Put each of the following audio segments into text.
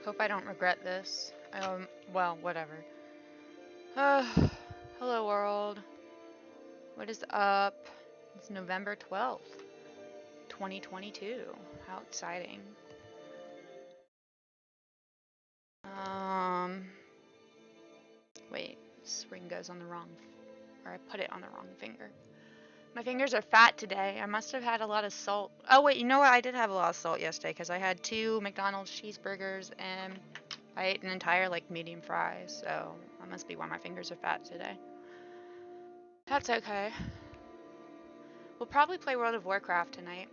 Hope I don't regret this. Well, whatever. Hello world. What is up? It's November 12th, 2022. How exciting. Um, Wait, this ring goes on the wrong, or I put it on the wrong finger. My fingers are fat today. I must have had a lot of salt. Oh wait, you know what? I did have a lot of salt yesterday because I had 2 McDonald's cheeseburgers and I ate an entire medium fry. So that must be why my fingers are fat today. That's okay. We'll probably play World of Warcraft tonight.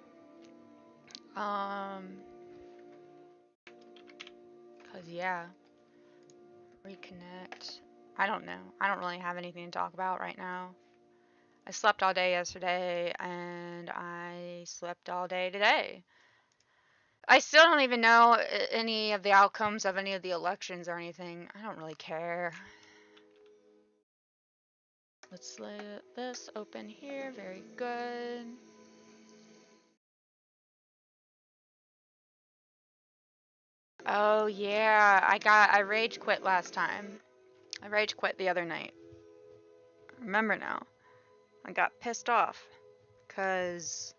Cause yeah, reconnect. I don't know. I don't really have anything to talk about right now. I slept all day yesterday and I slept all day today. I still don't even know any of the outcomes of any of the elections or anything. I don't really care. Let's let this open here. Very good. Oh yeah, I rage quit last time. I rage quit the other night. Remember now. I got pissed off because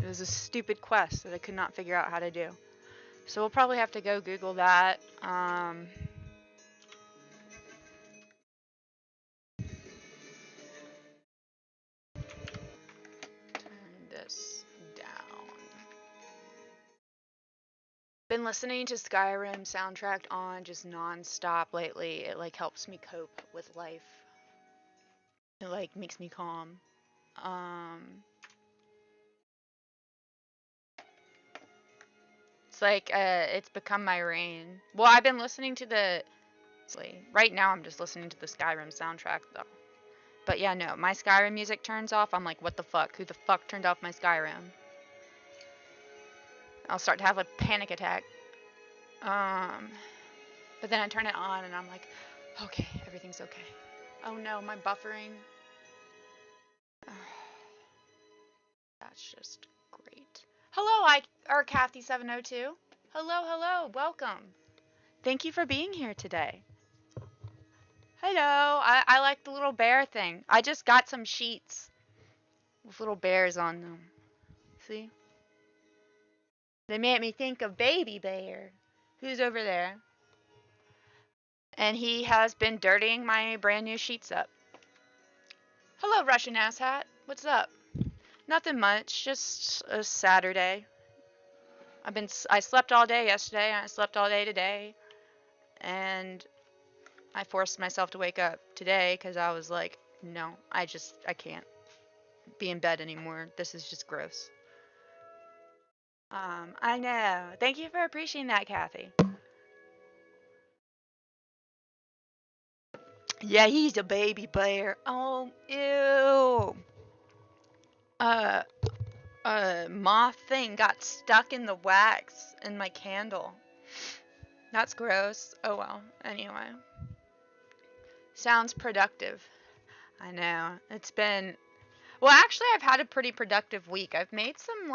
it was a stupid quest that I could not figure out how to do. So we'll probably have to go Google that. Turn this down. Been listening to Skyrim soundtrack on just non-stop lately. It helps me cope with life. It makes me calm. It's it's become my rain. Well, I've been listening to the right now I'm just listening to the Skyrim soundtrack though. But yeah, no, my Skyrim music turns off. I'm like, what the fuck? Who the fuck turned off my Skyrim? I'll start to have a panic attack. But then I turn it on and I'm like, okay, everything's okay. Oh no, my buffering. That's just great. Hello, Kathy702. Hello, hello, welcome. Thank you for being here today. Hello, I like the little bear thing. I just got some sheets with little bears on them. See? They made me think of Baby Bear, who's over there. And he has been dirtying my brand new sheets up. Hello, Russian asshat. What's up? Nothing much, just a Saturday. I slept all day yesterday, and I slept all day today. And I forced myself to wake up today because I was like, no, I can't be in bed anymore. This is just gross. I know. Thank you for appreciating that, Kathy. Yeah, he's a baby bear. Oh, ew. Uh, a moth thing got stuck in the wax in my candle. That's gross. Oh well. Anyway. Sounds productive. I know. It's been. Well, actually, I've had a pretty productive week. I've made some,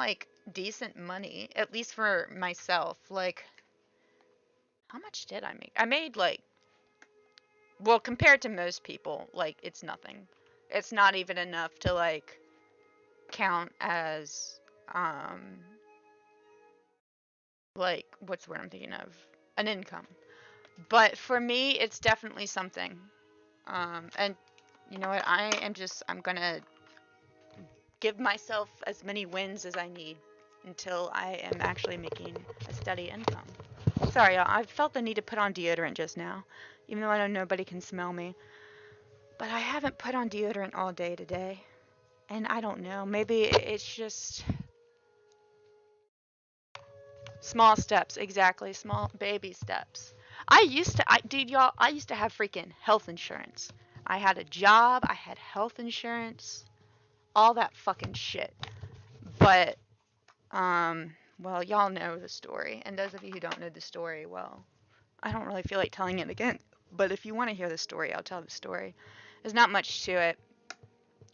decent money, at least for myself. How much did I make? I made, well, compared to most people, it's nothing. It's not even enough to, count as, what's the word I'm thinking of? An income. But for me, it's definitely something. And you know what? I'm gonna give myself as many wins as I need until I am actually making a steady income. Sorry, y'all. I felt the need to put on deodorant just now, even though I know nobody can smell me. But I haven't put on deodorant all day today. And I don't know. Maybe it's just small steps. Exactly. Small baby steps. Dude, y'all, I used to have freaking health insurance. I had a job. I had health insurance. All that fucking shit. But, well, y'all know the story. And those of you who don't know the story, well, I don't really feel like telling it again. But if you want to hear the story, I'll tell the story. There's not much to it.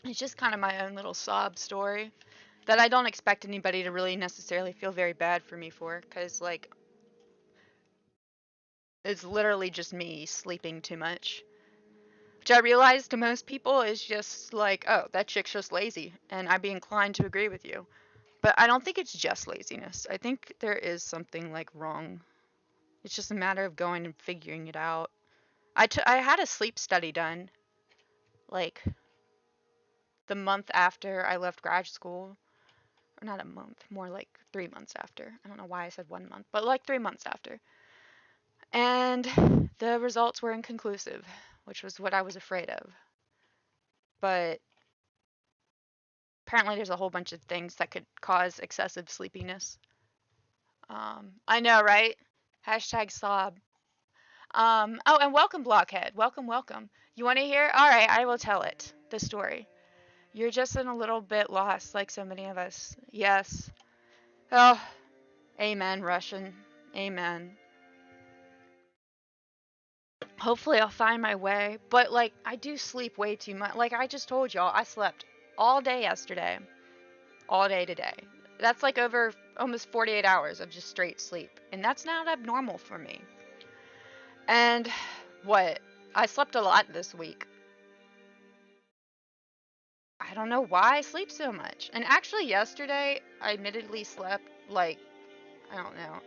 It's just kind of my own little sob story that I don't expect anybody to really necessarily feel very bad for me for. Because, It's literally just me sleeping too much. Which I realize to most people is just like, oh, that chick's just lazy. And I'd be inclined to agree with you. But I don't think it's just laziness. I think there is something like wrong. It's just a matter of going and figuring it out. I had a sleep study done like the month after I left grad school. Or not a month, more like 3 months after. I don't know why I said 1 month, but like 3 months after. And the results were inconclusive, which was what I was afraid of. But apparently there's a whole bunch of things that could cause excessive sleepiness. I know, right? Hashtag slob. Oh, and welcome, Blockhead. Welcome, welcome. You want to hear? All right, I will tell it. The story. You're just in a little bit lost, like so many of us. Yes. Oh, amen, Russian. Amen. Hopefully I'll find my way. But, like, I do sleep way too much. Like I just told y'all, I slept all day yesterday. All day today. That's like over almost 48 hours of just straight sleep. And that's not abnormal for me. And what? I slept a lot this week. I don't know why I sleep so much. And actually yesterday, I admittedly slept like, I don't know.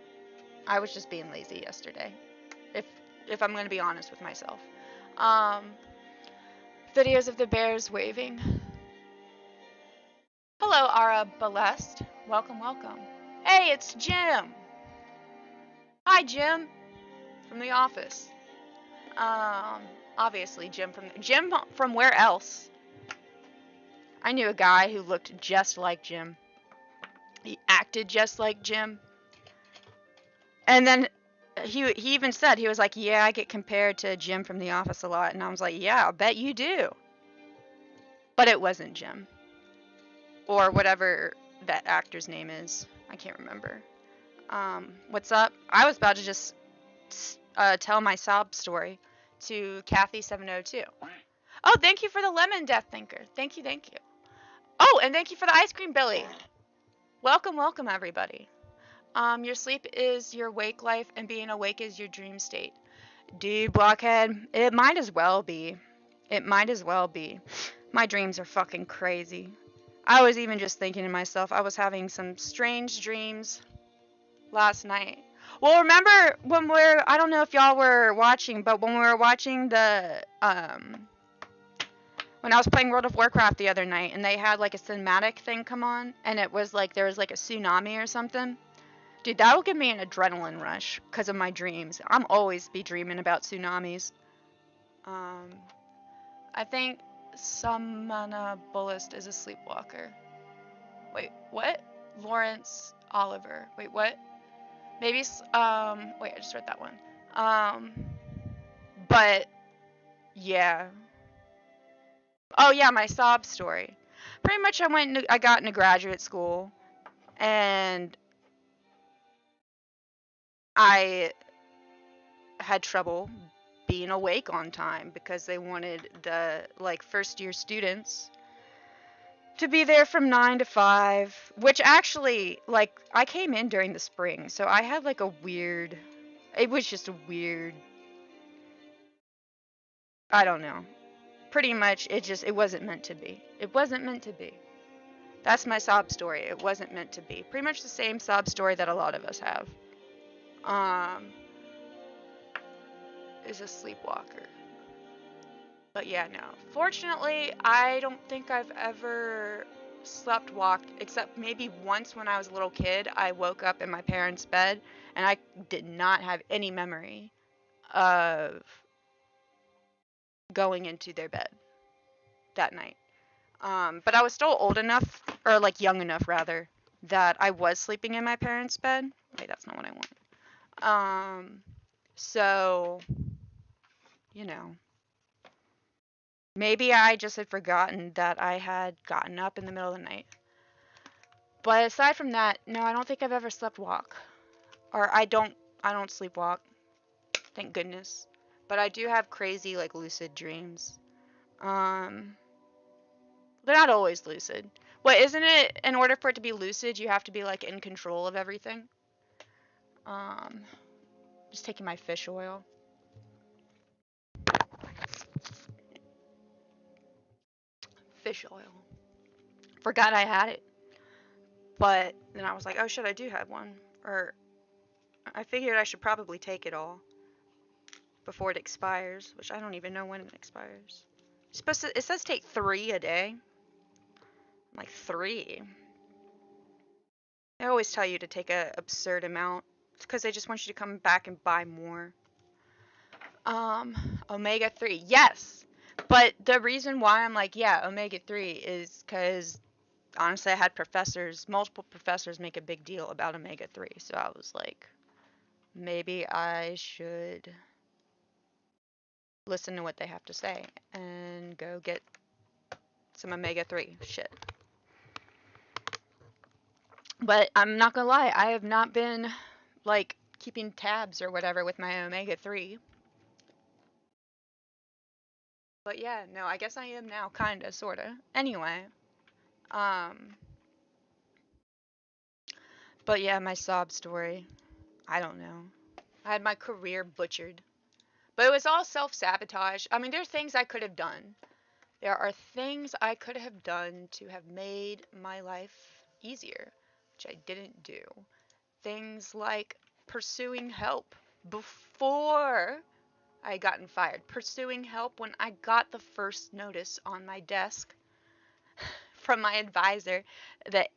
I was just being lazy yesterday. If if I'm going to be honest with myself. Um Videos of the bears waving. Hello, Ara Balest. Welcome, welcome. Hey, it's Jim. Hi, Jim. From The Office. Obviously Jim from where else? I knew a guy who looked just like Jim. He acted just like Jim. And then he even said, he was like, yeah, I get compared to Jim from The Office a lot. And I was like, yeah, I'll bet you do. But it wasn't Jim. Or whatever that actor's name is. I can't remember. What's up? I was about to just tell my sob story to Kathy702. Oh, thank you for the lemon, Death Thinker. Thank you, thank you. Oh, and thank you for the ice cream, Billy. Welcome, welcome, everybody. Your sleep is your wake life, and being awake is your dream state. Dude, Blockhead, it might as well be. It might as well be. My dreams are fucking crazy. I was even just thinking to myself, I was having some strange dreams last night. Well, remember when I don't know if y'all were watching, but when we were watching when I was playing World of Warcraft the other night, and they had like a cinematic thing come on, and it was like there was like a tsunami or something. Dude, that will give me an adrenaline rush because of my dreams. I'm always be dreaming about tsunamis. I think Samana Bullist is a sleepwalker. Wait, what? Lawrence Oliver. Wait, what? Maybe, wait, I just read that one. But, yeah. Oh, yeah, my sob story. Pretty much I got into graduate school, and I had trouble being awake on time because they wanted the, like, first year students to be there from 9 to 5, which actually, like, I came in during the spring, so I had, like, it was just a weird, I don't know. Pretty much, it wasn't meant to be. It wasn't meant to be. That's my sob story. It wasn't meant to be. Pretty much the same sob story that a lot of us have. Is a sleepwalker. But yeah, no. Fortunately, I don't think I've ever slept walked, except maybe once when I was a little kid. I woke up in my parents' bed, and I did not have any memory of going into their bed that night. But I was still old enough, or like young enough rather, that I was sleeping in my parents' bed. Wait, that's not what I want. So, you know, maybe I just had forgotten that I had gotten up in the middle of the night. But aside from that, no, I don't think I've ever slept walk. Or I don't sleepwalk. Thank goodness. But I do have crazy, like, lucid dreams. They're not always lucid. What, isn't it, in order for it to be lucid, you have to be, like, in control of everything? Just taking my fish oil. Fish oil. Forgot I had it. But then I was like, oh shit, I do have one. Or I figured I should probably take it all before it expires, which I don't even know when it expires. It says take 3 a day. I'm like, 3? They always tell you to take an absurd amount. It's because they just want you to come back and buy more. Omega-3. Yes! But the reason why I'm like, yeah, omega-3 is because, honestly, I had multiple professors make a big deal about omega-3. So I was like, maybe I should listen to what they have to say and go get some omega-3 shit. But I'm not gonna lie, I have not been, like, keeping tabs or whatever with my omega-3. But yeah, no, I guess I am now, kinda, sorta. Anyway, but yeah, my sob story, I don't know. I had my career butchered. But it was all self-sabotage. I mean, there are things I could have done. There are things I could have done to have made my life easier, which I didn't do. Things like pursuing help before I had gotten fired. Pursuing help when I got the first notice on my desk from my advisor that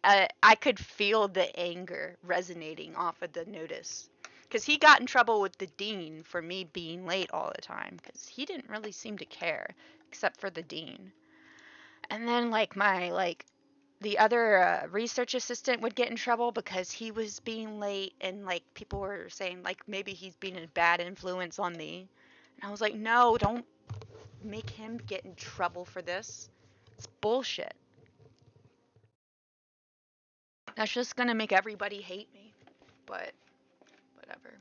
I could feel the anger resonating off of the notice. Because he got in trouble with the dean for me being late all the time. Because he didn't really seem to care, except for the dean. And then, the other research assistant would get in trouble because he was being late. And, people were saying, maybe he's being a bad influence on me. And I was like, no, don't make him get in trouble for this. It's bullshit. That's just gonna make everybody hate me. But whatever.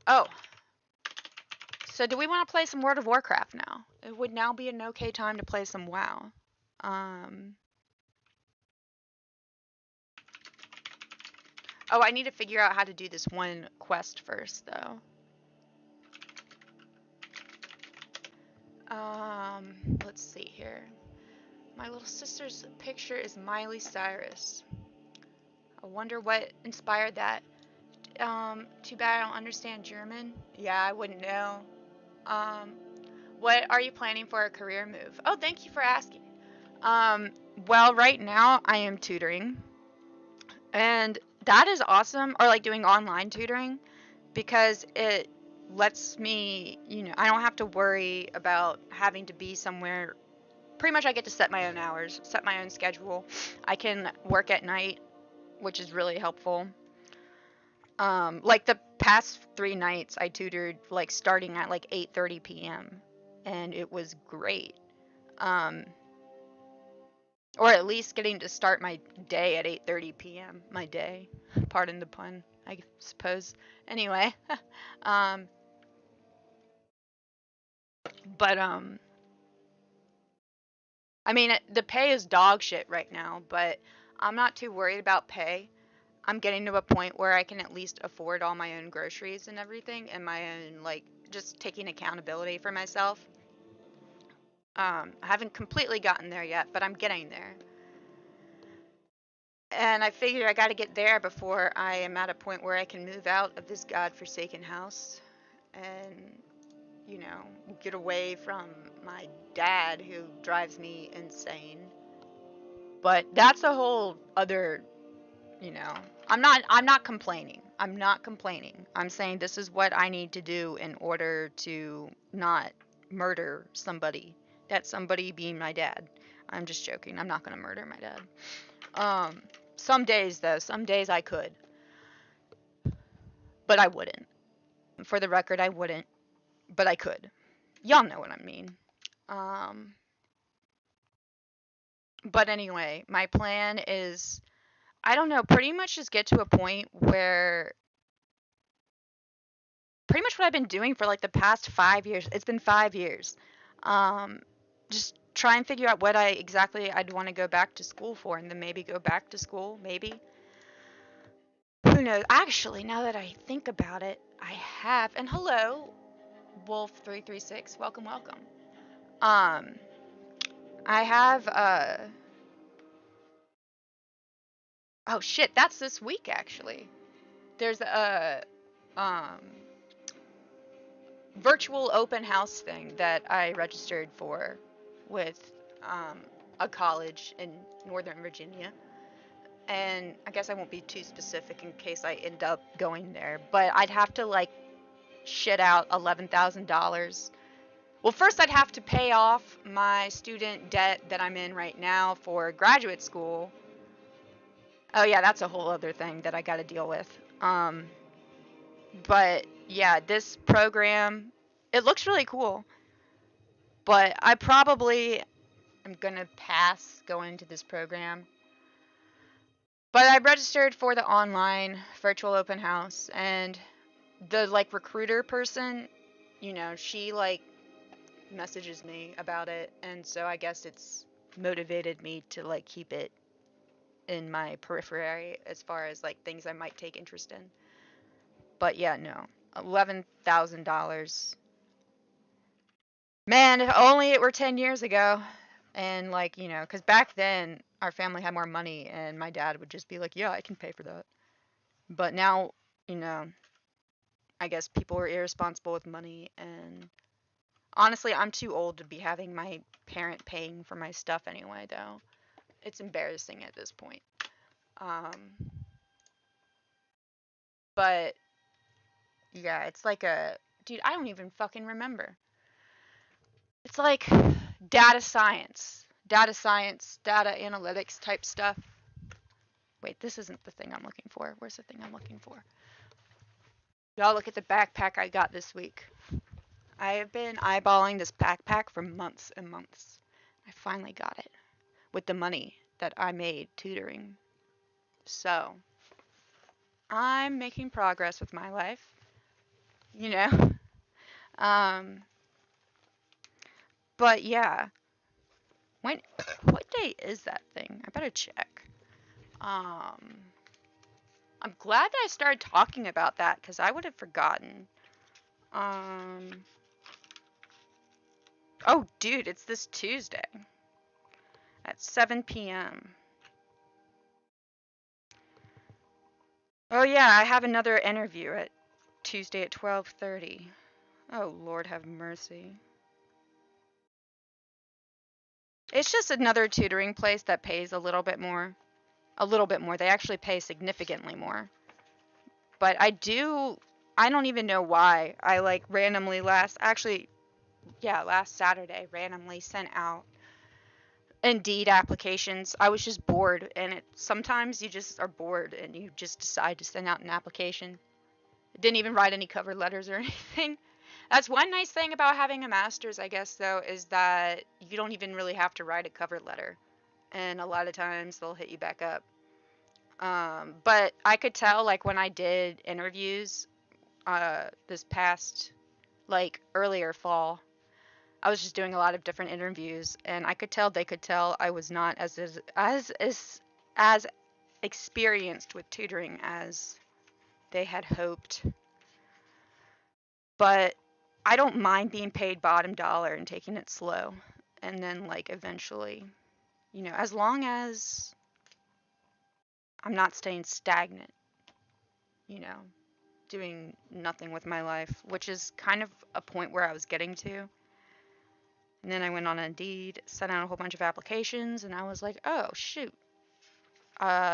Oh. So do we want to play some World of Warcraft now? It would now be an okay time to play some WoW. Oh, I need to figure out how to do this one quest first, though. Let's see here. My little sister's picture is Miley Cyrus. I wonder what inspired that. Too bad I don't understand German. Yeah, I wouldn't know. What are you planning for a career move? Oh, thank you for asking. Well, right now I am tutoring. And that is awesome. Or doing online tutoring, because it lets me, I don't have to worry about having to be somewhere. Pretty much I get to set my own hours, set my own schedule. I can work at night, which is really helpful. The past 3 nights I tutored starting at 8:30 p.m. and it was great. Or at least getting to start my day at 8:30 p.m. My day. Pardon the pun, I suppose. Anyway, but I mean, the pay is dog shit right now, but I'm not too worried about pay. I'm getting to a point where I can at least afford all my own groceries and everything, and my own, just taking accountability for myself. I haven't completely gotten there yet, but I'm getting there. And I figured I got to get there before I am at a point where I can move out of this godforsaken house and, get away from my dad who drives me insane. But that's a whole other, I'm not complaining. I'm not complaining. I'm saying this is what I need to do in order to not murder somebody. That somebody being my dad. I'm just joking. I'm not going to murder my dad. Some days, though. Some days I could. But I wouldn't. For the record, I wouldn't. But I could. Y'all know what I mean. But anyway, my plan is, I don't know, pretty much just get to a point where pretty much what I've been doing for the past 5 years. It's been 5 years. Just try and figure out what exactly I'd want to go back to school for, and then maybe go back to school, maybe. Who knows? Actually, now that I think about it, I have. And hello, Wolf336. Welcome, welcome. I have, oh shit, that's this week, actually. There's a, virtual open house thing that I registered for with, a college in Northern Virginia. And I guess I won't be too specific in case I end up going there, but I'd have to like shit out $11,000. Well, first I'd have to pay off my student debt that I'm in right now for graduate school. Oh yeah, that's a whole other thing that I got to deal with. But yeah, this program, it looks really cool, but I probably am gonna pass going to this program. But I registered for the online virtual open house, and the like recruiter person, you know, she like messages me about it, and so I guess it's motivated me to like keep it in my periphery as far as like things I might take interest in. But yeah, no. $11,000. Man, if only it were 10 years ago. And like, you know, because back then our family had more money and my dad would just be like, yeah, I can pay for that. But now, you know, I guess people are irresponsible with money, and honestly, I'm too old to be having my parent paying for my stuff anyway, though. It's embarrassing at this point. Um, but yeah, it's like a dude, I don't even fucking remember. It's like data science, data analytics type stuff. Wait, this isn't the thing I'm looking for. Where's the thing I'm looking for? Y'all look at the backpack I got this week. I have been eyeballing this backpack for months and months. I finally got it with the money that I made tutoring. So, I'm making progress with my life, you know. Um, but yeah, when what day is that thing? I better check. Um, I'm glad that I started talking about that because I would have forgotten. Oh, dude, it's this Tuesday at 7 p.m. Oh yeah, I have another interview at Tuesday at 12:30. Oh, Lord have mercy. It's just another tutoring place that pays a little bit more. A little bit more. They actually pay significantly more. But I don't even know why. I like randomly last Saturday randomly sent out Indeed applications. I was just bored, and sometimes you just are bored and you just decide to send out an application. Didn't even write any cover letters or anything. That's one nice thing about having a master's, I guess, though, is that you don't even really have to write a cover letter. And a lot of times they'll hit you back up. But I could tell, like, when I did interviews this past, like, earlier fall, I was just doing a lot of different interviews, and I could tell they could tell I was not as experienced with tutoring as they had hoped. But I don't mind being paid bottom dollar and taking it slow. And then, like, eventually, you know, as long as I'm not staying stagnant, you know, doing nothing with my life, which is kind of a point where I was getting to. And then I went on Indeed, sent out a whole bunch of applications, and I was like, oh, shoot.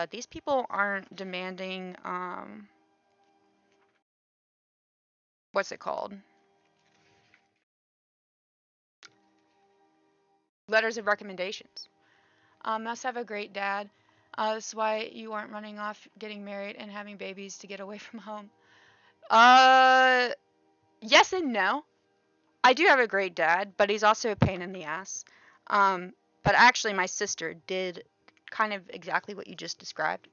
These people aren't demanding, what's it called? Letters of recommendations. Must have a great dad. That's why you aren't running off getting married and having babies to get away from home. Yes and no. I do have a great dad, but he's also a pain in the ass. But actually, my sister did kind of exactly what you just described.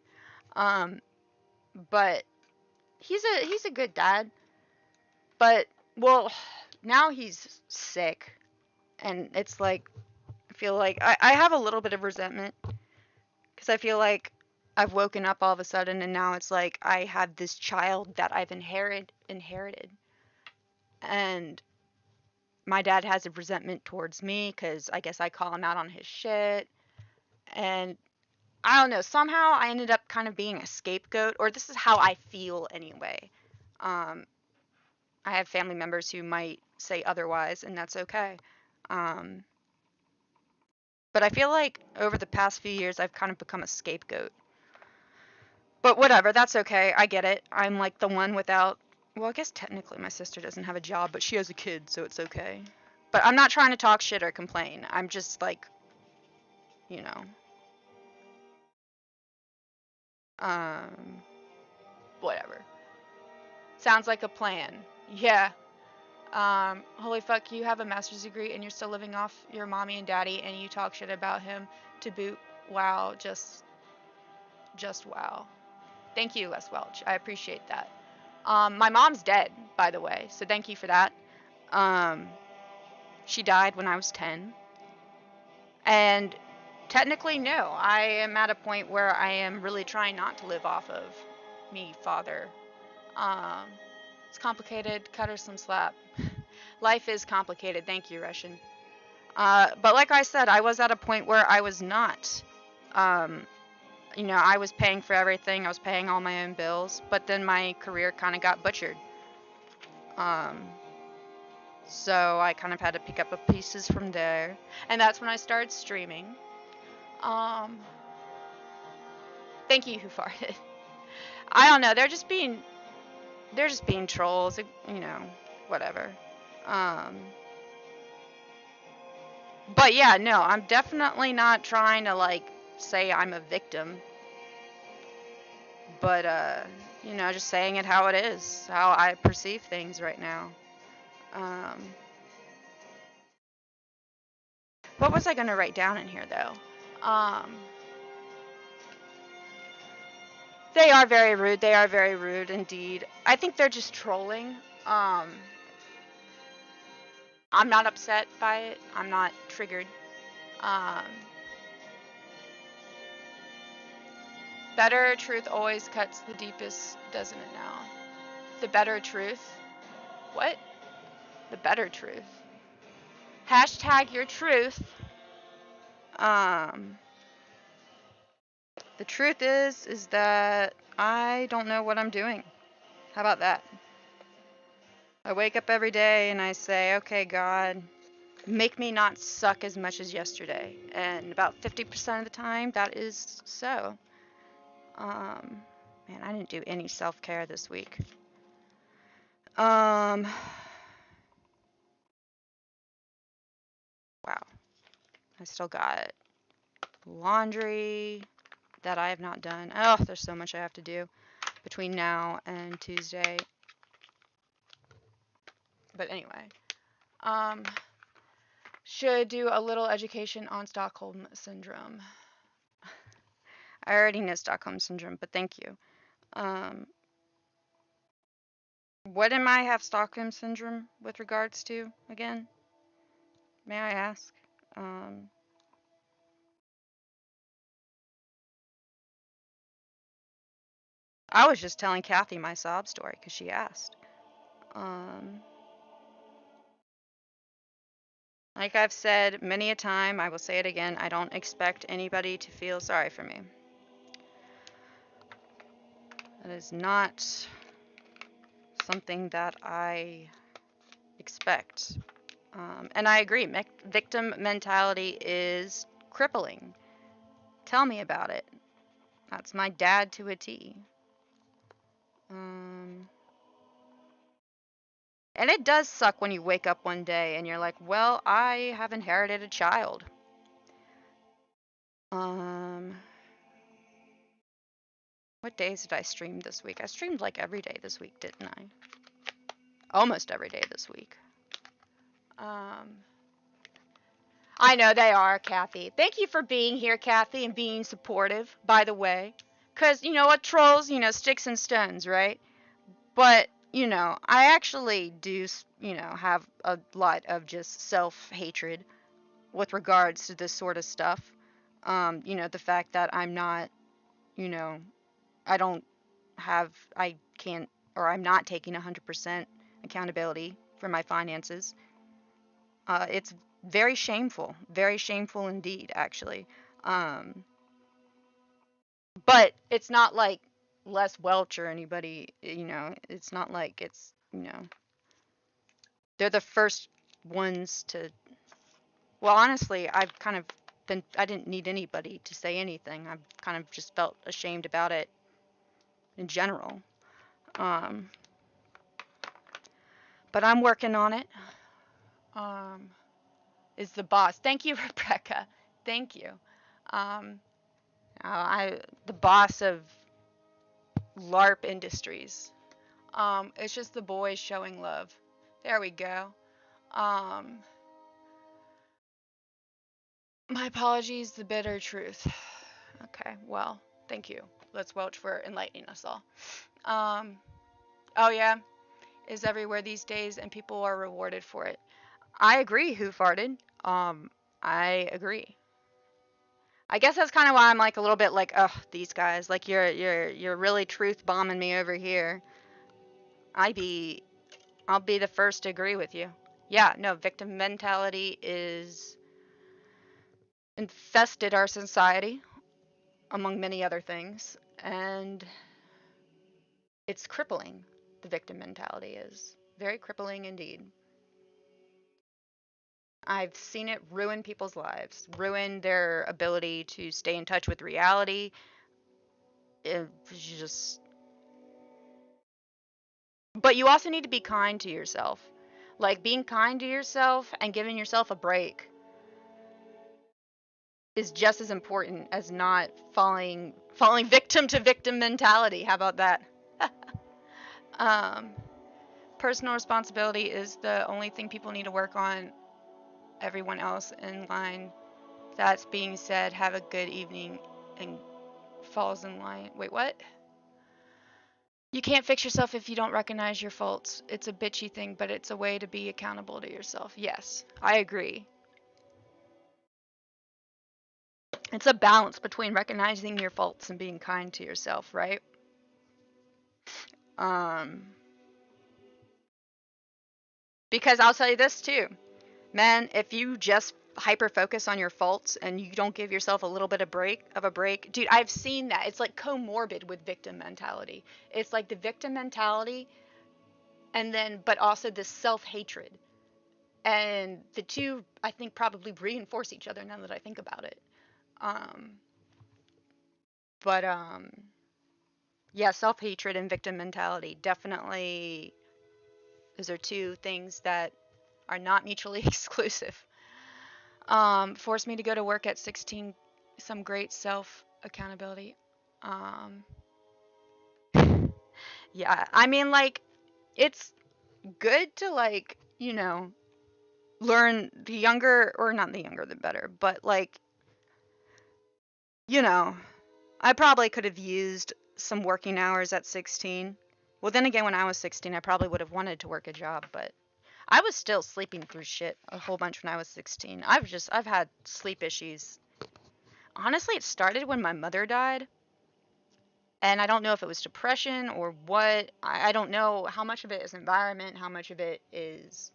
Um, but he's a good dad. But well, now he's sick, and it's like feel like I have a little bit of resentment because I feel like I've woken up all of a sudden and now it's like I have this child that I've inherited. And my dad has a resentment towards me because I guess I call him out on his shit. And I don't know, somehow I ended up kind of being a scapegoat, or this is how I feel anyway. Um, I have family members who might say otherwise, and that's okay. Um, but I feel like over the past few years, I've kind of become a scapegoat. But whatever, that's okay. I get it. I'm like the one without. Well, I guess technically my sister doesn't have a job, but she has a kid, so it's okay. But I'm not trying to talk shit or complain. I'm just like, you know, um, whatever. Sounds like a plan. Yeah. Holy fuck, you have a master's degree and you're still living off your mommy and daddy and you talk shit about him to boot. Wow, just wow. Thank you, Les Welch. I appreciate that. My mom's dead, by the way, so thank you for that. Um, she died when I was 10. And technically, no, I am at a point where I am really trying not to live off of me, father. Um, it's complicated. Cut her some slack. Life is complicated. Thank you, Russian. But like I said, I was at a point where I was not. Um, I was paying for everything. I was paying all my own bills. But then my career kind of got butchered. Um, so I kind of had to pick up the pieces from there. And that's when I started streaming. Um, Thank you, who farted. I don't know. They're just being trolls. Whatever. Um, but yeah, no, I'm definitely not trying to like say I'm a victim. But just saying it how it is, how I perceive things right now. Um, what was I gonna write down in here though? They are very rude. They are very rude indeed. I think they're just trolling. I'm not upset by it. I'm not triggered. Um, Better truth always cuts the deepest, doesn't it now? The better truth? What? The better truth. Hashtag your truth. The truth is that I don't know what I'm doing. How about that? I wake up every day and I say, okay, God, make me not suck as much as yesterday. And about 50% of the time, that is so. Man, I didn't do any self-care this week. Wow. I still got laundry that I have not done. Oh, there's so much I have to do between now and Tuesday. But anyway, should do a little education on Stockholm Syndrome. I already know Stockholm Syndrome, but thank you. What am I have Stockholm Syndrome with regards to again? May I ask? I was just telling Kathy my sob story because she asked. Like I've said many a time, I will say it again, I don't expect anybody to feel sorry for me. That is not something that I expect. And I agree, victim mentality is crippling. Tell me about it. That's my dad to a T. And it does suck when you wake up one day and you're like, well, I have inherited a child. What days did I stream this week? I streamed like every day this week, didn't I? Almost every day this week. I know they are, Kathy. Thank you for being here, Kathy, and being supportive, by the way. Because, you know what, trolls, sticks and stones, right? But, I actually do, have a lot of just self-hatred with regards to this sort of stuff. You know, the fact that I'm not, you know, I can't, or I'm not taking 100% accountability for my finances. It's very shameful indeed, actually. Um, but it's not like Les Welch or anybody, you know, it's not like it's, you know, they're the first ones to, well, honestly, I didn't need anybody to say anything. I've kind of just felt ashamed about it in general. Um, but I'm working on it. Um, is the boss. Thank you, Rebecca. Thank you. Um, the boss of LARP Industries. It's just the boys showing love. There we go. Um, my apologies, the bitter truth. Okay, well, thank you. Let's Welch for enlightening us all. Oh yeah, is everywhere these days, and people are rewarded for it. I agree. Who farted? I agree. I guess that's kind of why I'm like a little bit like, ugh, these guys. Like you're really truth bombing me over here. I be I'll be the first to agree with you. Yeah, no, victim mentality is infested our society, among many other things, and it's crippling. The victim mentality is very crippling indeed. I've seen it ruin people's lives, ruin their ability to stay in touch with reality. Just, but you also need to be kind to yourself. Like being kind to yourself and giving yourself a break is just as important as not falling victim to victim mentality. How about that? um, Personal responsibility is the only thing people need to work on. Everyone else in line. That's being said, have a good evening and falls in line. Wait, what? You can't fix yourself if you don't recognize your faults. It's a bitchy thing, but it's a way to be accountable to yourself. Yes, I agree. It's a balance between recognizing your faults and being kind to yourself, right? Um, because I'll tell you this too, man, if you just hyper focus on your faults and you don't give yourself a little bit of a break, dude, I've seen that. It's like comorbid with victim mentality. It's like the victim mentality and then but also this self-hatred. And the two I think probably reinforce each other now that I think about it. Um but yeah, self-hatred and victim mentality definitely, those are two things that are not mutually exclusive. Forced me to go to work at 16, some great self accountability. Um, yeah, I mean, like, it's good to, like, you know, learn the younger, or not the younger the better, but, like, you know, I probably could have used some working hours at 16. Well, then again, when I was 16, I probably would have wanted to work a job, but I was still sleeping through shit a whole bunch when I was 16. I've had sleep issues. Honestly, it started when my mother died. And I don't know if it was depression or what. I don't know how much of it is environment, how much of it is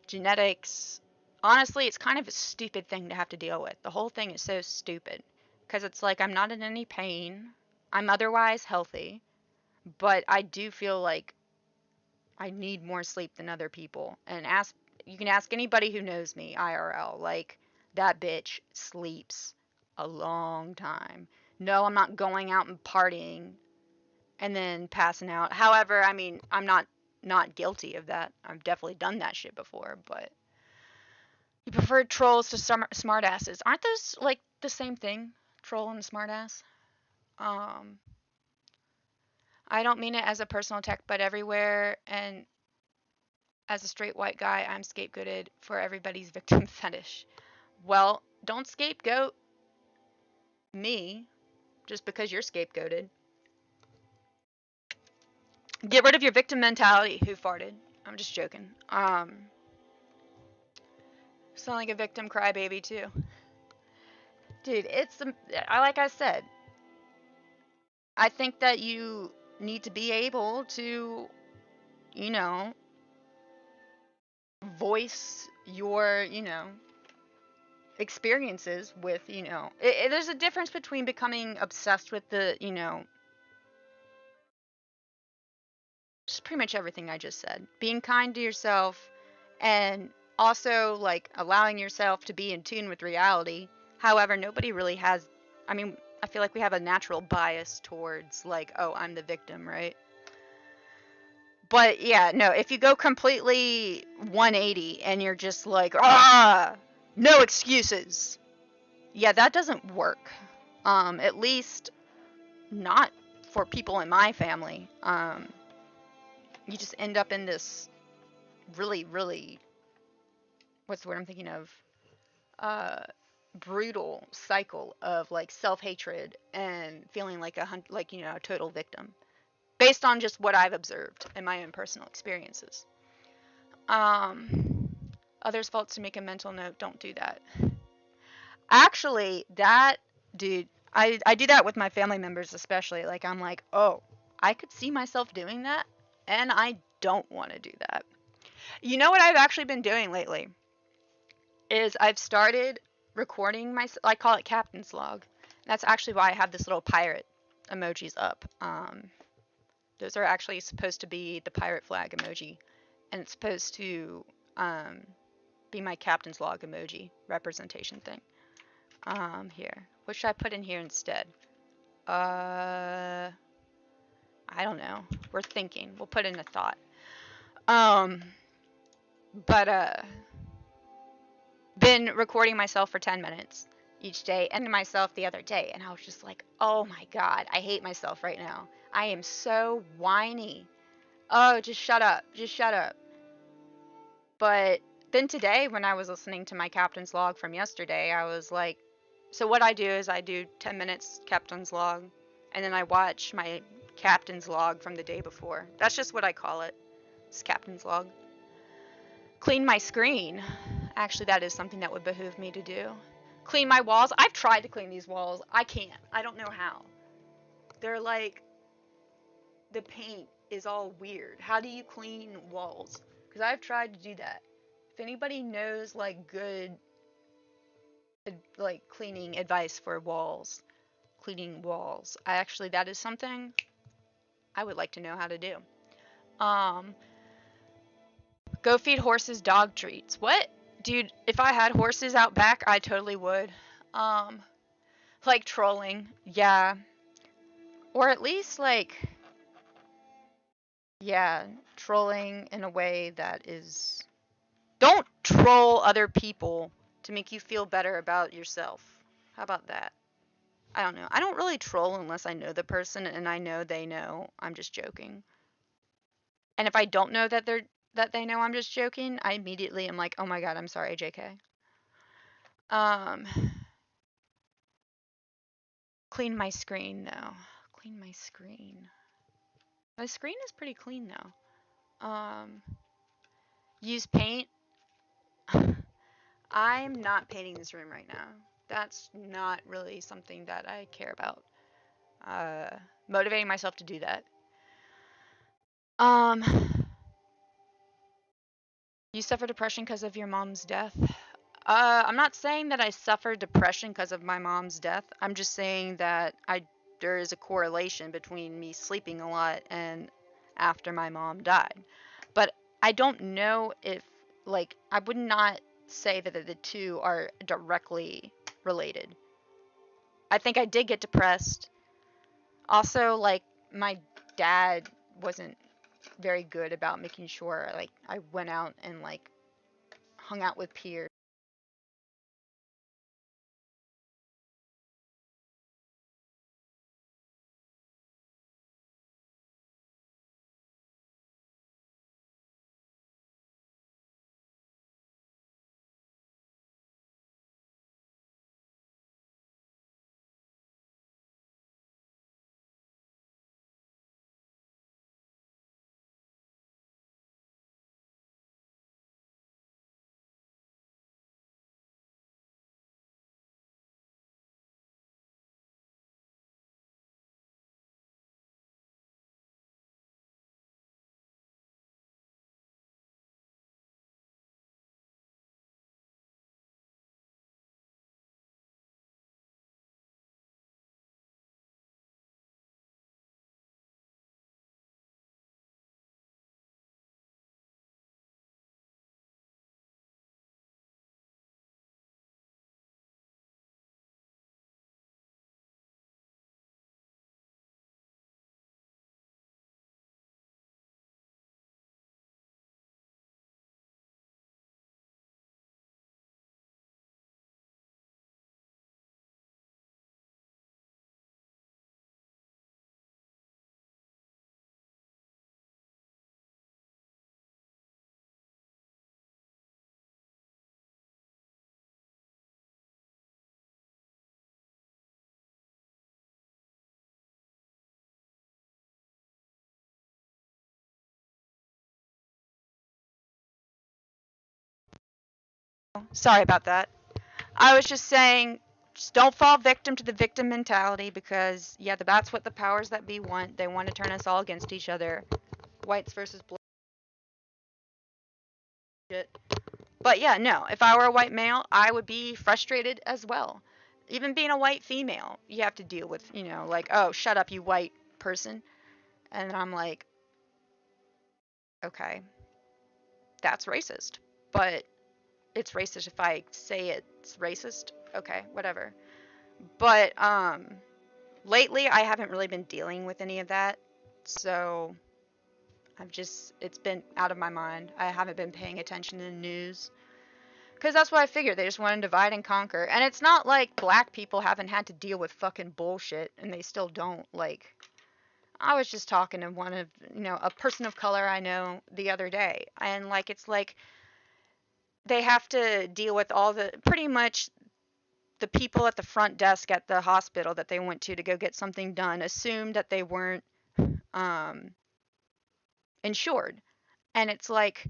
genetics. Honestly, it's kind of a stupid thing to have to deal with. The whole thing is so stupid. Because it's like I'm not in any pain. I'm otherwise healthy. But I do feel like I need more sleep than other people. And you can ask anybody who knows me, IRL. Like, that bitch sleeps a long time. No, I'm not going out and partying and then passing out. However, I mean, I'm not guilty of that. I've definitely done that shit before, but you prefer trolls to smartasses. Aren't those like the same thing? Troll and smartass? Um, I don't mean it as a personal attack, but everywhere and as a straight white guy, I'm scapegoated for everybody's victim fetish. Well, don't scapegoat me just because you're scapegoated. Get rid of your victim mentality. Who farted? I'm just joking. Sound like a victim crybaby too. Dude, like I said, I think that you need to be able to, you know, voice your, experiences with, there's a difference between becoming obsessed with just pretty much everything I just said. Being kind to yourself and also like allowing yourself to be in tune with reality. However, nobody really has, I mean, I feel like we have a natural bias towards like, oh, I'm the victim, right? But yeah, no, if you go completely 180 and you're just like, no excuses. Yeah, that doesn't work. At least not for people in my family. You just end up in this really, really, what's the word I'm thinking of? Uh, Brutal cycle of like self-hatred and feeling like a total victim based on just what I've observed in my own personal experiences. Um, Others' faults to make a mental note. Don't do that. Actually, dude, I do that with my family members especially. Like I'm like, oh, I could see myself doing that, and I don't want to do that. You know what I've actually been doing lately is I've started recording I call it Captain's Log. That's actually why I have this little pirate emojis up. Those are actually supposed to be the pirate flag emoji, and it's supposed to be my Captain's Log emoji representation thing. Here. What should I put in here instead? I don't know. We're thinking. We'll put in a thought. But been recording myself for 10 minutes each day and myself the other day, and I was just like, oh my god, I hate myself right now. I am so whiny. Oh, just shut up. Just shut up. But then today, when I was listening to my Captain's Log from yesterday, I was like, so what I do is I do 10 minutes Captain's Log, and then I watch my Captain's Log from the day before. That's just what I call it. It's Captain's Log. Clean my screen. Actually, that is something that would behoove me to do. Clean my walls. I've tried to clean these walls. I can't. I don't know how. They're like, the paint is all weird. How do you clean walls? Because I've tried to do that. If anybody knows like good like cleaning advice for cleaning walls, that is something I would like to know how to do. Go feed horses dog treats. What? Dude, if I had horses out back, I totally would. Like trolling. Yeah. Or at least like, yeah, trolling in a way that is, don't troll other people to make you feel better about yourself. How about that? I don't know. I don't really troll unless I know the person and I know they know I'm just joking. And if I don't know that they know I'm just joking, I immediately am like, "Oh my god, I'm sorry, JK." Um Clean my screen though. Clean my screen. My screen is pretty clean though. Use paint. I'm not painting this room right now. That's not really something that I care about. Motivating myself to do that. Um, you suffer depression because of your mom's death. I'm not saying that I suffered depression because of my mom's death. I'm just saying that there is a correlation between me sleeping a lot and after my mom died. But I don't know if like I would not say that the two are directly related. I think I did get depressed. Also, like my dad wasn't very good about making sure like I went out and like hung out with peers. Sorry about that. I was just saying, just don't fall victim to the victim mentality because, yeah, that's what the powers that be want. They want to turn us all against each other. Whites versus black shit. But yeah, no, if I were a white male, I would be frustrated as well. Even being a white female, you have to deal with, like, oh, shut up, you white person. And I'm like, okay, that's racist. But it's racist if I say it's racist. Okay, whatever. But lately I haven't really been dealing with any of that. So it's been out of my mind. I haven't been paying attention to the news. Because that's what I figured. They just want to divide and conquer. And it's not like black people haven't had to deal with fucking bullshit and they still don't. Like, I was just talking to one of, a person of color I know the other day. And, like, it's like they have to deal with pretty much the people at the front desk at the hospital that they went to go get something done assumed that they weren't um, insured. And it's like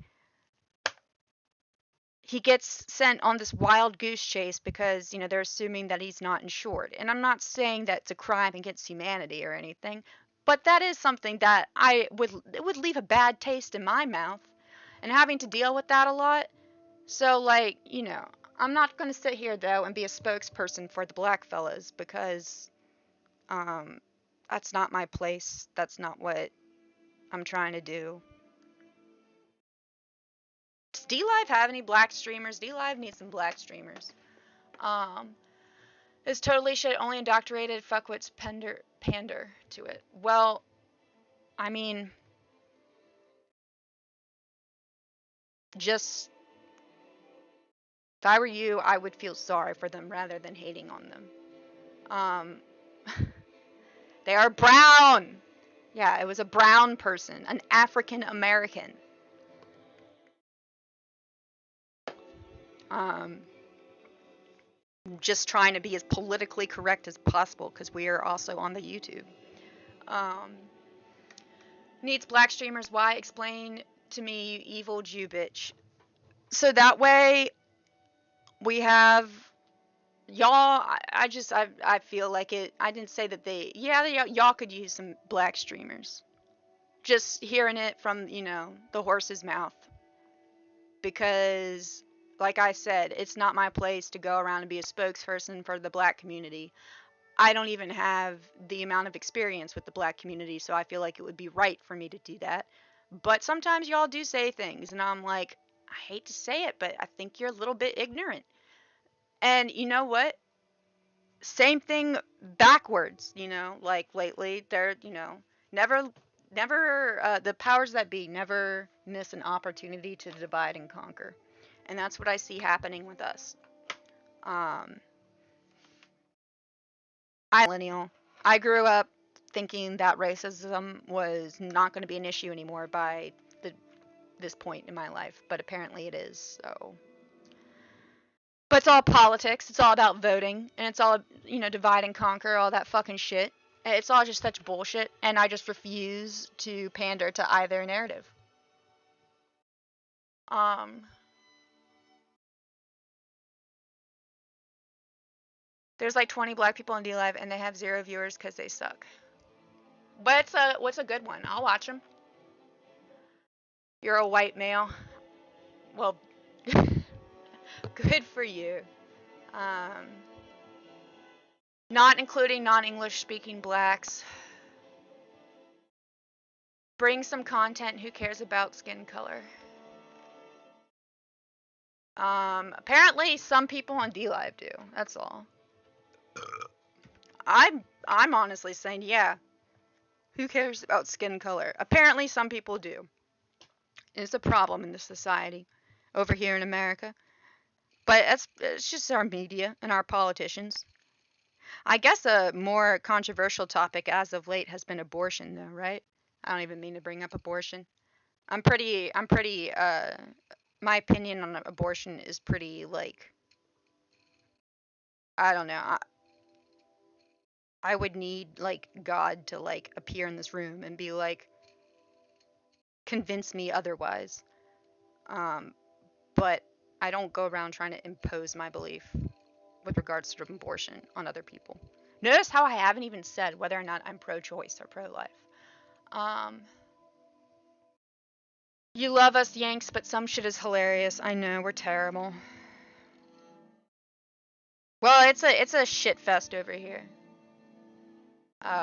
he gets sent on this wild goose chase because, they're assuming that he's not insured. And I'm not saying that it's a crime against humanity or anything, but that is something that it would leave a bad taste in my mouth and having to deal with that a lot. So, like, I'm not going to sit here though and be a spokesperson for the black fellas because that's not my place. That's not what I'm trying to do. Does DLive have any black streamers? DLive needs some black streamers. It's totally shit, only indoctrinated fuckwits pander to it. Well, I mean, just if I were you, I would feel sorry for them rather than hating on them. They are brown. Yeah, it was a brown person, an African American. Just trying to be as politically correct as possible because we are also on the YouTube. Needs black streamers. Why? Explain to me, you evil Jew bitch. So that way we have y'all. I feel like it. I didn't say that y'all could use some black streamers. Just hearing it from, the horse's mouth. Because, like I said, it's not my place to go around and be a spokesperson for the black community. I don't even have the amount of experience with the black community, so I feel like it would be right for me to do that. But sometimes y'all do say things, and I'm like, I hate to say it, but I think you're a little bit ignorant. And you know what? Same thing backwards, like lately, they're, never, the powers that be never miss an opportunity to divide and conquer. And that's what I see happening with us. I'm millennial. I grew up thinking that racism was not going to be an issue anymore by this point in my life, but apparently it is. So, but it's all politics. It's all about voting, and it's all, divide and conquer, all that fucking shit. It's all just such bullshit, and I just refuse to pander to either narrative. There's like 20 black people on DLive, and they have 0 viewers because they suck. But what's a good one? I'll watch them. You're a white male. Well, good for you. Not including non-English speaking blacks. Bring some content. Who cares about skin color? Apparently some people on DLive do. That's all. I'm honestly saying, yeah. Who cares about skin color? Apparently some people do. It's a problem in the society over here in America. But it's just our media and our politicians. I guess a more controversial topic as of late has been abortion, though, right? I don't even mean to bring up abortion. My opinion on abortion is pretty, like, I don't know. I would need, like, God to, like, appear in this room and be like, convince me otherwise. But I don't go around trying to impose my belief with regards to abortion on other people. Notice how I haven't even said whether or not I'm pro-choice or pro-life. Um, you love us Yanks, but some shit is hilarious. I know, we're terrible. Well, it's a shit fest over here.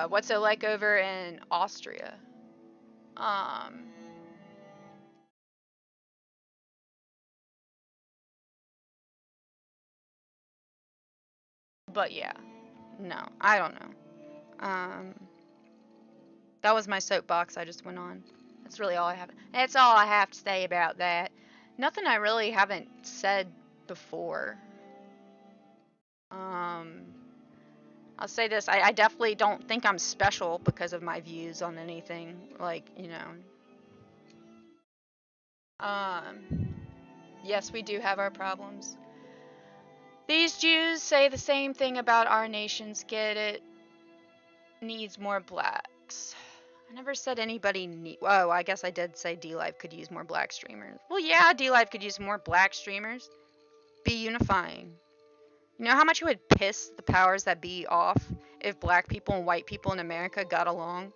What's it like over in Austria? Um, but yeah, no, I don't know. That was my soapbox I just went on. That's really all I have. That's all I have to say about that. Nothing I really haven't said before. Um, I'll say this: I definitely don't think I'm special because of my views on anything. Like, you know. Yes, we do have our problems. These Jews say the same thing about our nations. Get it? Needs more blacks. I never said anybody need. Oh, I guess I did say D-Live could use more black streamers. Well, yeah, D-Live could use more black streamers. Be unifying. You know how much it would piss the powers that be off if black people and white people in America got along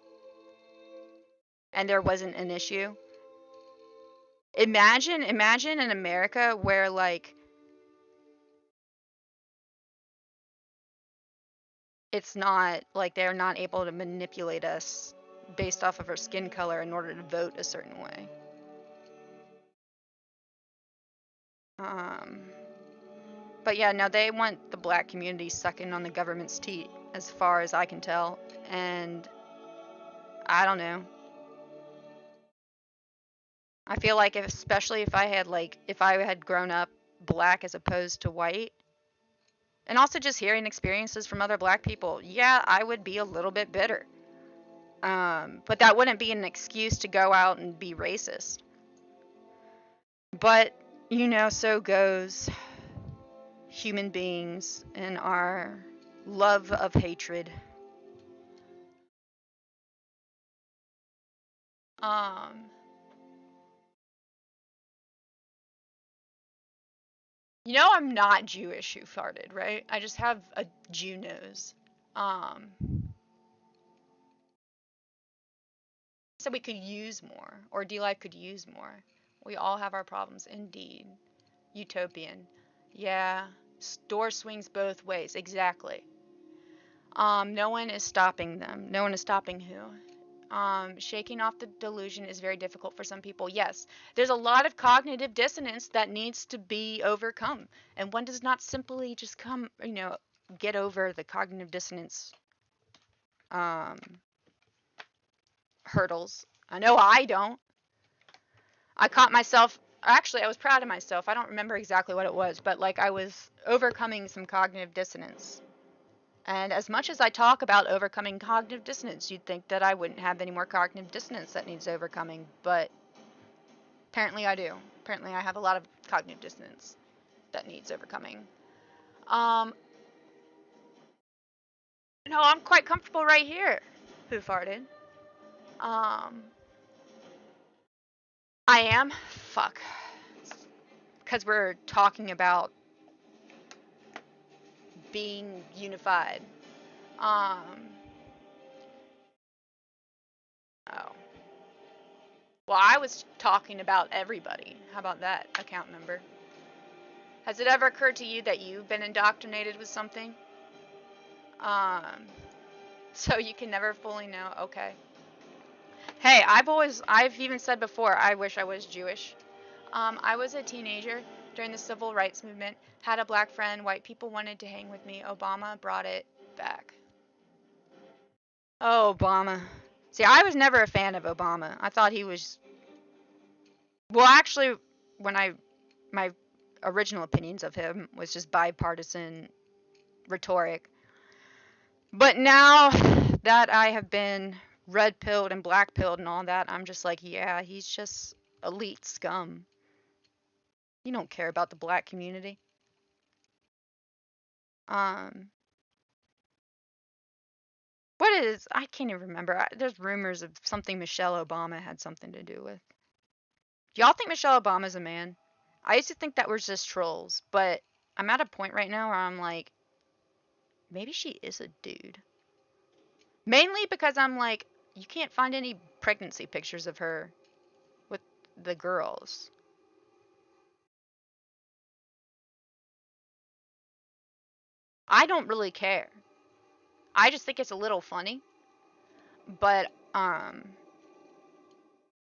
and there wasn't an issue? Imagine in America where like it's not like they're not able to manipulate us based off of our skin color in order to vote a certain way. Um, but yeah, no, they want the black community sucking on the government's teat, as far as I can tell. And I don't know. I feel like especially if I had grown up black as opposed to white, and also just hearing experiences from other black people, yeah, I would be a little bit bitter. But that wouldn't be an excuse to go out and be racist. But, you know, so goes human beings and our love of hatred. Um, you know, I'm not Jewish who farted, right? I just have a Jew nose. Um, so we could use more, or D-Life could use more. We all have our problems, indeed. Utopian. Yeah, door swings both ways, exactly. No one is stopping them. No one is stopping who? Shaking off the delusion is very difficult for some people. Yes, there's a lot of cognitive dissonance that needs to be overcome, and one does not simply just come, you know, get over the cognitive dissonance um, hurdles. I know I don't. I caught myself. Actually, I was proud of myself. I don't remember exactly what it was, but like I was overcoming some cognitive dissonance. And as much as I talk about overcoming cognitive dissonance, you'd think that I wouldn't have any more cognitive dissonance that needs overcoming, but apparently I do. Apparently I have a lot of cognitive dissonance that needs overcoming. Um, no, I'm quite comfortable right here. Who farted? Um, I am. Fuck. Because we're talking about being unified. Um, oh. Well, I was talking about everybody. How about that, account number? Has it ever occurred to you that you've been indoctrinated with something? Um, so you can never fully know. Okay. Hey, I've even said before, I wish I was Jewish. I was a teenager during the civil rights movement, had a black friend, white people wanted to hang with me. Obama brought it back. Oh, Obama. See, I was never a fan of Obama. I thought he was, well, actually, when my original opinions of him was just bipartisan rhetoric. But now that I have been red pilled and black pilled and all that, I'm just like, yeah, he's just elite scum. You don't care about the black community. Um, what is, I can't even remember. There's rumors of something Michelle Obama had something to do with. Do y'all think Michelle Obama's a man? I used to think that was just trolls, but I'm at a point right now where I'm like, maybe she is a dude. Mainly because I'm like, you can't find any pregnancy pictures of her with the girls. I don't really care. I just think it's a little funny, but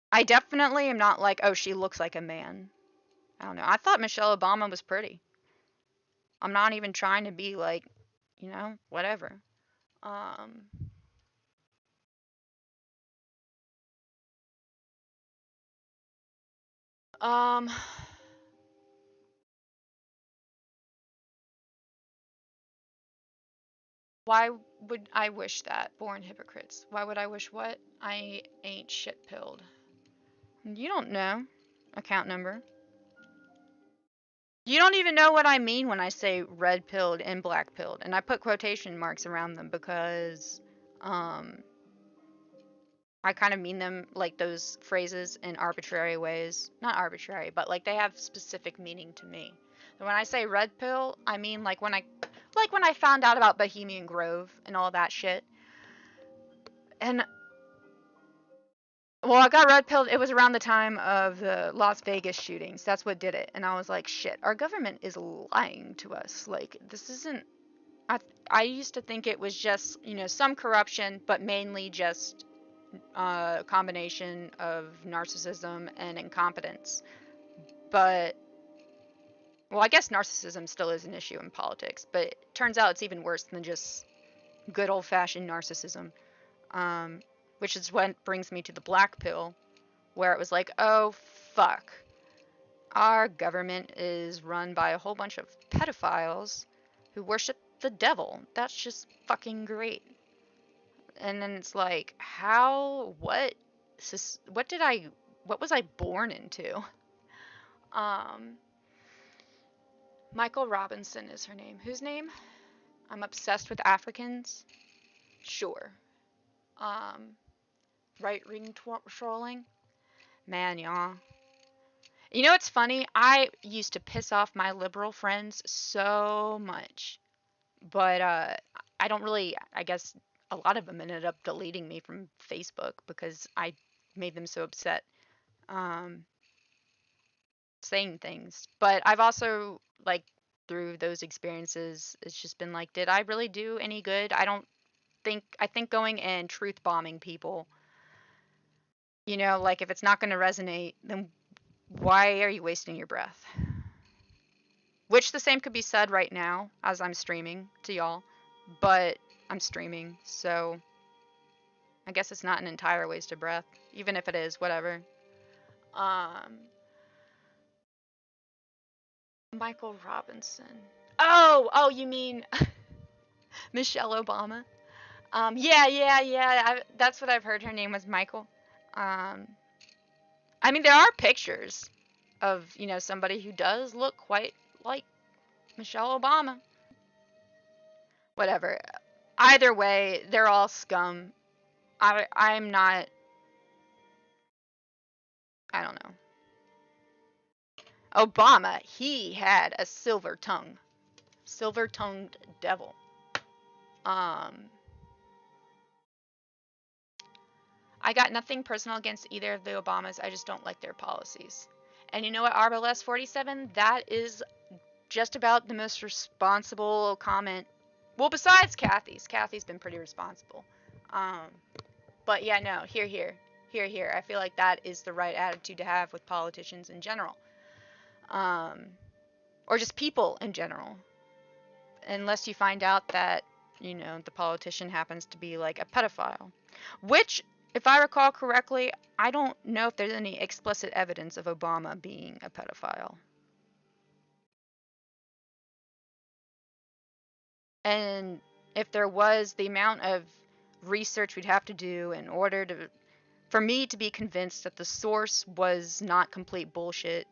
I definitely am not like, oh, she looks like a man. I don't know. I thought Michelle Obama was pretty. I'm not even trying to be like, whatever. Um, um, why would I wish that? Born hypocrites. Why would I wish what? I ain't shit pilled. You don't know. Account number. You don't even know what I mean when I say red pilled and black pilled. And I put quotation marks around them because um I kind of mean them like those phrases in arbitrary ways. Not arbitrary, but like they have specific meaning to me. And when I say red pill, I mean like when I found out about Bohemian Grove and all that shit. And well, I got red pilled. It was around the time of the Las Vegas shootings. That's what did it. And I was like, shit, our government is lying to us. Like this isn't I I used to think it was just, some corruption, but mainly just a combination of narcissism and incompetence. But, well, I guess narcissism still is an issue in politics, but it turns out it's even worse than just good old fashioned narcissism. Um, which is what brings me to the black pill, where it was like, oh, fuck. Our government is run by a whole bunch of pedophiles who worship the devil. That's just fucking great. And then it's like, how, what did I, what was I born into? Um, Michael Robinson is her name. Whose name? I'm obsessed with Africans. Sure. Um, right wing trolling. Man, y'all. You know what's funny? I used to piss off my liberal friends so much, but I don't really. I guess a lot of them ended up deleting me from Facebook because I made them so upset. Um, saying things. But I've also like through those experiences, it's just been like, did I really do any good? I think going and truth bombing people, like if it's not going to resonate, then why are you wasting your breath? Which the same could be said right now as I'm streaming to y'all, but I'm streaming, so I guess it's not an entire waste of breath, even if it is, whatever. Um, Michael Robinson. Oh, you mean Michelle Obama? Yeah. That's what I've heard. Her name was Michael. Um, I mean, there are pictures of, somebody who does look quite like Michelle Obama. Whatever. Either way, they're all scum. I'm not. I don't know. Obama, he had a silver-tongued devil. Um, I got nothing personal against either of the Obamas. I just don't like their policies. And you know what, Arbalest 47? That is just about the most responsible comment. Well, besides Kathy's. Kathy's been pretty responsible. Um, but yeah, no, here. I feel like that is the right attitude to have with politicians in general. Um, or just people in general. Unless you find out that, the politician happens to be like a pedophile. Which, if I recall correctly, I don't know if there's any explicit evidence of Obama being a pedophile. And if there was, the amount of research we'd have to do in order for me to be convinced that the source was not complete bullshit,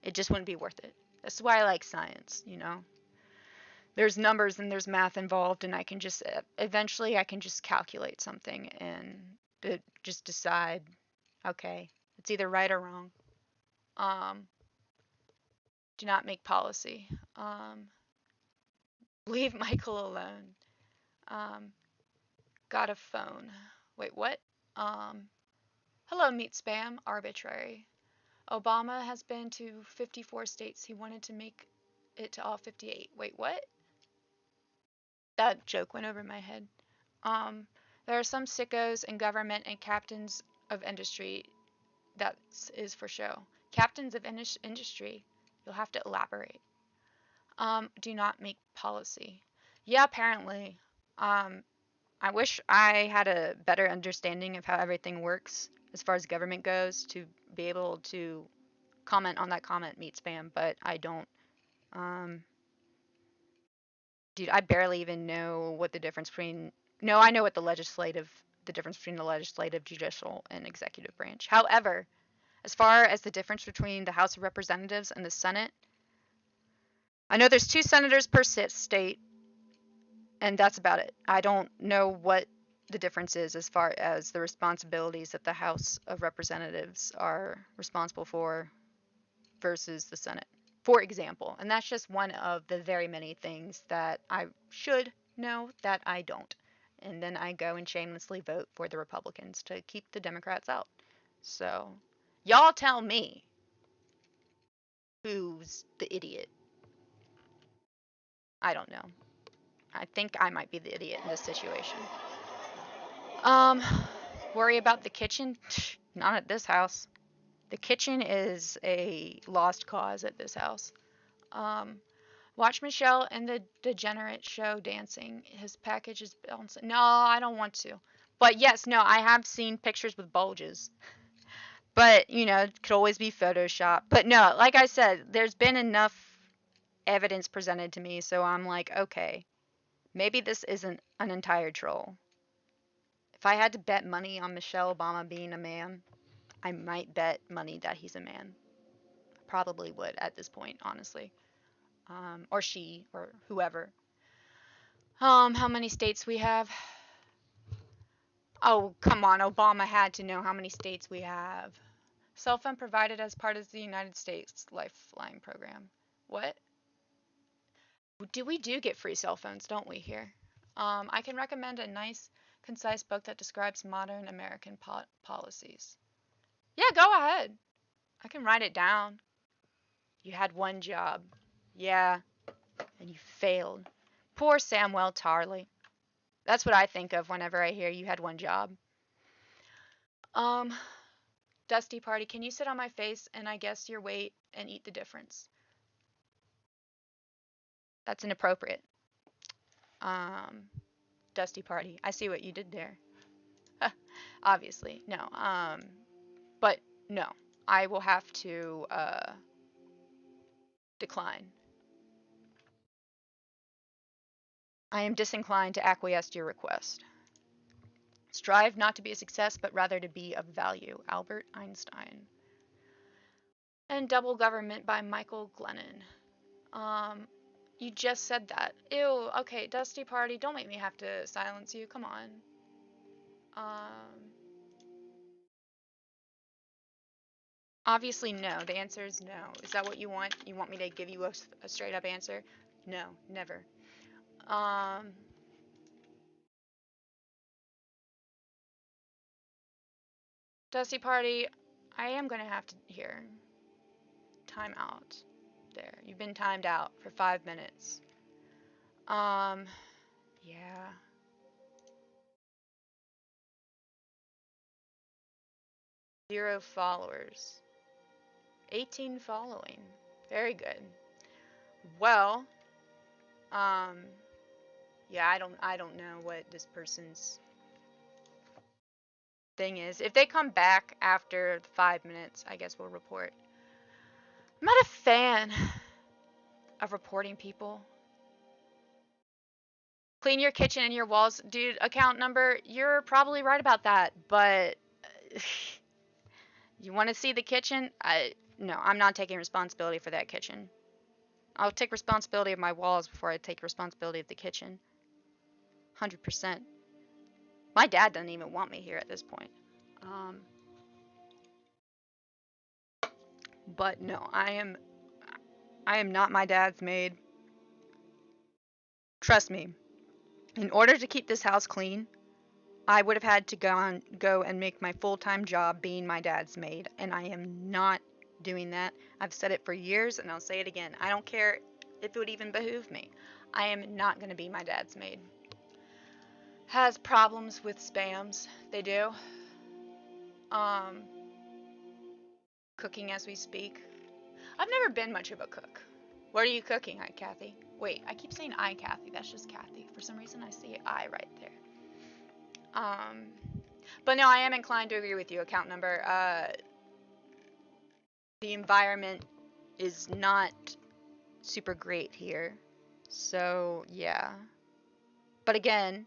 it just wouldn't be worth it. That's why I like science. There's numbers and there's math involved, and I can just eventually I can just calculate something and just decide, okay, it's either right or wrong. Um, Do not make policy. Leave Michael alone. Got a phone. Wait, what? Hello, meat spam. Arbitrary. Obama has been to 54 states. He wanted to make it to all 58. Wait, what? That joke went over my head. There are some sickos in government and captains of industry. That is for show. Captains of industry. You'll have to elaborate. Do not make policy. Yeah, apparently. I wish I had a better understanding of how everything works as far as government goes to be able to comment on that comment, meat spam, but I don't. Dude, I barely even know what the difference between. No, I know what the difference between the legislative, judicial, and executive branch. However, as far as the difference between the House of Representatives and the Senate, I know there's 2 senators per state, and that's about it. I don't know what the difference is as far as the responsibilities that the House of Representatives are responsible for versus the Senate, for example. And that's just one of the very many things that I should know that I don't. And then I go and shamelessly vote for the Republicans to keep the Democrats out. So, y'all tell me who's the idiot. I don't know. I think I might be the idiot in this situation. Worry about the kitchen? Not at this house. The kitchen is a lost cause at this house. Watch Michelle and the Degenerate show dancing. His package is bouncing. No, I don't want to. But yes, no, I have seen pictures with bulges. But, you know, it could always be Photoshop. But no, like I said, there's been enough evidence presented to me, so I'm like, okay, maybe this isn't an entire troll. If I had to bet money on Michelle Obama being a man, I might bet money that he's a man. Probably would at this point, honestly. Or she, or whoever. How many states we have? Oh, come on, Obama had to know how many states we have. Cell phone provided as part of the United States Lifeline program. What? We do get free cell phones, don't we, here? I can recommend a nice, concise book that describes modern American policies. Yeah, go ahead. I can write it down. You had one job. Yeah, and you failed. Poor Samuel Tarly. That's what I think of whenever I hear you had one job. Dusty Party, can you sit on my face and I guess your weight and eat the difference? That's inappropriate. Dusty Party, I see what you did there. Obviously, no. But no, I will have to decline. I am disinclined to acquiesce to your request. Strive not to be a success, but rather to be of value. Albert Einstein. And Double Government by Michael Glennon. You just said that. Ew, okay, Dusty Party, don't make me have to silence you, come on. Obviously no, the answer is no. Is that what you want? You want me to give you a straight up answer? No, never. Dusty Party, I am gonna have to here. Time out. There, you've been timed out for 5 minutes. Yeah. Zero followers. 18 following. Very good. Well, yeah, I don't know what this person's thing is. If they come back after 5 minutes, I guess we'll report. I'm not a fan of reporting people. Clean your kitchen and your walls. Dude, account number, you're probably right about that, but you want to see the kitchen? No, I'm not taking responsibility for that kitchen. I'll take responsibility of my walls before I take responsibility of the kitchen. 100%. My dad doesn't even want me here at this point. But no, I am I am not my dad's maid. Trust me. In order to keep this house clean, I would have had to go and make my full-time job being my dad's maid, and I am not doing that. I've said it for years, and I'll say it again. I don't care if it would even behoove me. I am not going to be my dad's maid. Has problems with spams. They do. Um, Cooking as we speak. I've never been much of a cook. What are you cooking, Kathy? Wait, I keep saying I, Kathy. That's just Kathy. For some reason, I see I right there. But no, I am inclined to agree with you. Account number. The environment is not super great here. So, yeah. But again,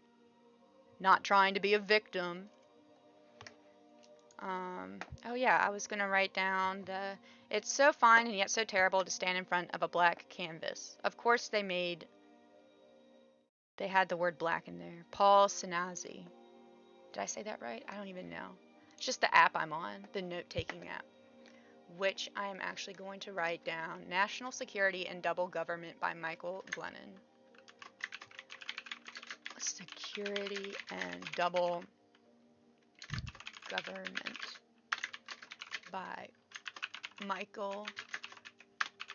not trying to be a victim. Oh yeah, I was gonna write down it's so fine and yet so terrible to stand in front of a black canvas. Of course they had the word black in there. Paul Sinazi. Did I say that right? I don't even know. It's just the app I'm on, the note-taking app, which I am actually going to write down. National Security and Double Government by Michael Glennon. Security and Double Government by Michael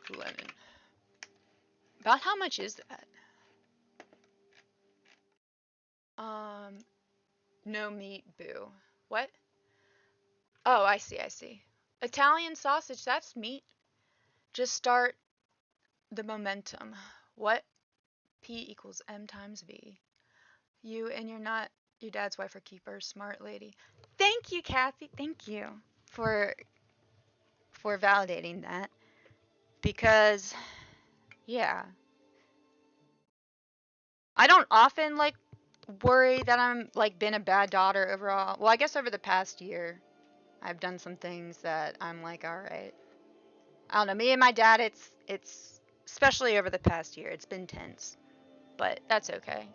Glennon. About how much is that? No meat, boo. What? Oh, I see, I see. Italian sausage, that's meat. Just start the momentum. What? P equals M times V. You and you're not your dad's wife or keeper, smart lady. Thank you, Kathy. Thank you for validating that. Because, yeah. I don't often, like, worry that I'm, like, been a bad daughter overall. Well, I guess over the past year, I've done some things that I'm like, alright. I don't know, me and my dad, it's, especially over the past year, it's been tense. But that's okay.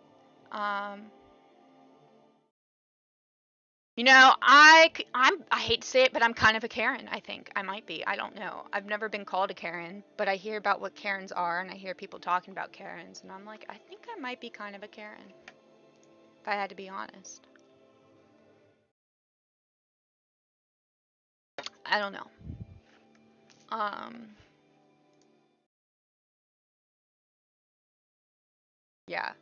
You know, I hate to say it, but I'm kind of a Karen, I think. I might be. I don't know. I've never been called a Karen, but I hear about what Karens are, and I hear people talking about Karens, and I'm like, I think I might be kind of a Karen, if I had to be honest. I don't know. Yeah.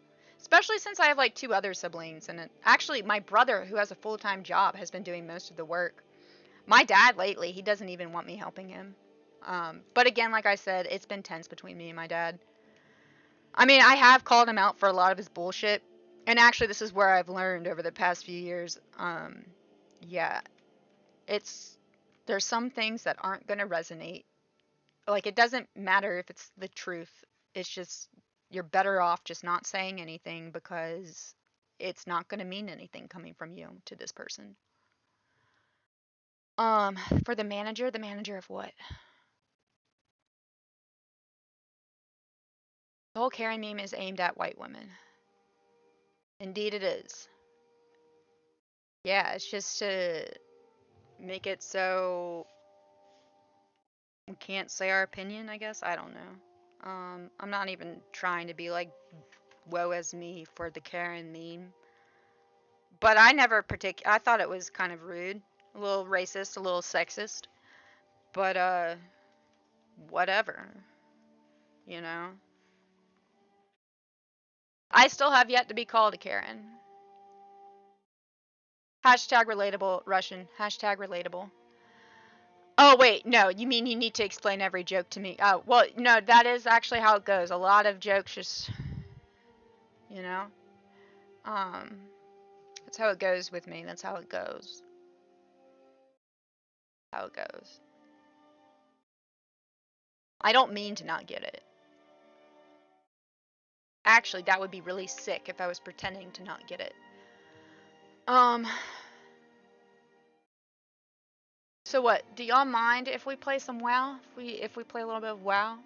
Especially since I have like two other siblings, and actually my brother, who has a full-time job, has been doing most of the work. My dad lately, he doesn't even want me helping him. But again, like I said, it's been tense between me and my dad. I mean, I have called him out for a lot of his bullshit. And actually, this is where I've learned over the past few years. Yeah, there's some things that aren't going to resonate. Like, it doesn't matter if it's the truth. It's just, you're better off just not saying anything because it's not going to mean anything coming from you to this person. For the manager of what? The whole Karen meme is aimed at white women. Indeed it is. Yeah, it's just to make it so we can't say our opinion, I guess. I don't know. I'm not even trying to be like, woe is me for the Karen meme. But I never I thought it was kind of rude. A little racist, a little sexist. But, whatever. You know? I still have yet to be called a Karen. Hashtag relatable, Russian. Hashtag relatable. Oh, wait, no, you mean you need to explain every joke to me? Oh, well, no, that is actually how it goes. A lot of jokes just, you know? That's how it goes with me. That's how it goes. How it goes. I don't mean to not get it. Actually, that would be really sick if I was pretending to not get it. So what? Do y'all mind if we play some WoW? If we play a little bit of WoW?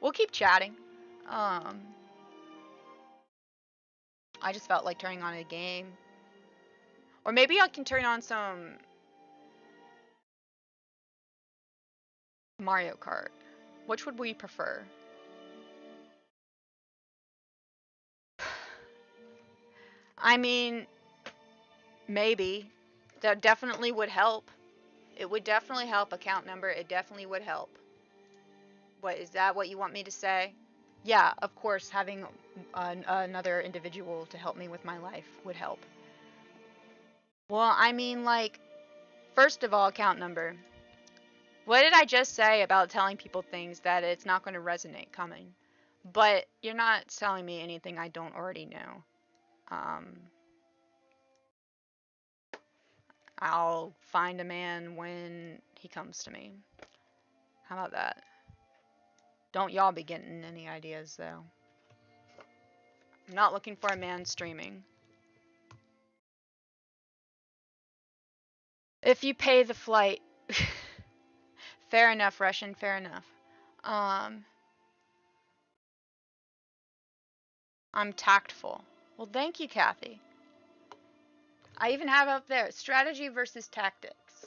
We'll keep chatting. I just felt like turning on a game. Or maybe I can turn on some Mario Kart. Which would we prefer? I mean, maybe. That definitely would help. It would definitely help. Account number, it definitely would help. What is that what you want me to say? Yeah, of course, having another individual to help me with my life would help. Well, I mean, like, first of all, account number. What did I just say about telling people things that it's not going to resonate coming? But you're not telling me anything I don't already know. I'll find a man when he comes to me. How about that? Don't y'all be getting any ideas, though. I'm not looking for a man streaming. If you pay the flight. Fair enough, Russian, fair enough. I'm tactful. Well, thank you, Kathy. I even have up there strategy versus tactics.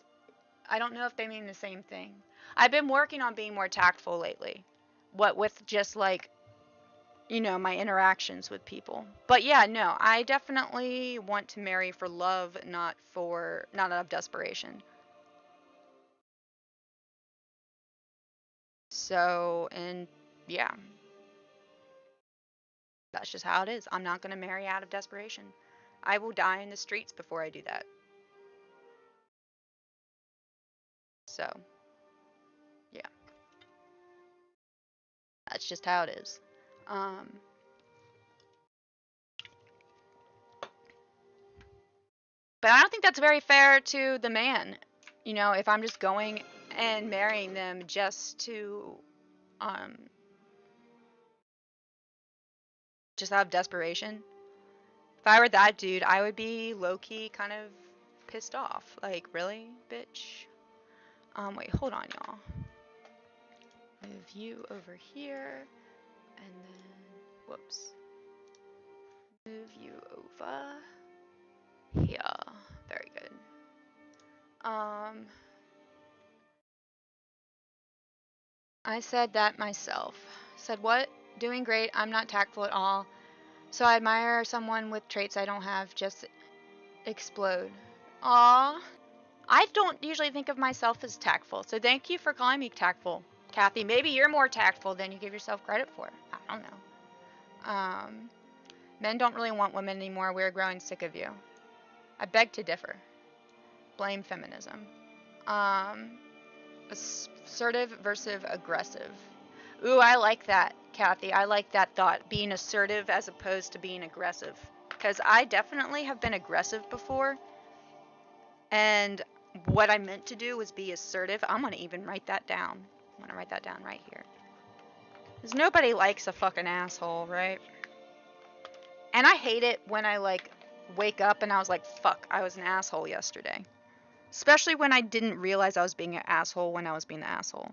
I don't know if they mean the same thing. I've been working on being more tactful lately. What with just like, my interactions with people. But yeah, no, I definitely want to marry for love, not out of desperation. So, and yeah, that's just how it is. I'm not going to marry out of desperation. I will die in the streets before I do that. So, yeah, that's just how it is. But I don't think that's very fair to the man. If I'm just going and marrying them um, just out of desperation. If I were that dude, I would be low-key kind of pissed off. Like, really, bitch? Wait, hold on, y'all. Move you over here, and then, whoops. Move you over here. Very good. I said that myself. Said what? Doing great. I'm not tactful at all. So I admire someone with traits I don't have. Just explode. Aw. I don't usually think of myself as tactful, so thank you for calling me tactful, Kathy. Maybe you're more tactful than you give yourself credit for. I don't know. Men don't really want women anymore. We're growing sick of you. I beg to differ. Blame feminism. Assertive versus aggressive. Ooh, I like that, Kathy. I like that thought. Being assertive as opposed to being aggressive. Because I definitely have been aggressive before. And what I meant to do was be assertive. I'm going to even write that down. I'm going to write that down right here. Because nobody likes a fucking asshole, right? And I hate it when I, wake up and I was like, fuck, I was an asshole yesterday. Especially when I didn't realize I was being an asshole when I was being the asshole.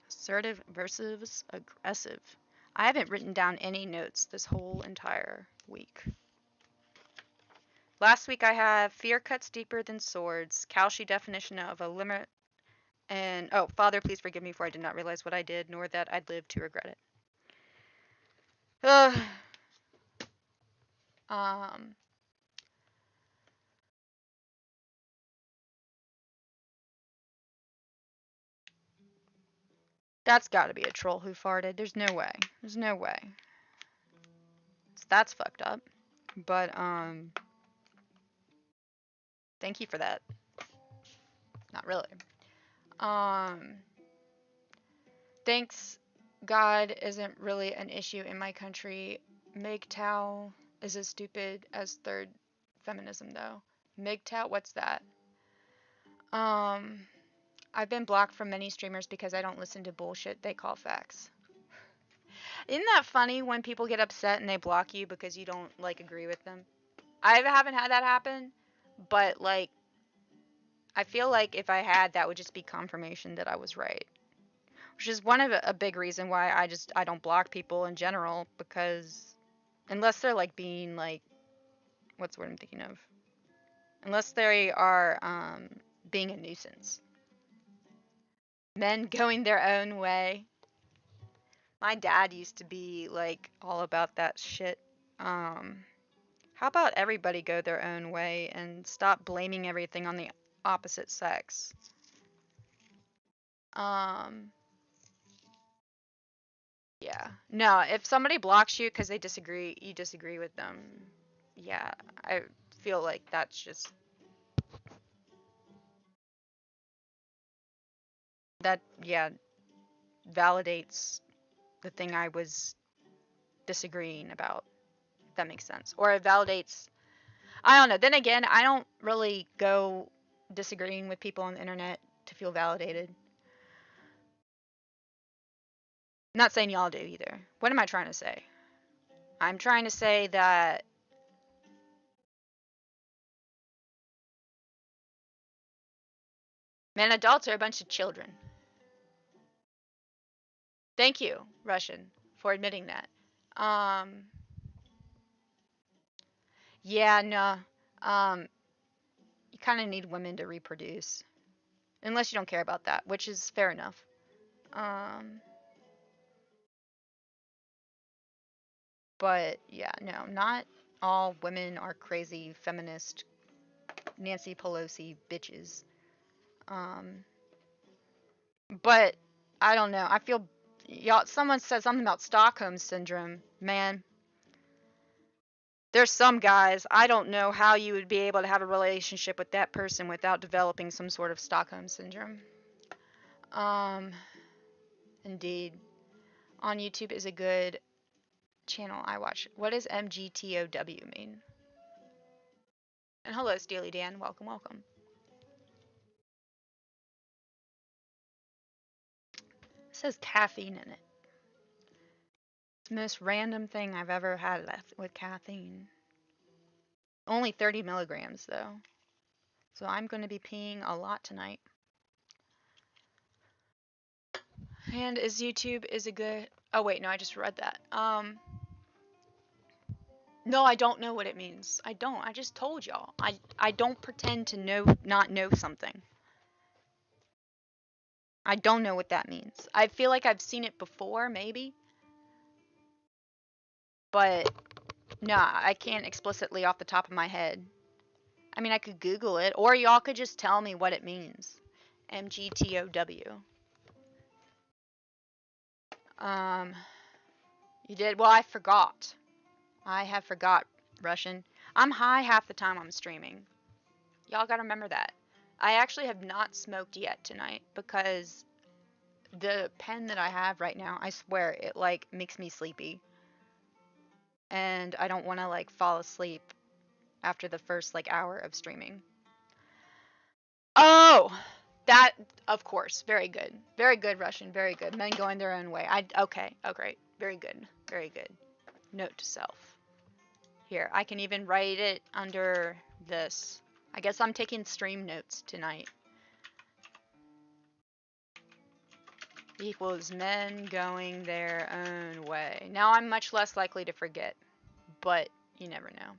Assertive versus aggressive. I haven't written down any notes this whole entire week. Last week I have fear cuts deeper than swords, Cauchy definition of a limit, and Father, please forgive me for I did not realize what I did, nor that I'd live to regret it. That's gotta be a troll who farted. There's no way. There's no way. So that's fucked up. But, thank you for that. Not really. Thanks God isn't really an issue in my country. MGTOW is as stupid as third feminism, though. MGTOW, what's that? I've been blocked from many streamers because I don't listen to bullshit they call facts. Isn't that funny when people get upset and they block you because you don't, agree with them? I haven't had that happen, but, I feel like if I had, that would just be confirmation that I was right. Which is one of a big reason why I don't block people in general, because unless they're being what's the word I'm thinking of? Unless they are being a nuisance. Men going their own way. My dad used to be like all about that shit. How about everybody go their own way and stop blaming everything on the opposite sex? Yeah. No, if somebody blocks you because they disagree, you disagree with them. Yeah, I feel like that's just that. Yeah, validates the thing I was disagreeing about. If that makes sense, or it validates. I don't know. Then again, I don't really go disagreeing with people on the internet to feel validated. I'm not saying y'all do either. What am I trying to say? I'm trying to say that men, adults are a bunch of children. Thank you, Russian, for admitting that. Yeah, no. You kind of need women to reproduce, unless you don't care about that, which is fair enough. But yeah, no, not all women are crazy feminist Nancy Pelosi bitches. But I don't know. I feel y'all. Someone said something about Stockholm syndrome. Man, there's some guys. I don't know how you would be able to have a relationship with that person without developing some sort of Stockholm syndrome. Indeed. On YouTube is a good channel I watch. What does MGTOW mean? And hello, Steely Dan. Welcome, welcome. It says caffeine in it. It's the most random thing I've ever had with caffeine. Only 30 milligrams, though. So I'm going to be peeing a lot tonight. And is YouTube is a good... Oh, wait, no, I just read that. No, I don't know what it means. I don't. I just told y'all. I don't pretend to not know something. I don't know what that means. I feel like I've seen it before, maybe. But, nah, I can't explicitly off the top of my head. I mean, I could Google it, or y'all could just tell me what it means. MGTOW. You did? Well, I forgot. I have forgot Russian. I'm high half the time I'm streaming. Y'all gotta remember that. I actually have not smoked yet tonight because the pen that I have right now, I swear, it like makes me sleepy. And I don't want to like fall asleep after the first like hour of streaming. Oh, that of course, very good, Russian, very good. Men going their own way. Okay, very good, very good. Note to self. Here, I can even write it under this. I guess I'm taking stream notes tonight. Equals men going their own way. Now I'm much less likely to forget, but you never know.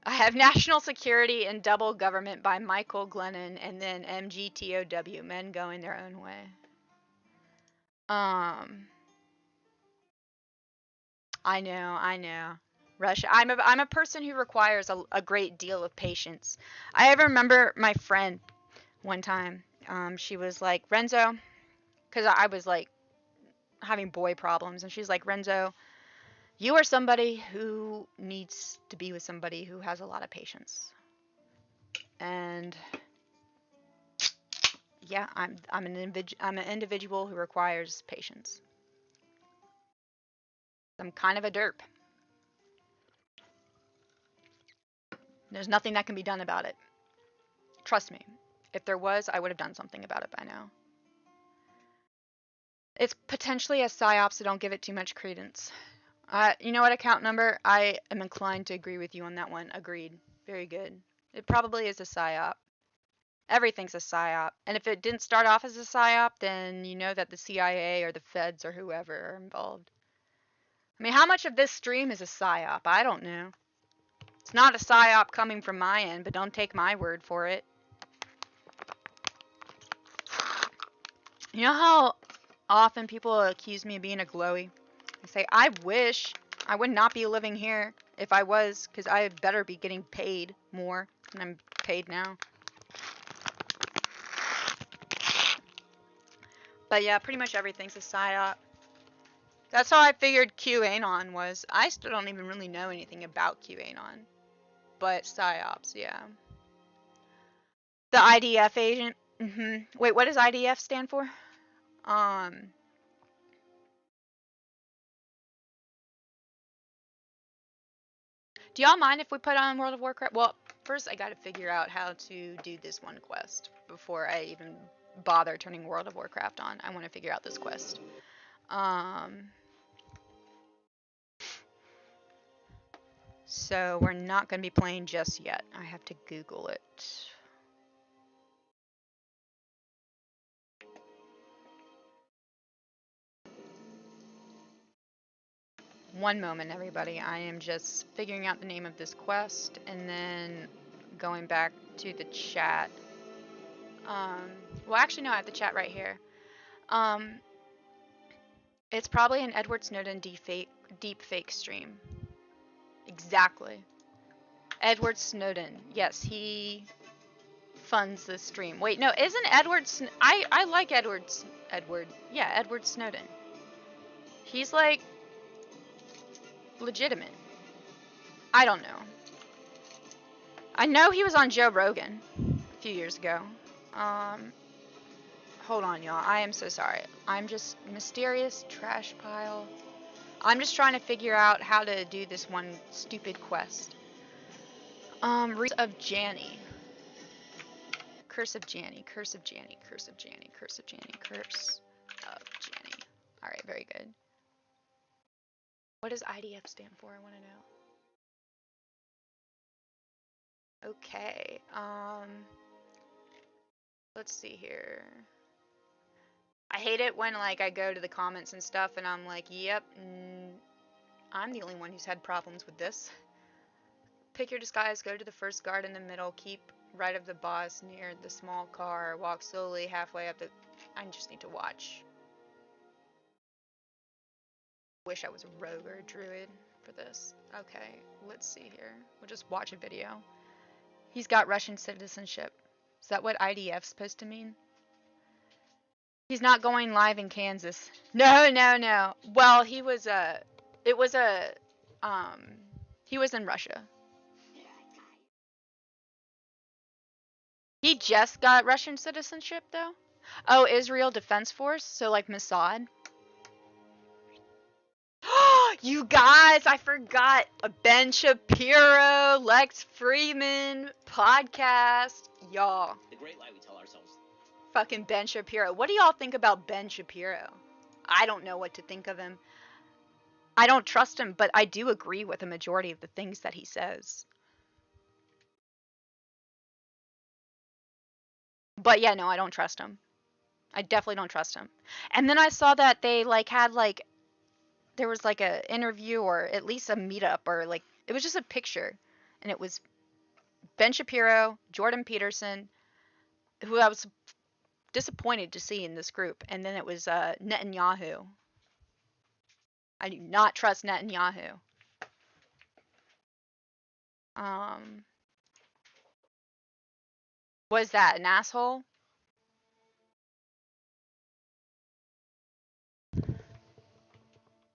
I have National Security and Double Government by Michael Glennon, and then MGTOW, men going their own way. I know. Russia. I'm a person who requires a great deal of patience. I ever remember my friend one time. She was like, Renzo, because I was like having boy problems, and she's like, Renzo, you are somebody who needs to be with somebody who has a lot of patience. And yeah, I'm an individual who requires patience. I'm kind of a derp. There's nothing that can be done about it. Trust me. If there was, I would have done something about it by now. It's potentially a psyop, so don't give it too much credence. You know what, account number? I am inclined to agree with you on that one. Agreed. Very good. It probably is a psyop. Everything's a psyop. And if it didn't start off as a psyop, then you know that the CIA or the feds or whoever are involved. I mean, how much of this stream is a psyop? I don't know. It's not a psyop coming from my end, but don't take my word for it. You know how often people accuse me of being a glowy? I say, I wish I would not be living here if I was, because I better be getting paid more than I'm paid now. But yeah, pretty much everything's a psyop. That's how I figured QAnon was. I still don't even really know anything about QAnon. But psyops, yeah. The IDF agent. Wait, what does IDF stand for? Do y'all mind if we put on World of Warcraft? Well, first I gotta figure out how to do this one quest before I even bother turning World of Warcraft on. I want to figure out this quest. So we're not gonna be playing just yet. I have to Google it. One moment, everybody. I am just figuring out the name of this quest and then going back to the chat. Well, actually, no, I have the chat right here. It's probably an Edward Snowden deep fake stream. Exactly. Edward Snowden. Yes, he funds the stream. Wait, no, isn't Edward I like Edward. Yeah, Edward Snowden. He's like legitimate. I don't know. I know he was on Joe Rogan a few years ago. Hold on, y'all. I am so sorry. I'm just mysterious trash pile. I'm just trying to figure out how to do this one stupid quest. Curse of Janny. Curse of Janny. Curse of Janny. Curse of Janny. Curse of Janny. Curse of Janny. Alright, very good. What does IDF stand for? I want to know. Okay. Let's see here. I hate it when like I go to the comments and stuff and I'm like, yep, I'm the only one who's had problems with this. Pick your disguise, go to the first guard in the middle, keep right of the boss near the small car, walk slowly halfway up the... I just need to watch. Wish I was a rogue or a druid for this. Okay, let's see here. We'll just watch a video. He's got Russian citizenship. Is that what IDF's supposed to mean? He's not going live in Kansas. No, no, no. Well, he was he was in Russia. He just got Russian citizenship though? Oh, Israel Defense Force, so like Mossad. You guys, I forgot. Ben Shapiro, Lex Freeman, podcast. Y'all. The great lie we tell ourselves. Fucking Ben Shapiro. What do y'all think about Ben Shapiro? I don't know what to think of him. I don't trust him, but I do agree with a majority of the things that he says. But yeah, no, I don't trust him. I definitely don't trust him. And then I saw that they like had like there was like a interview or at least a meetup or like it was just a picture and it was Ben Shapiro, Jordan Peterson, who I was disappointed to see in this group, and then it was Netanyahu. I do not trust Netanyahu. Was that an asshole?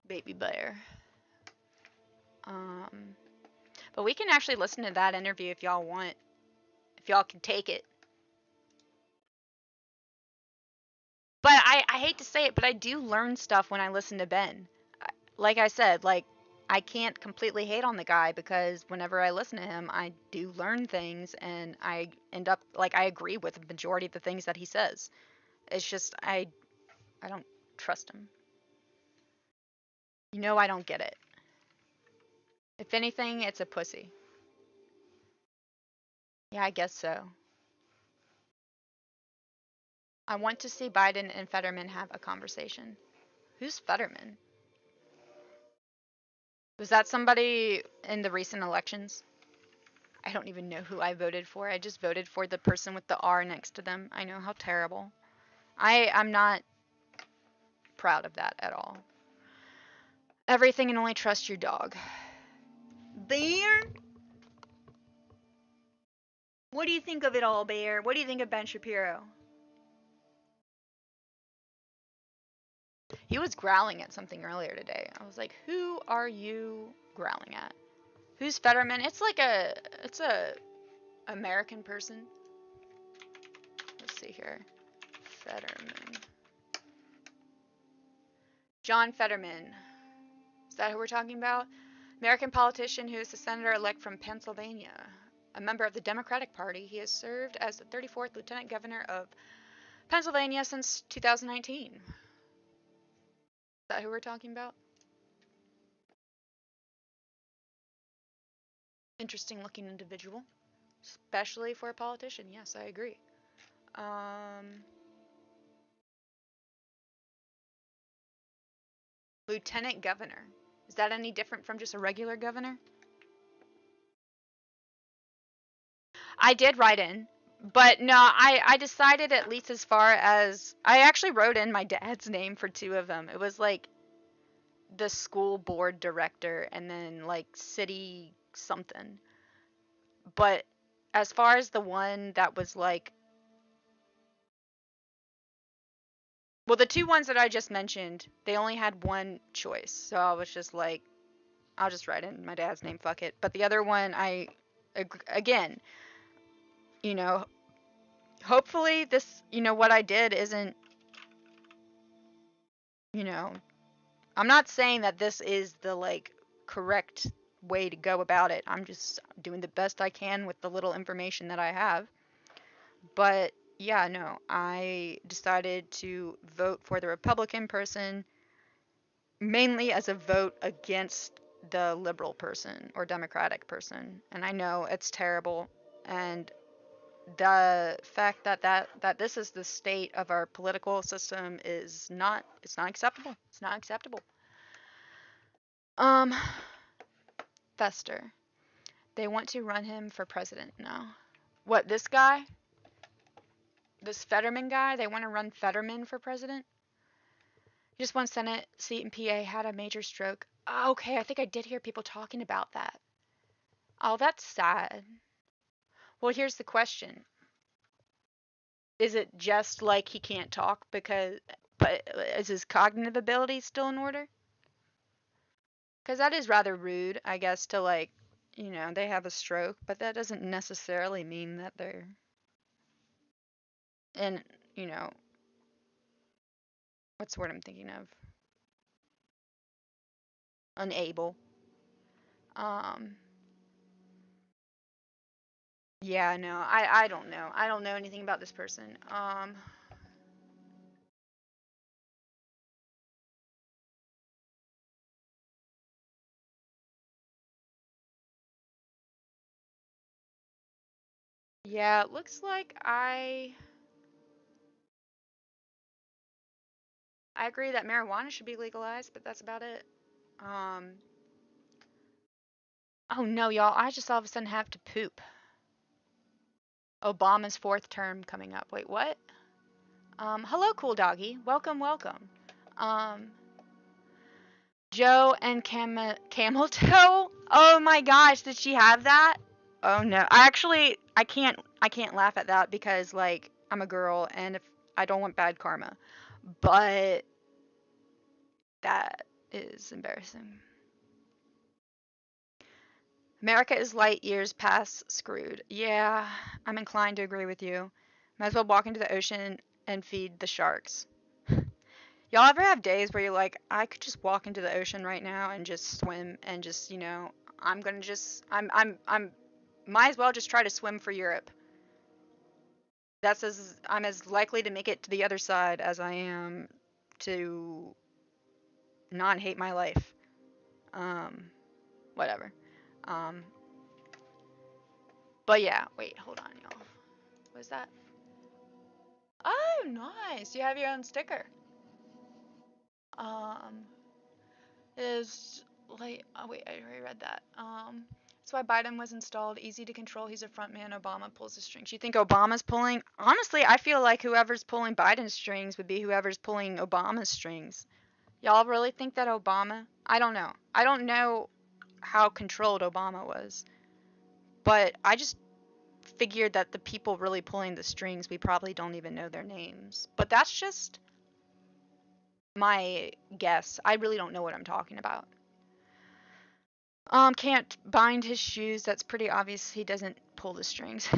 Baby bear. But we can actually listen to that interview if y'all want. If y'all can take it. But I hate to say it, but I do learn stuff when I listen to Ben. Like I said, like I can't completely hate on the guy because whenever I listen to him, I do learn things and I end up like I agree with the majority of the things that he says. It's just I don't trust him. You know I don't get it. If anything, it's a pussy. Yeah, I guess so. I want to see Biden and Fetterman have a conversation. Who's Fetterman? Was that somebody in the recent elections? I don't even know who I voted for. I just voted for the person with the R next to them. I know, how terrible. I'm not proud of that at all. Everything and only trust your dog. Bear? What do you think of it all, Bear? What do you think of Ben Shapiro? He was growling at something earlier today. I was like, who are you growling at? Who's Fetterman? It's a American person. Let's see here. Fetterman. John Fetterman. Is that who we're talking about? American politician who is the senator-elect from Pennsylvania. A member of the Democratic Party, he has served as the 34th Lieutenant Governor of Pennsylvania since 2019. Is that who we're talking about? Interesting looking individual. Especially for a politician. Yes, I agree. Lieutenant Governor. Is that any different from just a regular governor? I did write in, but no, I decided, at least as far as, I actually wrote in my dad's name for two of them. It was like the school board director and then like city something. But as far as the one that was like, well, the two ones that I just mentioned, they only had one choice. So I was just like, I'll just write in my dad's name, fuck it. But the other one, again, you know, hopefully this, what I did isn't, I'm not saying that this is the like correct way to go about it. I'm just doing the best I can with the little information that I have. But yeah, no, I decided to vote for the Republican person mainly as a vote against the liberal person or Democratic person. And I know it's terrible, and the fact that this is the state of our political system is not, it's not acceptable. It's not acceptable. Fester. They want to run him for president now. What, this guy? This Fetterman guy? They want to run Fetterman for president? He just won Senate seat in PA, had a major stroke. Oh, okay, I think I did hear people talking about that. Oh, that's sad. Well, here's the question. Is it just like he can't talk but is his cognitive ability still in order? Because that is rather rude, I guess, to like, they have a stroke, but that doesn't necessarily mean that they're in, what's the word I'm thinking of? Unable. Um, yeah, no, I don't know. I don't know anything about this person. Yeah, it looks like I agree that marijuana should be legalized, but that's about it. Um, oh no, y'all, I just all of a sudden have to poop. Obama's fourth term coming up. Wait, what? Hello, cool doggy. Welcome, welcome. Um, Joe and Camel Toe. Oh my gosh, did she have that? Oh no. I can't laugh at that because like I'm a girl and if I don't want bad karma. But that is embarrassing. America is light years past screwed. Yeah, I'm inclined to agree with you. Might as well walk into the ocean and feed the sharks. Y'all ever have days where you're like, I could just walk into the ocean right now and just swim and just, I'm gonna just, might as well just try to swim for Europe. I'm as likely to make it to the other side as I am to not hate my life. Um, Whatever. Um, but yeah, wait, hold on, y'all. What is that? Oh, nice. You have your own sticker. Um, is like, oh wait, I already read that. That's why Biden was installed. Easy to control. He's a front man. Obama pulls the strings. You think Obama's pulling? Honestly, I feel like whoever's pulling Biden's strings would be whoever's pulling Obama's strings. Y'all really think that Obama? I don't know. I don't know how controlled Obama was. But I just figured that the people really pulling the strings, we probably don't even know their names. But that's just my guess. I really don't know what I'm talking about. Can't bind his shoes. That's pretty obvious he doesn't pull the strings.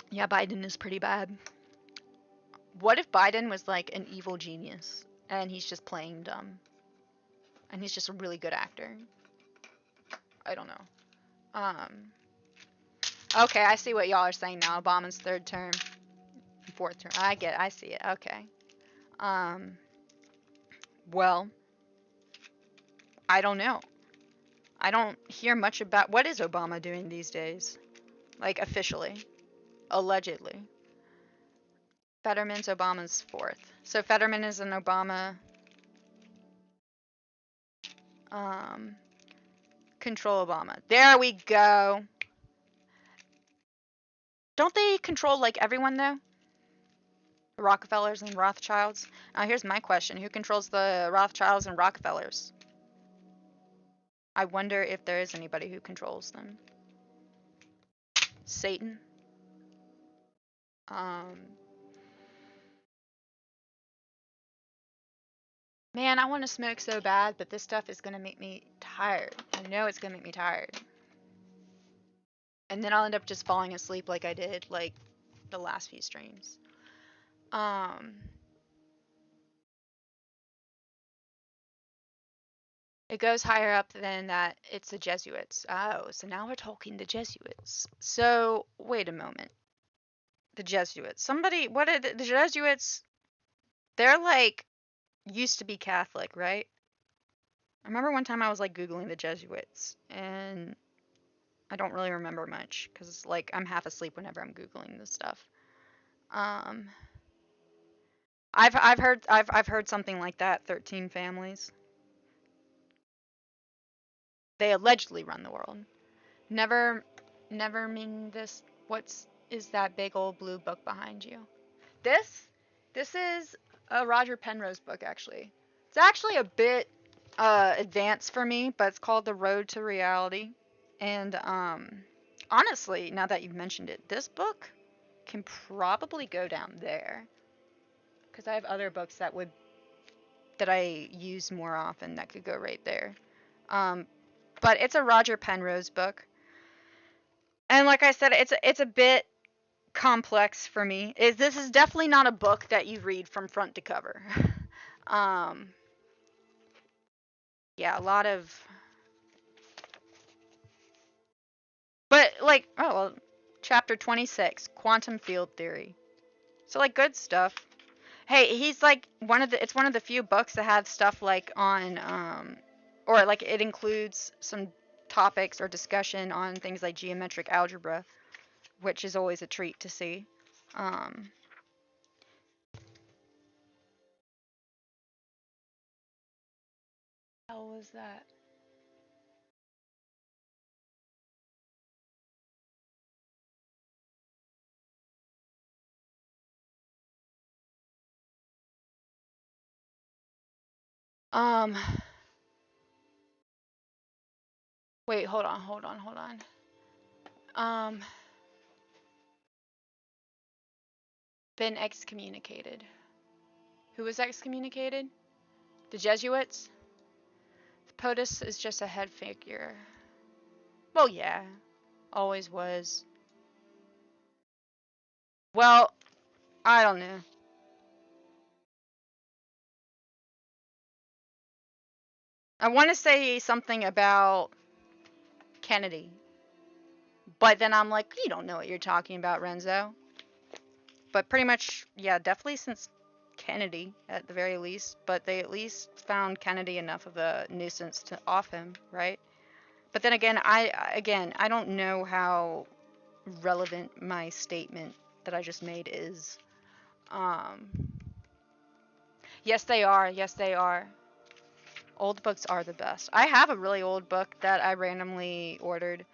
Yeah, Biden is pretty bad. What if Biden was like an evil genius and he's just playing dumb? And he's just a really good actor? I don't know. Okay, I see what y'all are saying now. Obama's third term, fourth term. I see it. Okay. Well, I don't know. I don't hear much about what is Obama doing these days? Like officially, allegedly. Fetterman's Obama's fourth. So Fetterman is an Obama. Control Obama. There we go. Don't they control like everyone though? The Rockefellers and Rothschilds. Now here's my question: who controls the Rothschilds and Rockefellers? I wonder if there is anybody who controls them. Satan. Man, I want to smoke so bad, but this stuff is gonna make me tired. I know it's gonna make me tired. And then I'll end up just falling asleep like I did like the last few streams. It goes higher up than that. It's the Jesuits. Oh, so now we're talking the Jesuits. So, wait a moment. The Jesuits. Somebody, what are the Jesuits? They're like, used to be Catholic, right? I remember one time I was like Googling the Jesuits, and I don't really remember much, because like I'm half asleep whenever I'm Googling this stuff. I've heard something like that, 13 families. They allegedly run the world. Never mean this. Is that big old blue book behind you? This is a Roger Penrose book, actually. It's actually a bit advanced for me, but it's called The Road to Reality. And honestly, now that you've mentioned it, this book can probably go down there, because I have other books that I use more often that could go right there. But it's a Roger Penrose book. And like I said, it's a bit complex for me. This is definitely not a book that you read from front to cover. Yeah, a lot of, but like, oh well, chapter 26, quantum field theory. So like good stuff. Hey, he's like it's one of the few books that have stuff like on or like it includes some topics or discussion on things like geometric algebra, which is always a treat to see. How was that? Wait, hold on. Been excommunicated. Who was excommunicated? The Jesuits? POTUS is just a head figure. Well, yeah. Always was. Well, I don't know. I want to say something about Kennedy. But then I'm like, you don't know what you're talking about, Renzo. But pretty much, yeah, definitely since Kennedy, at the very least. But they at least found Kennedy enough of a nuisance to off him, right? But then again, I don't know how relevant my statement that I just made is. Yes, they are. Yes, they are. Old books are the best. I have a really old book that I randomly ordered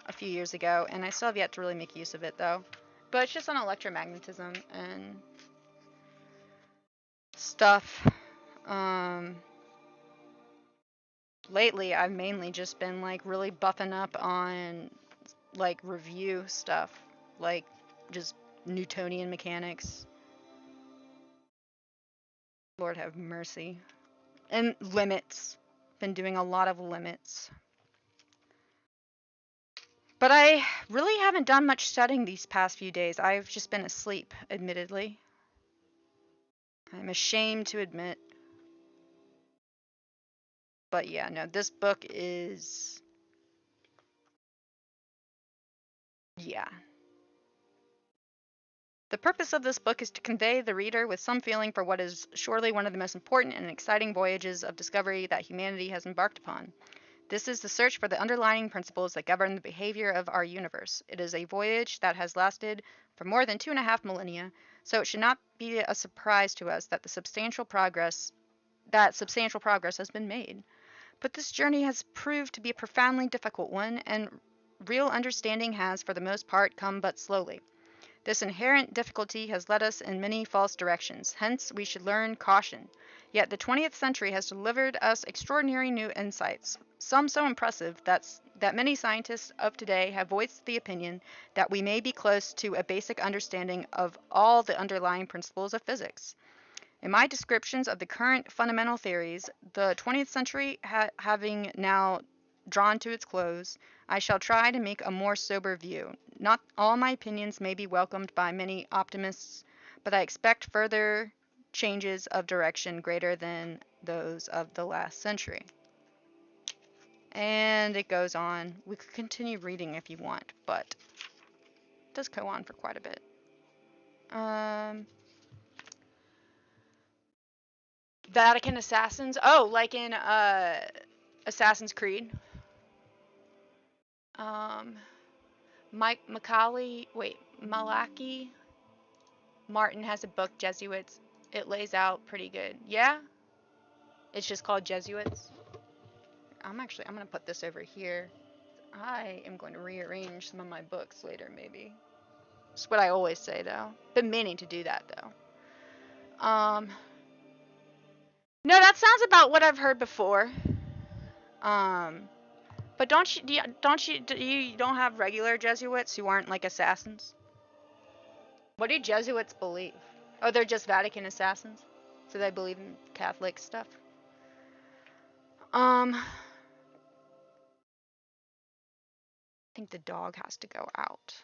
a few years ago, and I still have yet to really make use of it though. But it's just on electromagnetism and stuff. Um, Lately I've mainly just been like really buffing up on like review stuff, like just Newtonian mechanics. Lord have mercy. And limits. Been doing a lot of limits. But I really haven't done much studying these past few days. I've just been asleep, admittedly. I'm ashamed to admit. But yeah, no, this book is. Yeah. The purpose of this book is to convey the reader with some feeling for what is surely one of the most important and exciting voyages of discovery that humanity has embarked upon. This is the search for the underlying principles that govern the behavior of our universe. It is a voyage that has lasted for more than 2.5 millennia, so it should not be a surprise to us that substantial progress has been made. But this journey has proved to be a profoundly difficult one, and real understanding has, for the most part, come but slowly. This inherent difficulty has led us in many false directions, hence we should learn caution. Yet the 20th century has delivered us extraordinary new insights, some so impressive that many scientists of today have voiced the opinion that we may be close to a basic understanding of all the underlying principles of physics. In my descriptions of the current fundamental theories, the 20th century having now drawn to its close, I shall try to make a more sober view. Not all my opinions may be welcomed by many optimists, but I expect further changes of direction greater than those of the last century. And it goes on. We could continue reading if you want, but it does go on for quite a bit. Vatican assassins. Oh, like in Assassin's Creed. Mike Macaulay. Wait, Malaki Martin has a book, Jesuits. It lays out pretty good. Yeah? It's just called Jesuits. I'm gonna put this over here. I am going to rearrange some of my books later, maybe. That's what I always say, though. Been meaning to do that, though. No, that sounds about what I've heard before. But you don't have regular Jesuits who aren't like assassins? What do Jesuits believe? Oh, they're just Vatican assassins? So they believe in Catholic stuff? I think the dog has to go out.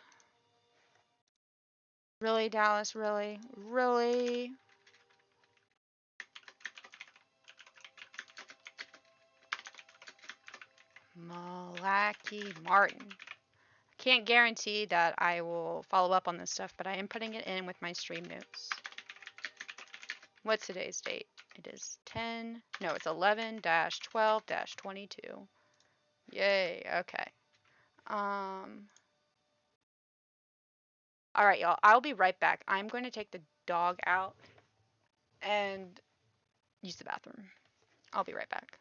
Really, Dallas? Really? Really? Malaki Martin. Can't guarantee that I will follow up on this stuff, but I am putting it in with my stream notes. What's today's date? It is 11-12-22. Yay, okay. Alright, y'all. I'll be right back. I'm going to take the dog out and use the bathroom. I'll be right back.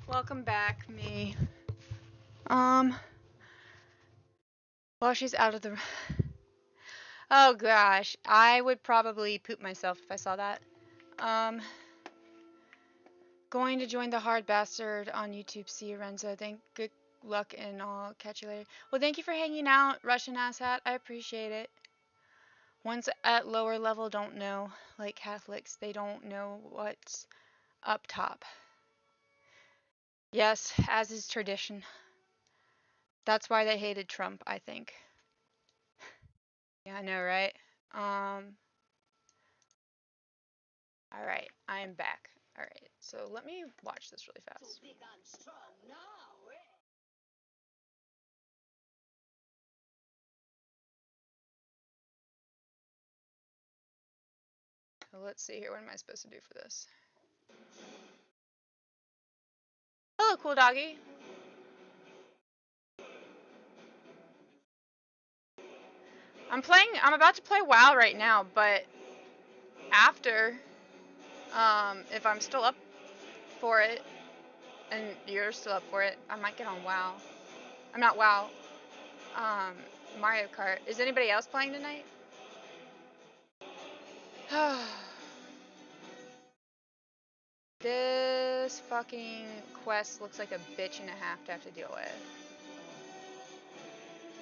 Welcome back, me. Well, she's out of the... Oh gosh, I would probably poop myself if I saw that. Going to join the Hard Bastard on YouTube. See you, Renzo. Good luck, and I'll catch you later. Well, thank you for hanging out, Russian asshat. I appreciate it. Ones at lower level don't know, like Catholics, they don't know what's up top. Yes, as is tradition. That's why they hated Trump, I think. Yeah, I know, right? Alright, I am back. Alright, so let me watch this really fast. So let's see here, what am I supposed to do for this? Hello, cool doggy. I'm about to play WoW right now, but after, if I'm still up for it, and you're still up for it, I might get on WoW. I'm not WoW. Mario Kart. Is anybody else playing tonight? This fucking quest looks like a bitch and a half to have to deal with.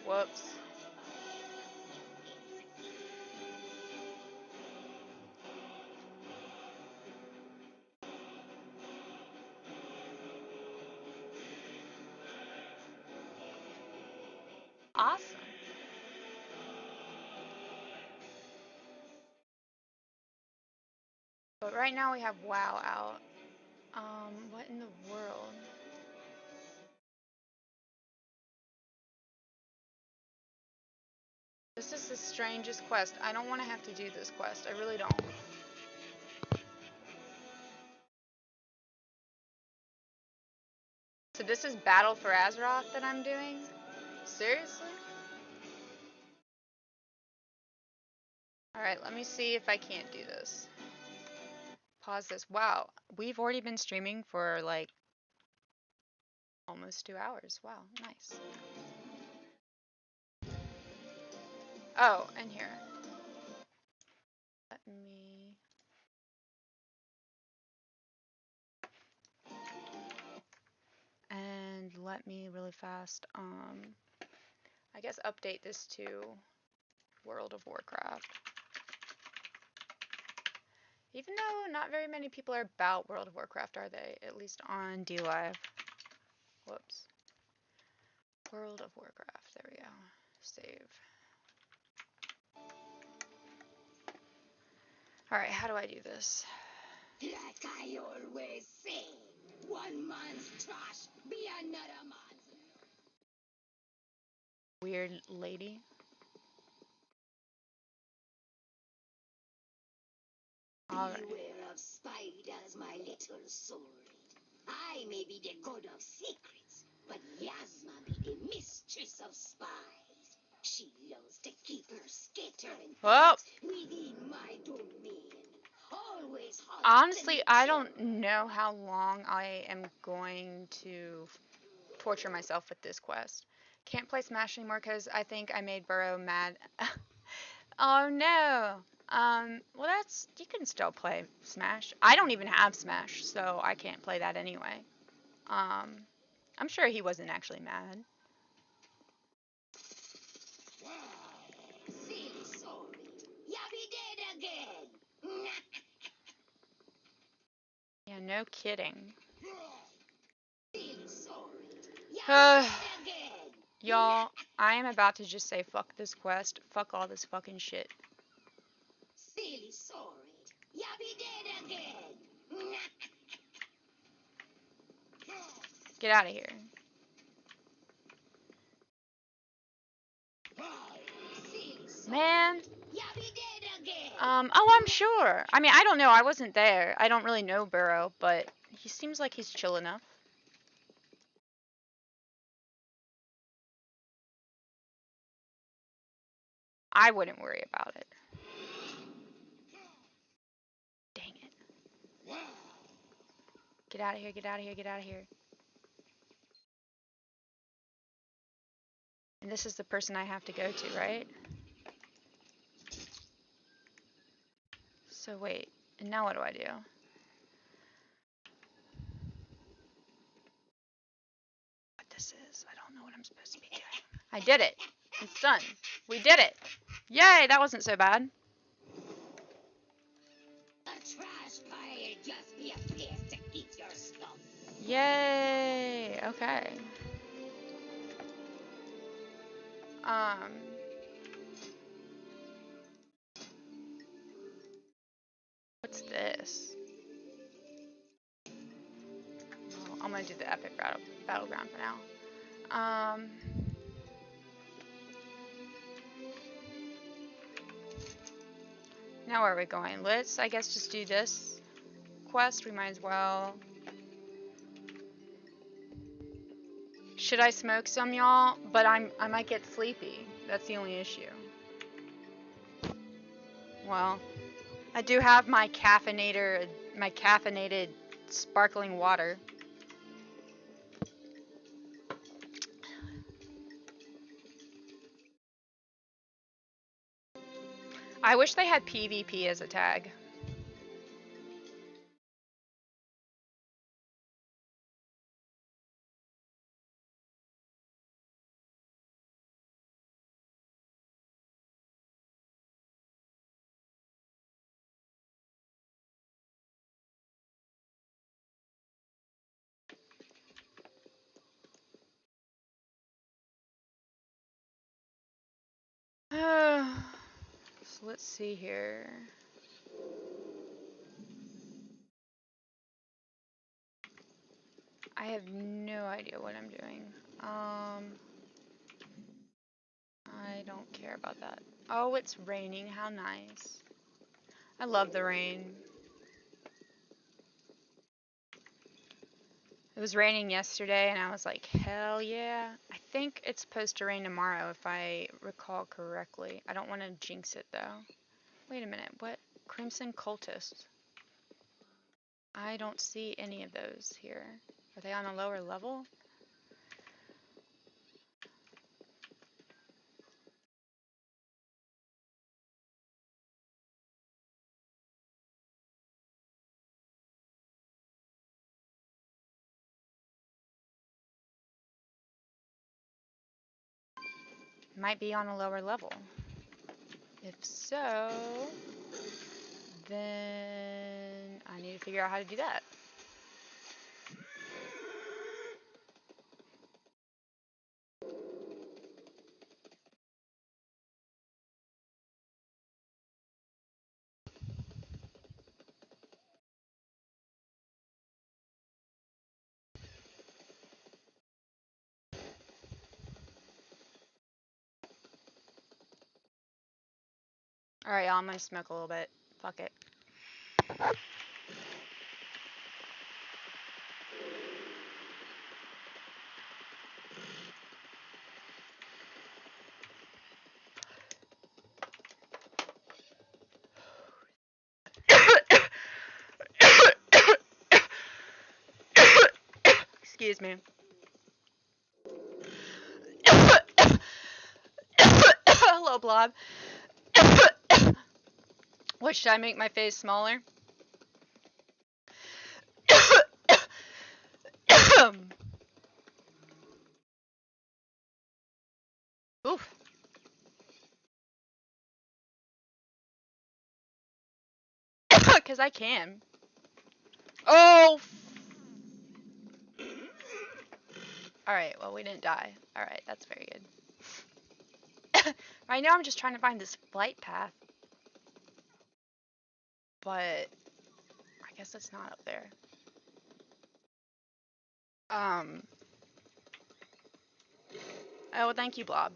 Whoops. Awesome. But right now we have WoW out. What in the world? This is the strangest quest. I don't want to have to do this quest. I really don't. So this is Battle for Azeroth that I'm doing? Seriously? Alright, let me see if I can't do this. Pause this. Wow, we've already been streaming for like almost 2 hours. Wow, nice. Oh, and here. Let me... And let me really fast, I guess update this to World of Warcraft. Even though not very many people are about World of Warcraft, are they? At least on DLive. Whoops. World of Warcraft. There we go. Save. Alright, how do I do this? Like I always say, one man's trash be another man's. Weird lady. Alright. Beware of spiders, my little soul. I may be the god of secrets, but Yasma be the mistress of spies. She loves to keep her skittering within my domain. Always honestly, I don't know how long I am going to torture myself with this quest. Can't play Smash anymore because I think I made Burrow mad. Oh no. Well that's, you can still play Smash. I don't even have Smash, so I can't play that anyway. I'm sure he wasn't actually mad. Yeah, no kidding. Y'all, I am about to just say fuck this quest. Fuck all this fucking shit. Silly sorry. Ya be dead again. Get out of here. Man. Oh, I'm sure. I mean, I don't know. I wasn't there. I don't really know Burrow, but he seems like he's chill enough. I wouldn't worry about it. Dang it. Get out of here, get out of here, get out of here. And this is the person I have to go to, right? So wait, and now what do I do? What this is, I don't know what I'm supposed to be doing. I did it. It's done. We did it. Yay, that wasn't so bad. A trash pile just be a place to keep your stuff. Yay, okay. What's this? Well, I'm gonna do the epic battleground for now. Now where are we going? Let's, I guess, just do this quest. We might as well. Should I smoke some, y'all? But I might get sleepy. That's the only issue. Well, I do have my caffeinated sparkling water. I wish they had PvP as a tag. So let's see here. I have no idea what I'm doing. I don't care about that. Oh, it's raining. How nice. I love the rain. It was raining yesterday and I was like, hell yeah. I think it's supposed to rain tomorrow if I recall correctly. I don't want to jinx it though. Wait a minute, what? Crimson Cultist. I don't see any of those here. Are they on a lower level? Might be on a lower level. If so, then I need to figure out how to do that. Alright, y'all, I'm gonna smoke a little bit. Fuck it. Excuse me. Hello, Blob. What, should I make my face smaller? Oof. Because I can. Oh! Alright, well, we didn't die. Alright, that's very good. Right now, I'm just trying to find this flight path. But I guess it's not up there. Oh, thank you, Blob.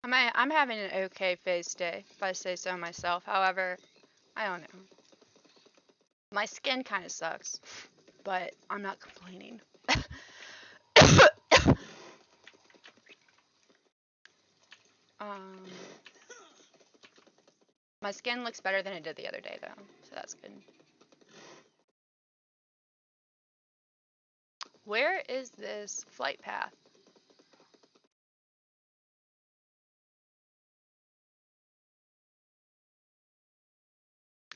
I'm having an okay face day, if I say so myself. However, I don't know. My skin kind of sucks, but I'm not complaining. My skin looks better than it did the other day, though, so that's good. Where is this flight path?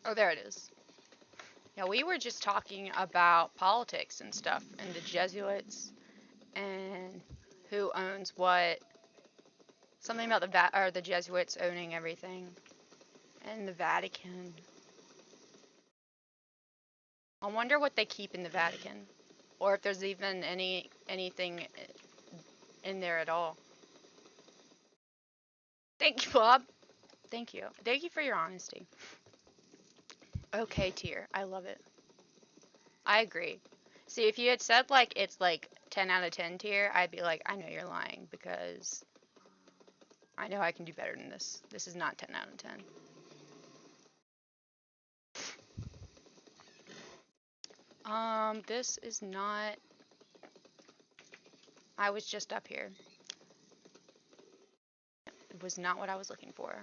Oh, there it is. Yeah, we were just talking about politics and stuff, and the Jesuits, and who owns what. Something about the Jesuits owning everything, and the Vatican. I wonder what they keep in the Vatican, or if there's even anything in there at all. Thank you, Bob. Thank you. Thank you for your honesty. Okay tier. I love it. I agree. See, if you had said like it's like 10 out of 10 tier, I'd be like, I know you're lying because I know I can do better than this. This is not 10 out of 10. This is not. I was just up here. It was not what I was looking for.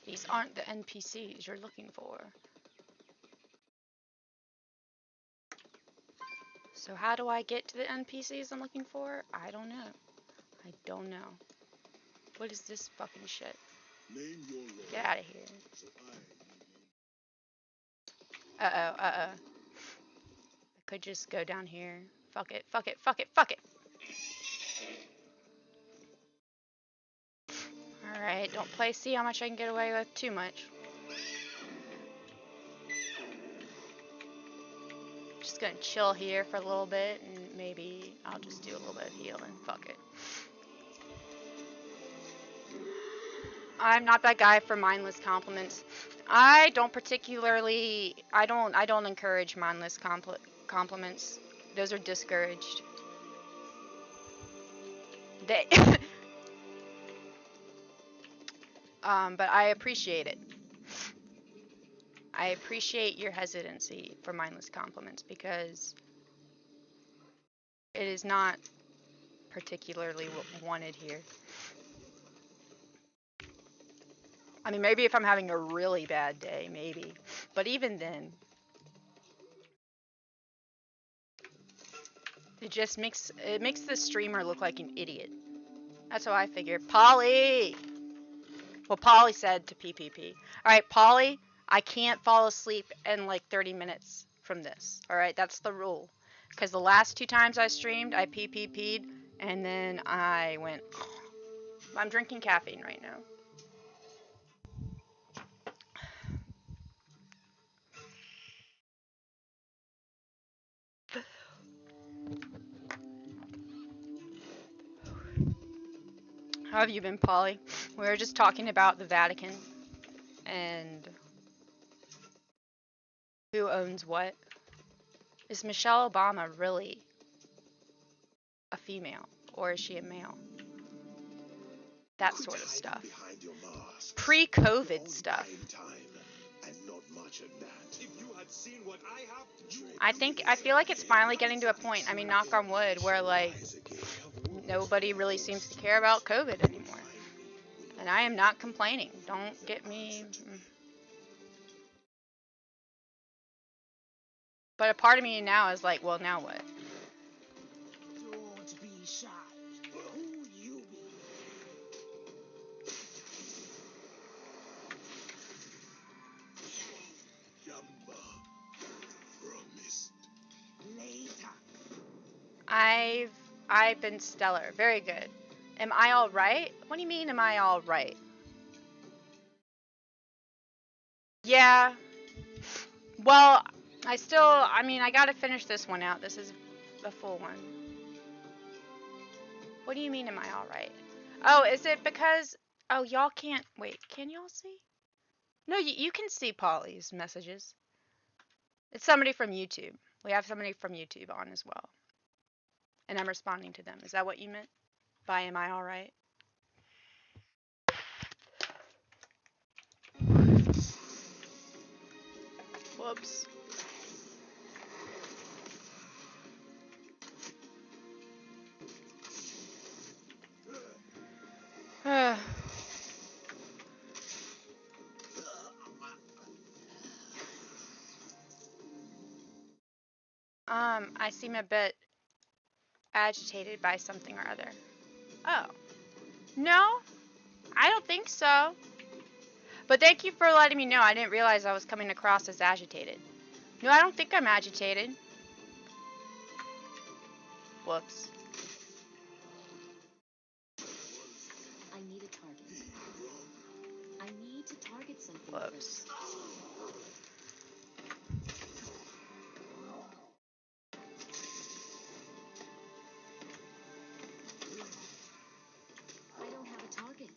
These aren't the NPCs you're looking for. So how do I get to the NPCs I'm looking for? I don't know. I don't know. What is this fucking shit? Get out of here. Uh-oh, uh-oh. I could just go down here. Fuck it, fuck it, fuck it, fuck it. Alright, don't play see how much I can get away with too much. Just gonna chill here for a little bit and maybe I'll just do a little bit of healing. Fuck it. I'm not that guy for mindless compliments. I don't particularly I don't encourage mindless compliments. Those are discouraged. They but I appreciate it. I appreciate your hesitancy for mindless compliments because it is not particularly wanted here. I mean, maybe if I'm having a really bad day, maybe. But even then, it makes the streamer look like an idiot. That's how I figure. Polly! Well, Polly said to PPP. Alright, Polly, I can't fall asleep in like 30 minutes from this. Alright, that's the rule. Because the last 2 times I streamed, I PPP'd, and then I went... I'm drinking caffeine right now. How have you been, Polly? We were just talking about the Vatican and who owns what. Is Michelle Obama really a female, or is she a male? That sort of stuff. Pre-COVID stuff. I feel like it's finally getting to a point, I mean, knock on wood, where like nobody really seems to care about COVID anymore. And I am not complaining. Don't get me... But a part of me now is like, well, now what? Don't be shy. Who you be? Yamba promised. Later. I've been stellar. Very good. Am I all right? What do you mean, am I all right? Yeah. Well, I mean, I gotta finish this one out. This is a full one. What do you mean, am I all right? Oh, is it because... Oh, y'all can't... Wait, can y'all see? No, you can see Polly's messages. It's somebody from YouTube. We have somebody from YouTube on as well. And I'm responding to them. Is that what you meant by am I all right? Whoops. I seem a bit agitated by something or other. Oh. No, I don't think so. But thank you for letting me know. I didn't realize I was coming across as agitated. No, I don't think I'm agitated. Whoops. I need a target. I need to target something. Whoops. I don't have a target.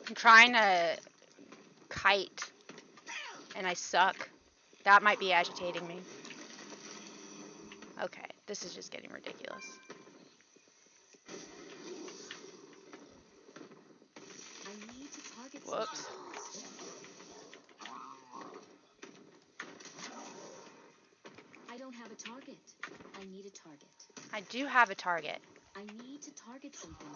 I'm trying to kite, and I suck. That might be agitating me. Okay, this is just getting ridiculous. I need to target Whoops. something. I don't have a target. I need a target. I do have a target. I need to target something.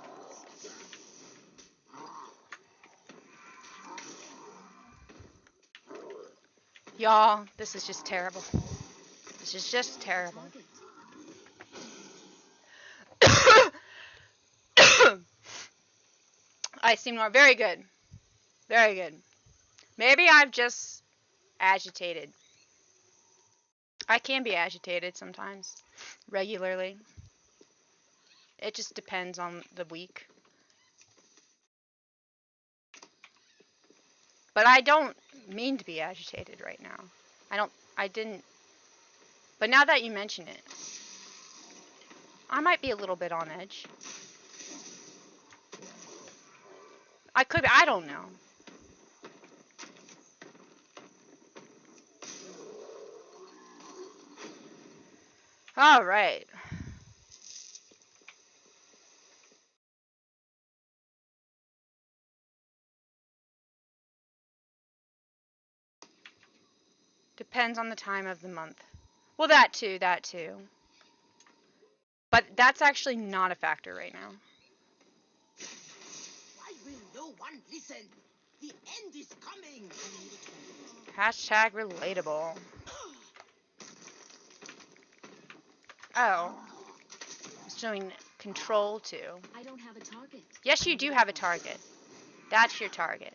Y'all, this is just terrible. This is just terrible. Target. I seem more very good. Very good. Maybe I'm just agitated. I can be agitated sometimes. Regularly. It just depends on the week. But I don't mean to be agitated right now. I didn't. But now that you mention it, I might be a little bit on edge. I don't know. All right. Depends on the time of the month. Well, that too. But that's actually not a factor right now. Why will no one listen? The end is coming. Hashtag relatable. Oh. It's doing control too. I don't have a target. Yes, you do have a target. That's your target.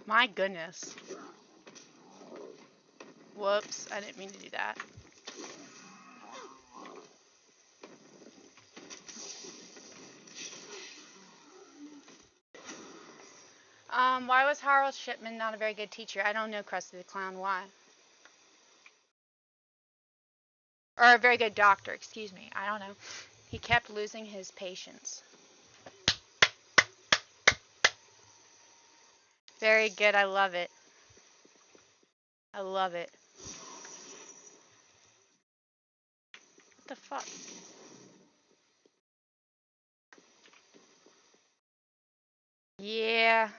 My goodness. Whoops, I didn't mean to do that. Why was Harold Shipman not a very good teacher? I don't know, Krusty the Clown, why? Or a very good doctor, excuse me. I don't know. He kept losing his patience. Very good, I love it. I love it. What the fuck? Yeah,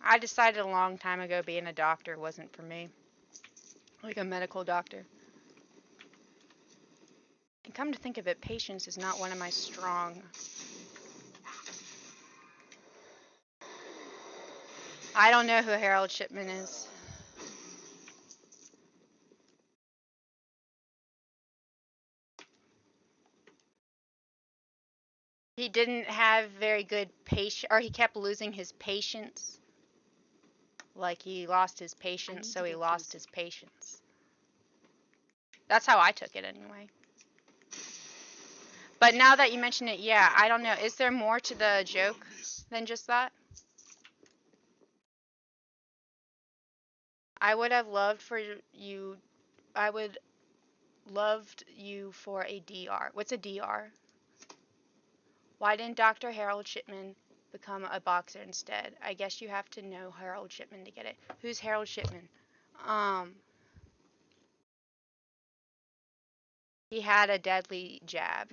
I decided a long time ago being a doctor wasn't for me. Like a medical doctor. And come to think of it, patience is not one of my strong. I don't know who Harold Shipman is. He didn't have very good patience, or he kept losing his patience. Like he lost his patience, so he lost his patience. That's how I took it anyway. But now that you mention it, yeah, I don't know. Is there more to the joke than just that? I would have loved for you. I would loved you for a DR. What's a DR? Why didn't Dr. Harold Shipman become a boxer instead? I guess you have to know Harold Shipman to get it. Who's Harold Shipman? He had a deadly jab.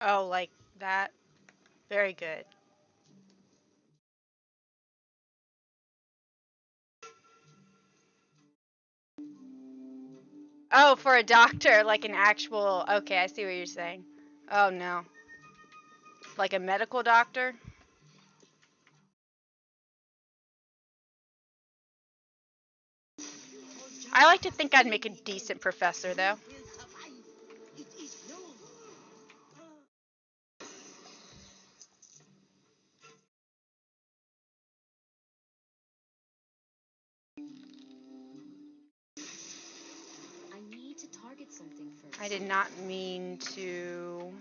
Oh, like that? Very good. Oh, for a doctor, like an actual... Okay, I see what you're saying. Oh, no. Like a medical doctor? I like to think I'd make a decent professor, though. I did not mean to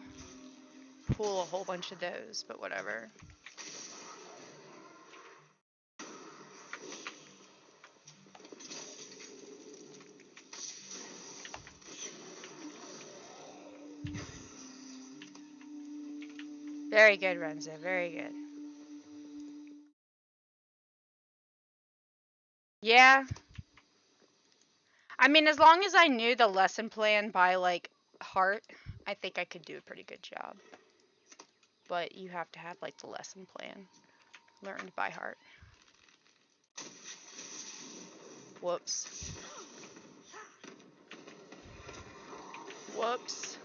pull a whole bunch of those, but whatever. Very good, Renzo. Very good. Yeah. I mean, as long as I knew the lesson plan by, like, heart, I think I could do a pretty good job. But you have to have, like, the lesson plan learned by heart. Whoops. Whoops.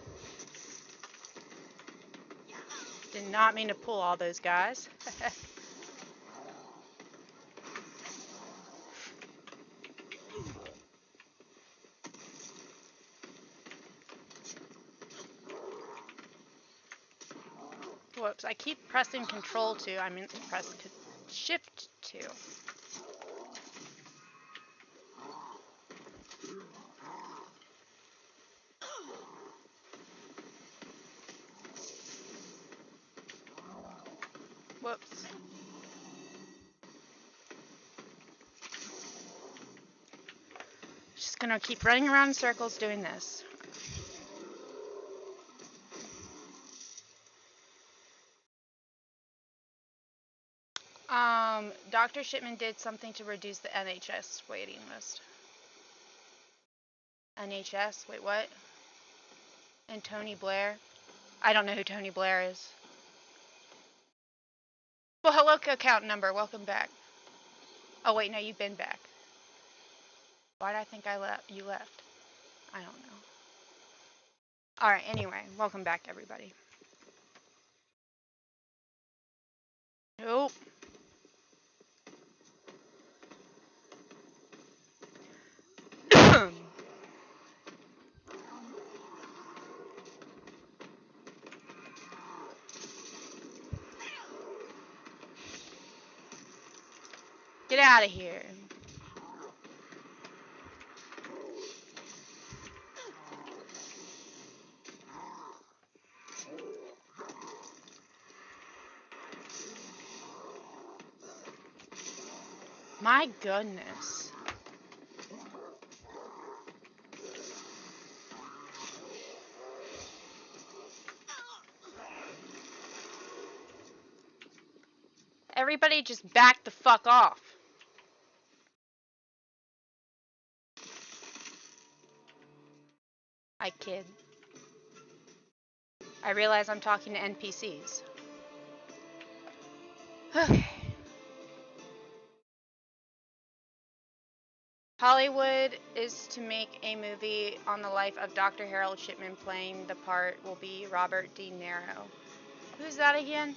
Did not mean to pull all those guys. Whoops, I keep pressing Control 2. I mean, press Shift 2. Whoops. Just gonna keep running around in circles doing this. Dr. Shipman did something to reduce the NHS waiting list. NHS? Wait, what? And Tony Blair? I don't know who Tony Blair is. Well, hello, account number. Welcome back. Oh, wait, no, you've been back. Why did I think you left? I don't know. Alright, anyway, welcome back, everybody. Nope. Get out of here. My goodness. Everybody just back the fuck off. I kid. I realize I'm talking to NPCs. Okay. Hollywood is to make a movie on the life of Dr. Harold Shipman. Playing the part will be Robert De Niro. Who's that again?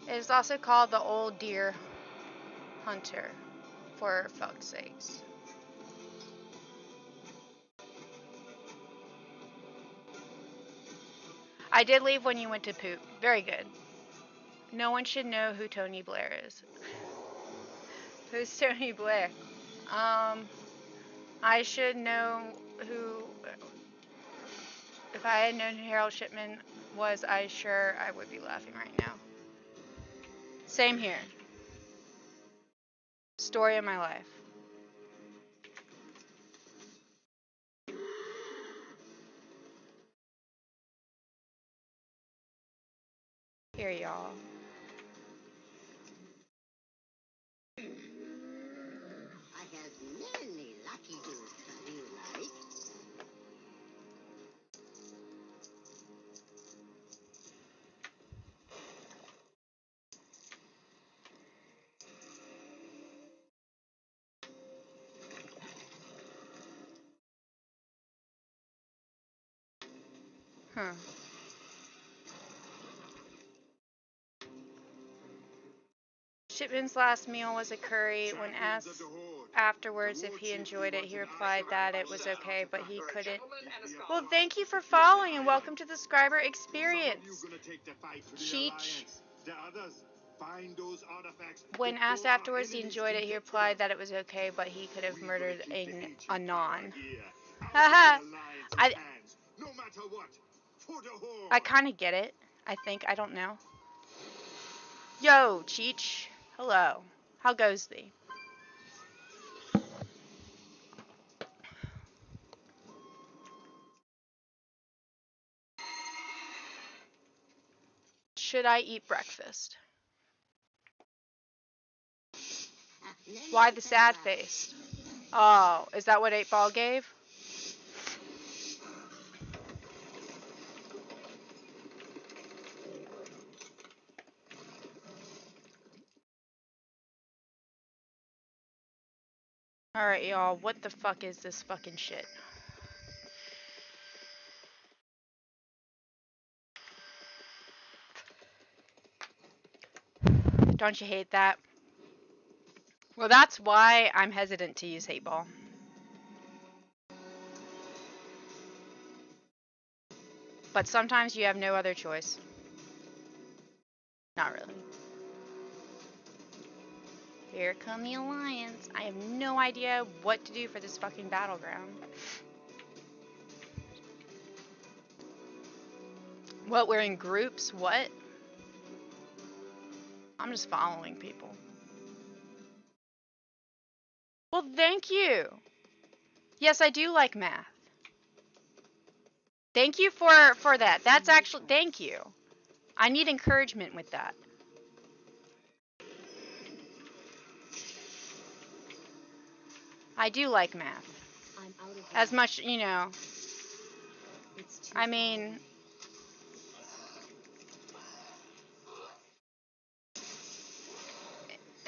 It is also called The Old Deer Hunter, for fuck's sakes. I did leave when you went to poop. Very good. No one should know who Tony Blair is. Who's Tony Blair? I should know who... If I had known who Harold Shipman was, I would be laughing right now. Same here. Story of my life. Here, y'all. I have Huh. Shipman's last meal was a curry. When asked afterwards if he enjoyed it, he replied that it was okay, but he couldn't. Well, thank you for following and welcome to the Scriber Experience. Cheech. When asked afterwards he enjoyed it, he replied that it was okay, but he could have murdered a non. Haha. I kind of get it. I think. I don't know. Yo, Cheech. Hello. How goes thee? Should I eat breakfast? Why the sad face? Oh, is that what 8-Ball gave? Alright, y'all. What the fuck is this fucking shit? Don't you hate that? Well, that's why I'm hesitant to use 8-Ball. But sometimes you have no other choice. Not really. Here come the Alliance. I have no idea what to do for this fucking battleground. What, we're in groups? What? I'm just following people. Well, thank you. Yes, I do like math. Thank you for that. That's actually, thank you. I need encouragement with that. I do like math. As much, you know. I mean,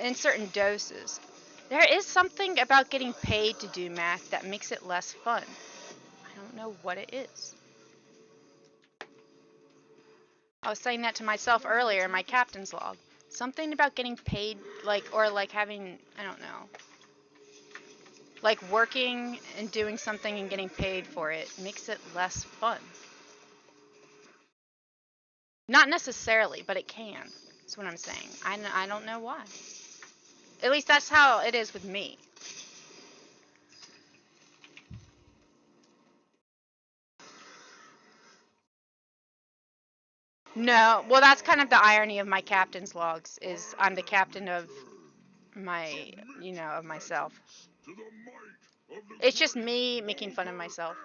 in certain doses. There is something about getting paid to do math that makes it less fun. I don't know what it is. I was saying that to myself earlier in my captain's log. Something about getting paid, like, or like having, I don't know. Like working and doing something and getting paid for it makes it less fun. Not necessarily, but it can. That's what I'm saying. I don't know why. At least that's how it is with me. No, well, that's kind of the irony of my captain's logs, is I'm the captain of my, you know, of myself. It's just me making fun of myself.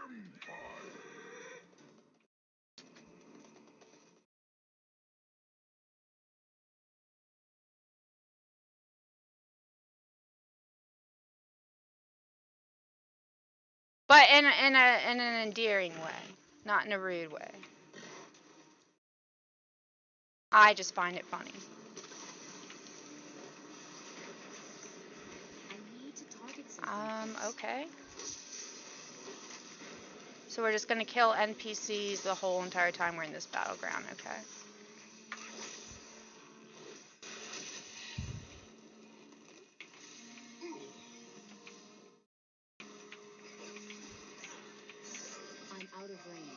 But in an endearing way, not in a rude way. I just find it funny. Okay. So we're just gonna kill NPCs the whole entire time we're in this battleground, okay? I'm out of range.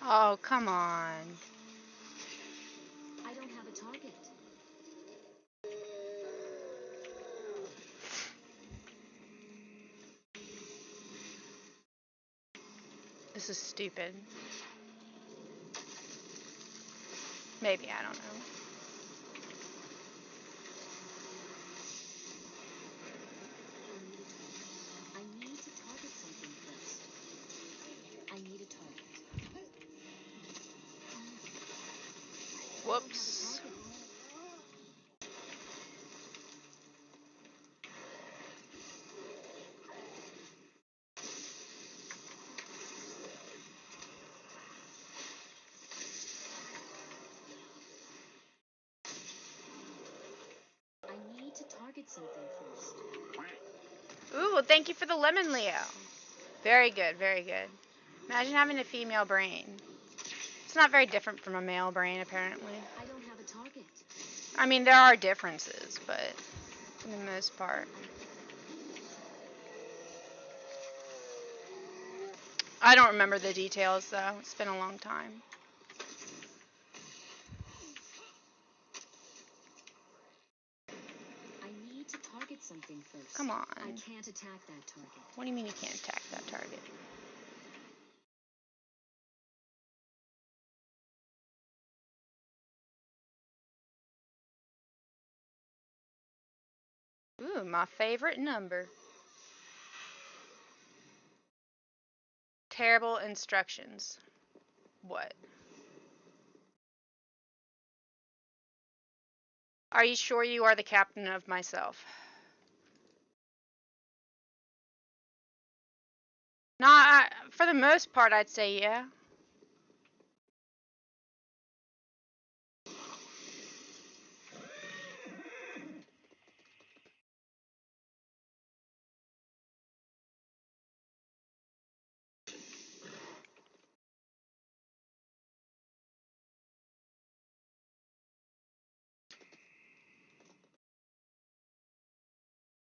Oh, come on. I don't have a target. This is stupid. Maybe, I don't know. I need to target something first. I need a target. Whoops. target something first. Ooh, well, thank you for the lemon, Leo. Very good, very good. Imagine having a female brain. It's not very different from a male brain, apparently. I don't have a target. I mean, there are differences, but for the most part. I don't remember the details, though. It's been a long time. I need to target something first. Come on. I can't attack that target. What do you mean you can't attack that target? Ooh, my favorite number. Terrible instructions. What? Are you sure you are the captain of myself? No, for the most part, I'd say yeah.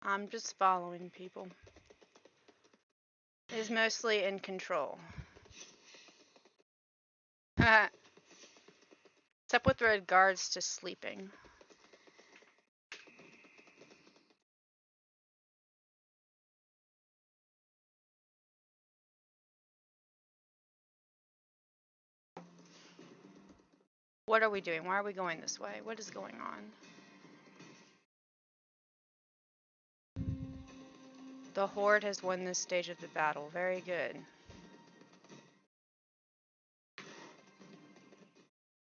I'm just following people. Is mostly in control. Except with regards to sleeping. What are we doing? Why are we going this way? What is going on? The Horde has won this stage of the battle. Very good.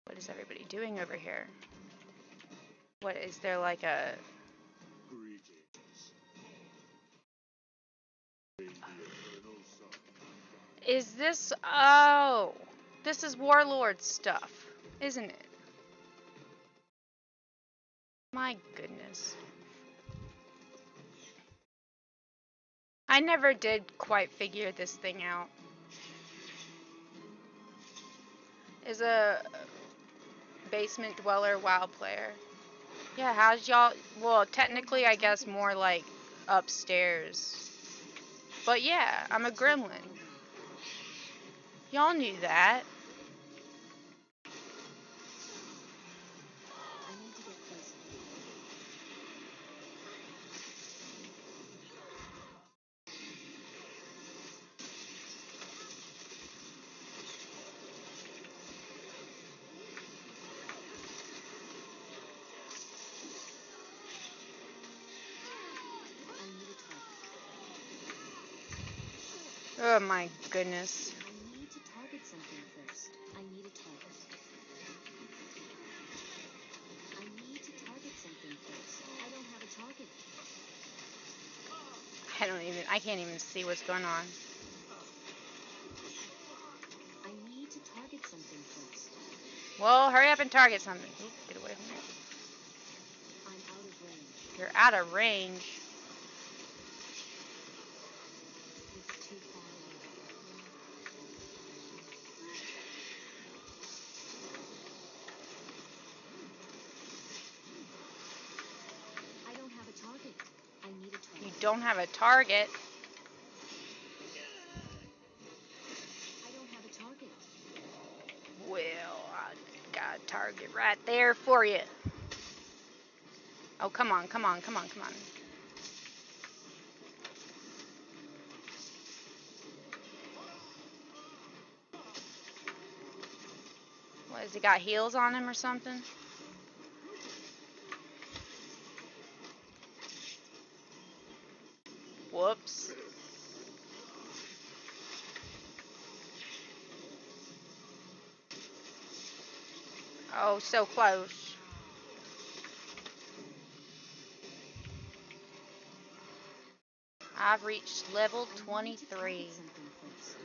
What is everybody doing over here? What, is there like a... Is this... Oh! This is Warlord stuff, isn't it? My goodness. I never did quite figure this thing out. Is a basement dweller WoW player. Yeah, how's y'all... Well, technically, I guess more like upstairs. But yeah, I'm a gremlin. Y'all knew that. I need to get closer. I need a target. Oh my goodness. I need to target something first. I need a target. I need to target something first. I don't have a target. I can't even see what's going on. I need to target something first. Well, hurry up and target something. Ooh, get away from me. I'm out of range. You're out of range. It's too far away. I don't have a target. I need a target. You don't have a target. I don't have a target. Well, I got a target right there for you. Oh, come on, come on, come on, come on. What, has he got heels on him or something? Whoops. Oh, so close. I've reached level I need to 23. target something first.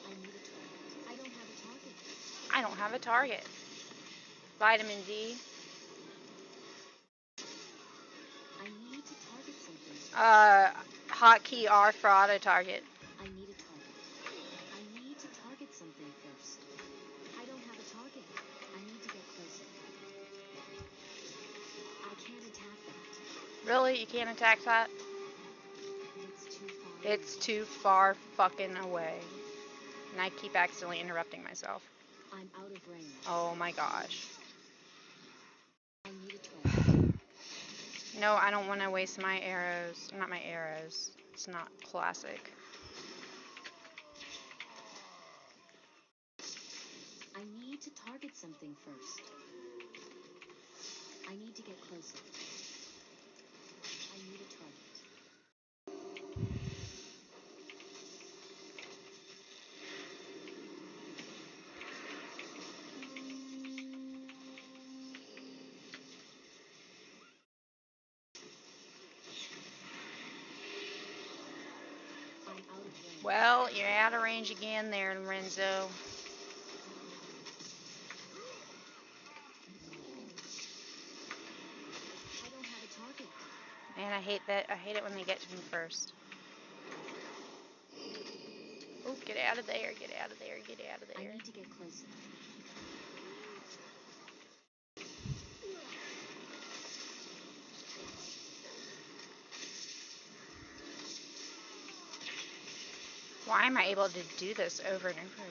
I need a target. I don't have a target. I don't have a target. Vitamin D. I need to target something. Hotkey R for auto target. I need a target. I need to target something first. I don't have a target. I need to get closer. I can't attack that. Really? You can't attack that? It's too far. It's too far fucking away. And I keep accidentally interrupting myself. I'm out of range. Oh my gosh. I need a target. No, I don't want to waste my arrows. Not my arrows. It's not classic. I need to target something first. I need to get closer. I need a target. I'm out of range. Well, you're out of range again there, Lorenzo. I don't have a target. Man, I hate that. I hate it when they get to me first. Oh, get out of there, get out of there, get out of I there. need to get closer. Why am I able to do this over and over?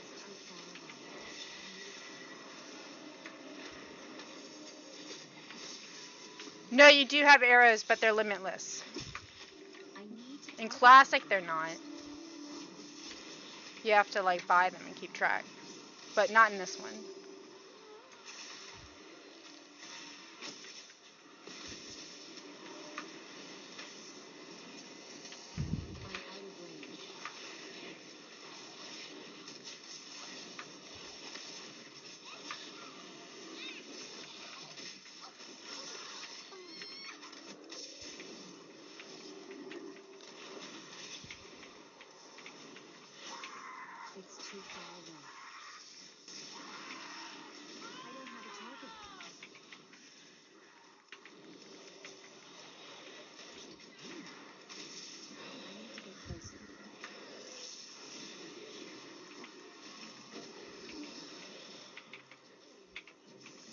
It's too far away. No, you do have arrows, but they're limitless. I need to In target Classic, something they're not. first. You have to, like, buy them and keep track. But not in this one. I'm out of range. It's too far away. I don't have a target. I need to get closer.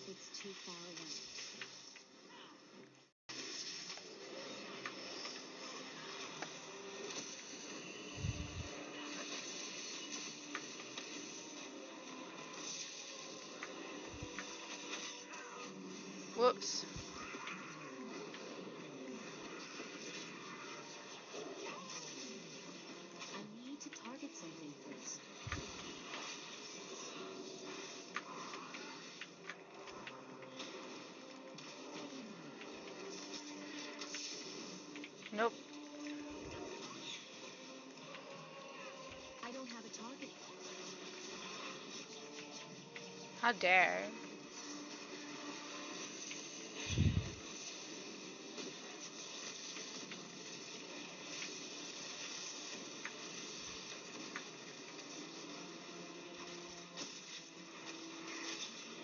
It's too far away. Whoops. I need to target something first. Nope. I don't have a target. How dare.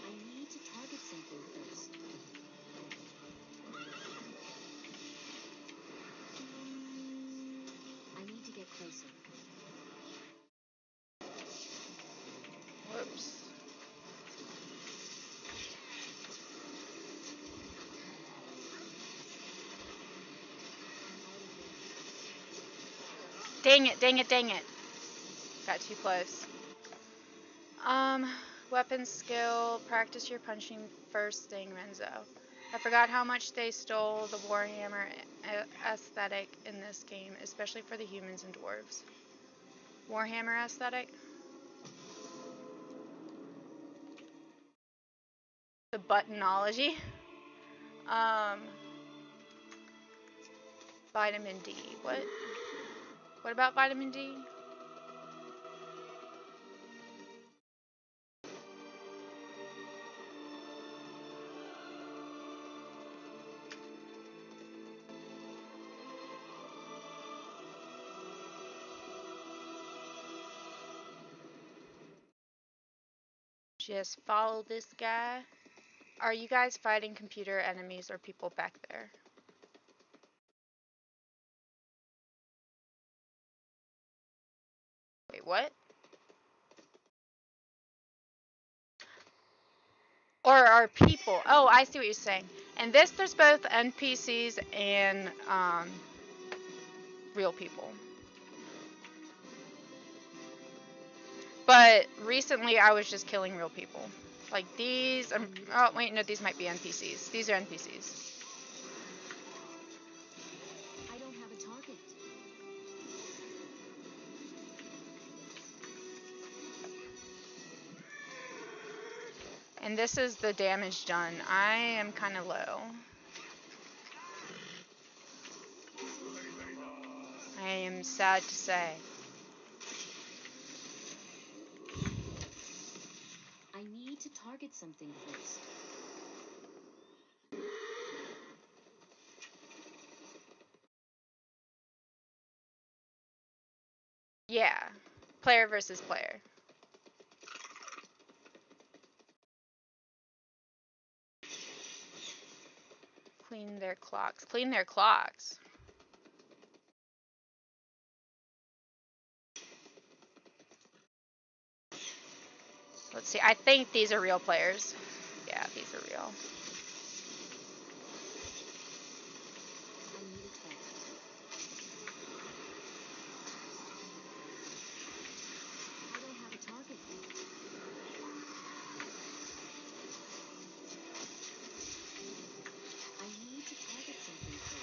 I need to target something first. I need to get closer. Whoops. Dang it, dang it, dang it. Got too close. Weapon skill. Practice your punching first thing, Renzo. I forgot how much they stole the Warhammer aesthetic in this game, especially for the humans and dwarves. Warhammer aesthetic? The buttonology? Vitamin D. What? What about vitamin D? Just follow this guy. Are you guys fighting computer enemies or people back there? Wait, what? Or are people? Oh, I see what you're saying. In this, there's both NPCs and real people. But recently, I was just killing real people. Like these. Oh, wait, no, these might be NPCs. These are NPCs. I don't have a target. And this is the damage done. I am kind of low. I am sad to say. I need to target something first. Yeah. Player versus player. Clean their clocks. Clean their clocks. Let's see. I think these are real players. Yeah, these are real. I need a target. I don't have a target. I need to target something first.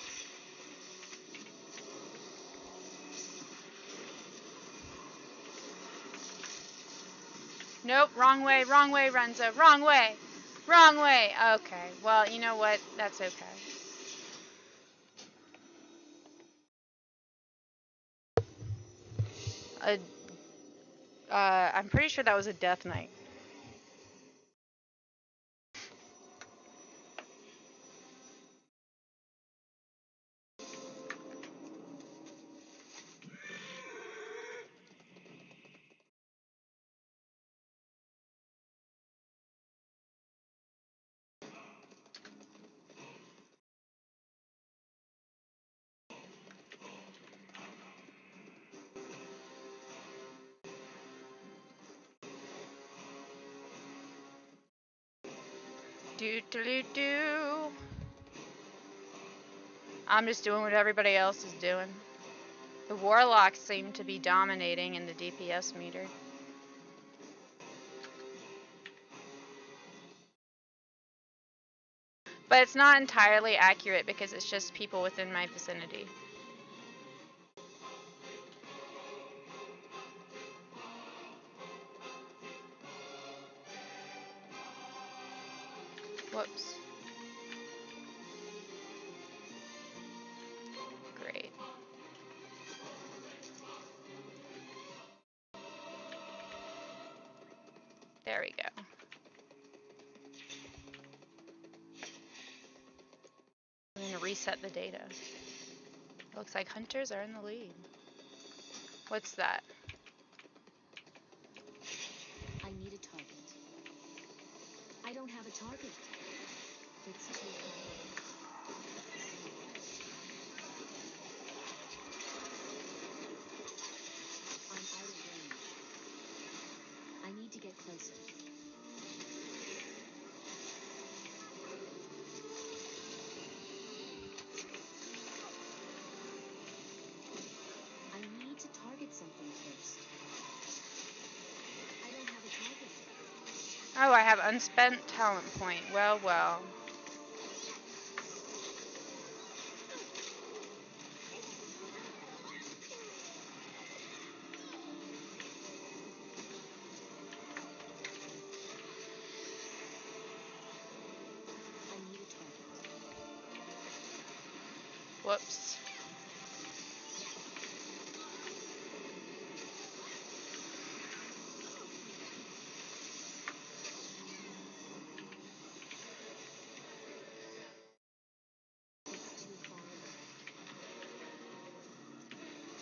Nope, wrong way, Renzo, wrong way. Wrong way. Okay, well, you know what? That's okay. I'm pretty sure that was a death knight. Do do do do. I'm just doing what everybody else is doing. The warlocks seem to be dominating in the DPS meter. But it's not entirely accurate because it's just people within my vicinity. Whoops. Great. There we go. I'm going to reset the data. Looks like hunters are in the lead. What's that? I need a target. I don't have a target. It's too hard. I'm out of range. I need to get closer. I need to target something first. I don't have a target. Oh, I have unspent talent point. Well, well. I need a target. Whoops. It's too far away.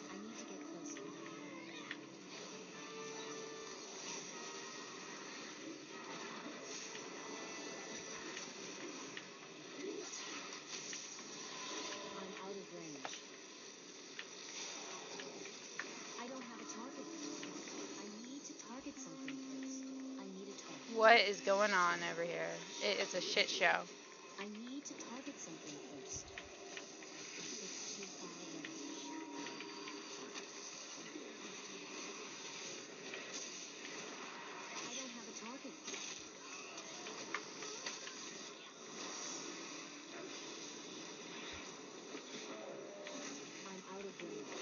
I need to get closer. What is going on over here? It is a shit show. I need to target something first. It's too far away. I don't have a target. I'm out of range.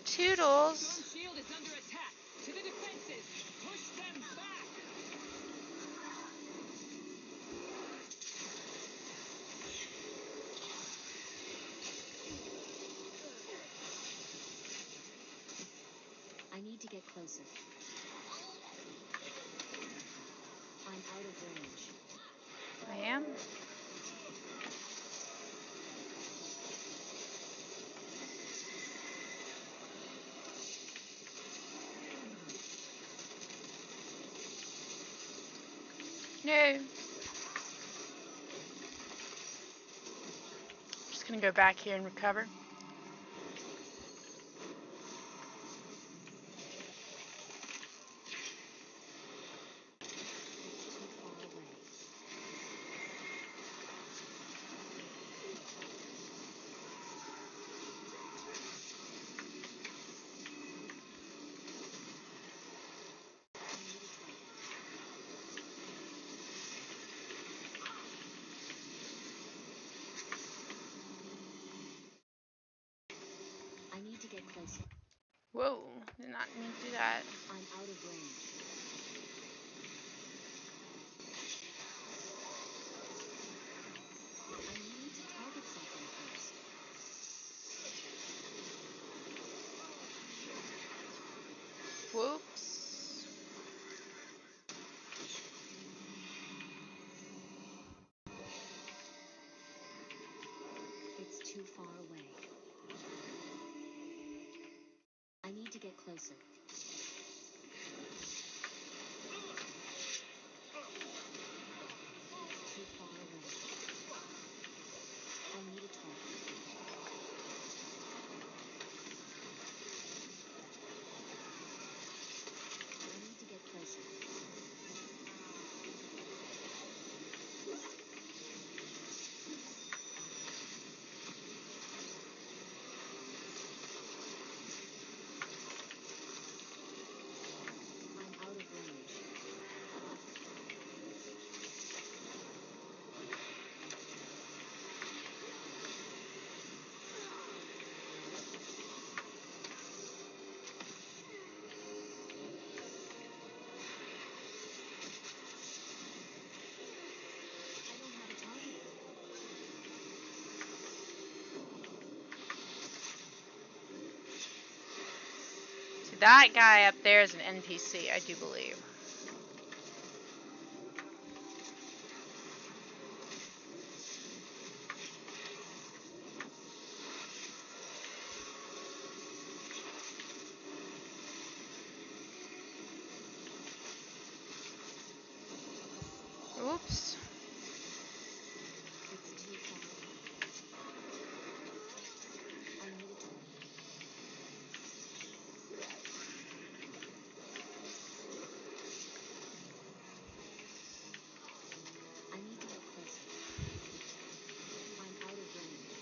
Toodles. Shield is under attack. To the defenses. Push them back. I need to get closer. I'm out of range. I am. No. Just gonna go back here and recover. It's too far away. I need a target. I need to get closer. Whoa, did not mean to do that. I'm out of range. I need to target something first. Whoops. It's too far away. I need to get closer. It's too far away. I need a target. I need to get closer. I'm out of range. I don't have a target. See, that guy up there is an NPC, I do believe. Oops. It's too far away. I need a target. I need to get closer. I'm out of range.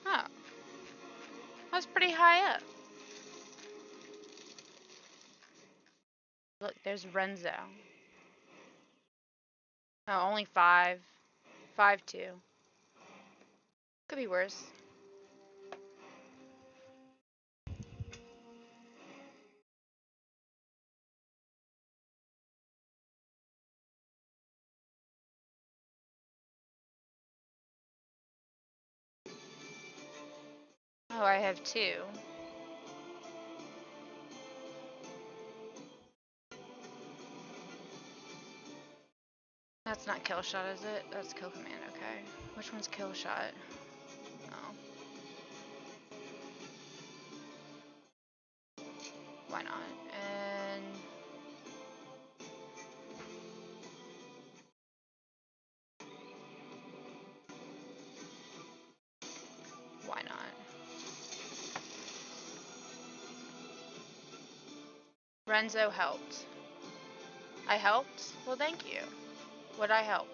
Oh. I was pretty high up. Look, there's Renzo. Oh, only 5. 5-2. Could be worse. Oh, I have 2. That's not kill shot, is it? That's kill command, okay. Which one's kill shot? Oh. Why not? And Renzo helped. I helped? Well, thank you. Would I help?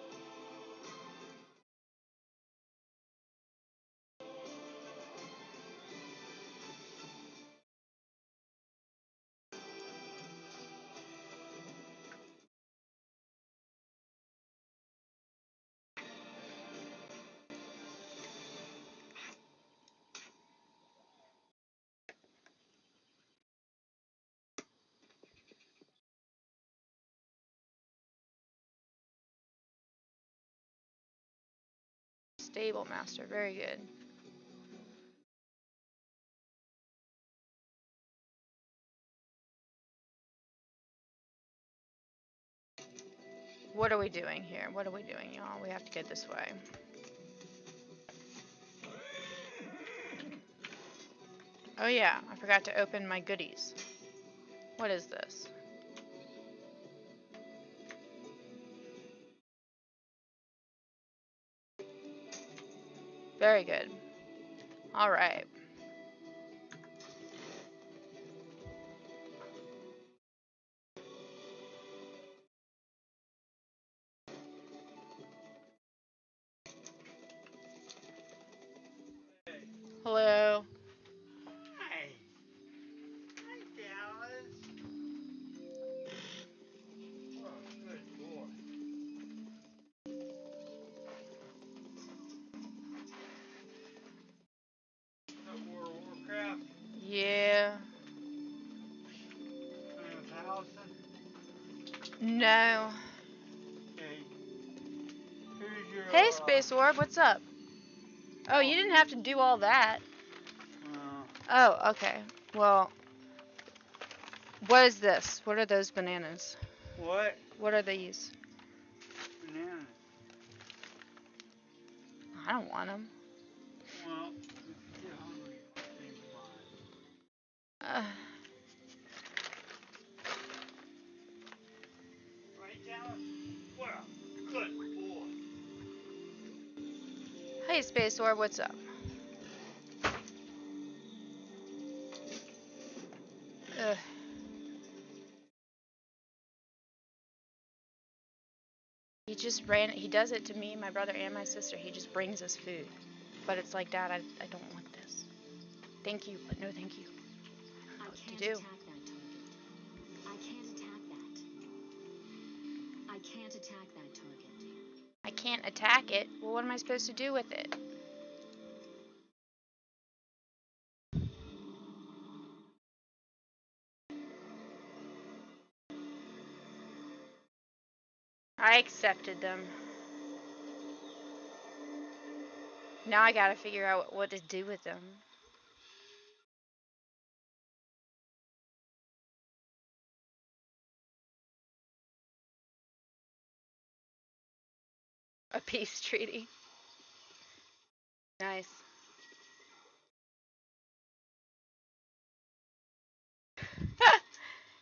Stable master, very good. What are we doing here? What are we doing, y'all? We have to get this way. Oh yeah, I forgot to open my goodies. What is this? Very good. Alright. Hello. Hi. Hi, Dallas. Oh, good boy. World of Warcraft. Yeah. 1000. No. Okay. Here's your. Hey, Space Orb, what's up? Oh, you didn't have to do all that. Oh, okay. Well, what is this? What are those bananas? What? What are these? Bananas. I don't want them. Well, if you get hungry, you think mine. Right, Dallas? What a good boy. Hey, Space Orb, what's up? Ugh. He just ran. He does it to me, my brother, and my sister. He just brings us food. But it's like, Dad, I don't want this. Thank you, but no thank you. I What to can't do? attack that target. I can't attack that. I can't attack that target. I can't attack it. Well, what am I supposed to do with it? I accepted them. Now I gotta figure out what to do with them. A peace treaty. Nice.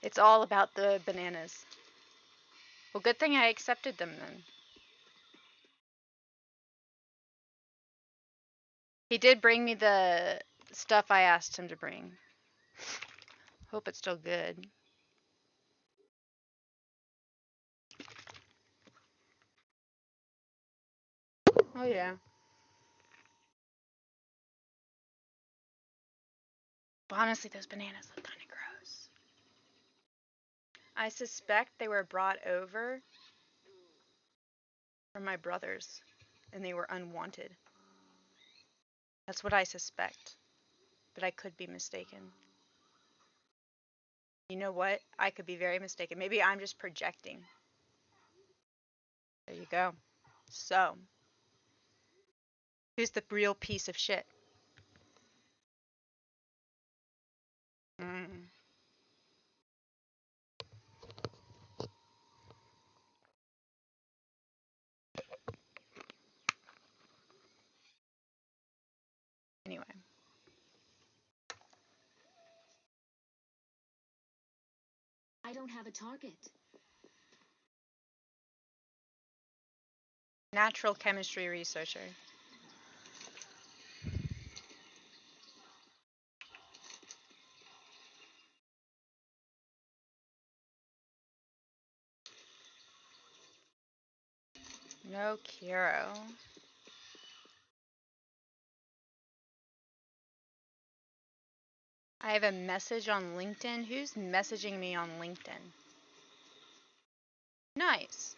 It's all about the bananas. Well, good thing I accepted them then. He did bring me the stuff I asked him to bring. Hope it's still good. Oh yeah. But honestly, those bananas look kind of gross. I suspect they were brought over from my brothers, and they were unwanted. That's what I suspect, but I could be mistaken. You know what? I could be very mistaken. Maybe I'm just projecting. There you go. So, who's the real piece of shit? Mm. Anyway. I don't have a target. Natural chemistry researcher. No Kiro. I have a message on LinkedIn. Who's messaging me on LinkedIn? Nice.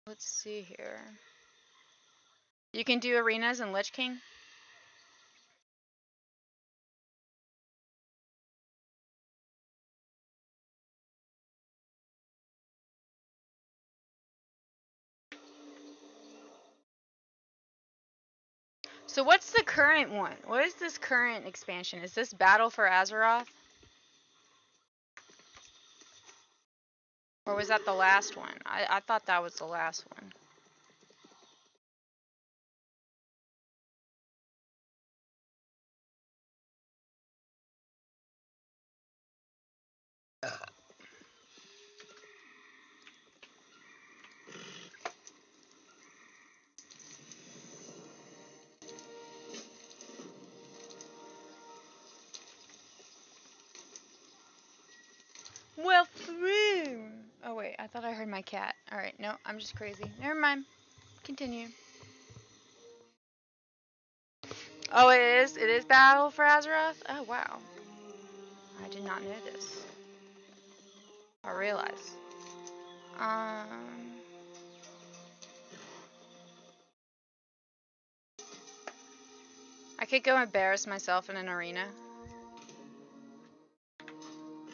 Let's see here. You can do arenas in Lich King? So what's the current one? What is this current expansion? Is this Battle for Azeroth? Or was that the last one? I thought that was the last one. Well, through. Oh wait, I thought I heard my cat. All right, no, I'm just crazy. Never mind. Continue. Oh, it is. It is Battle for Azeroth. Oh wow, I did not know this. I realize. I could go embarrass myself in an arena.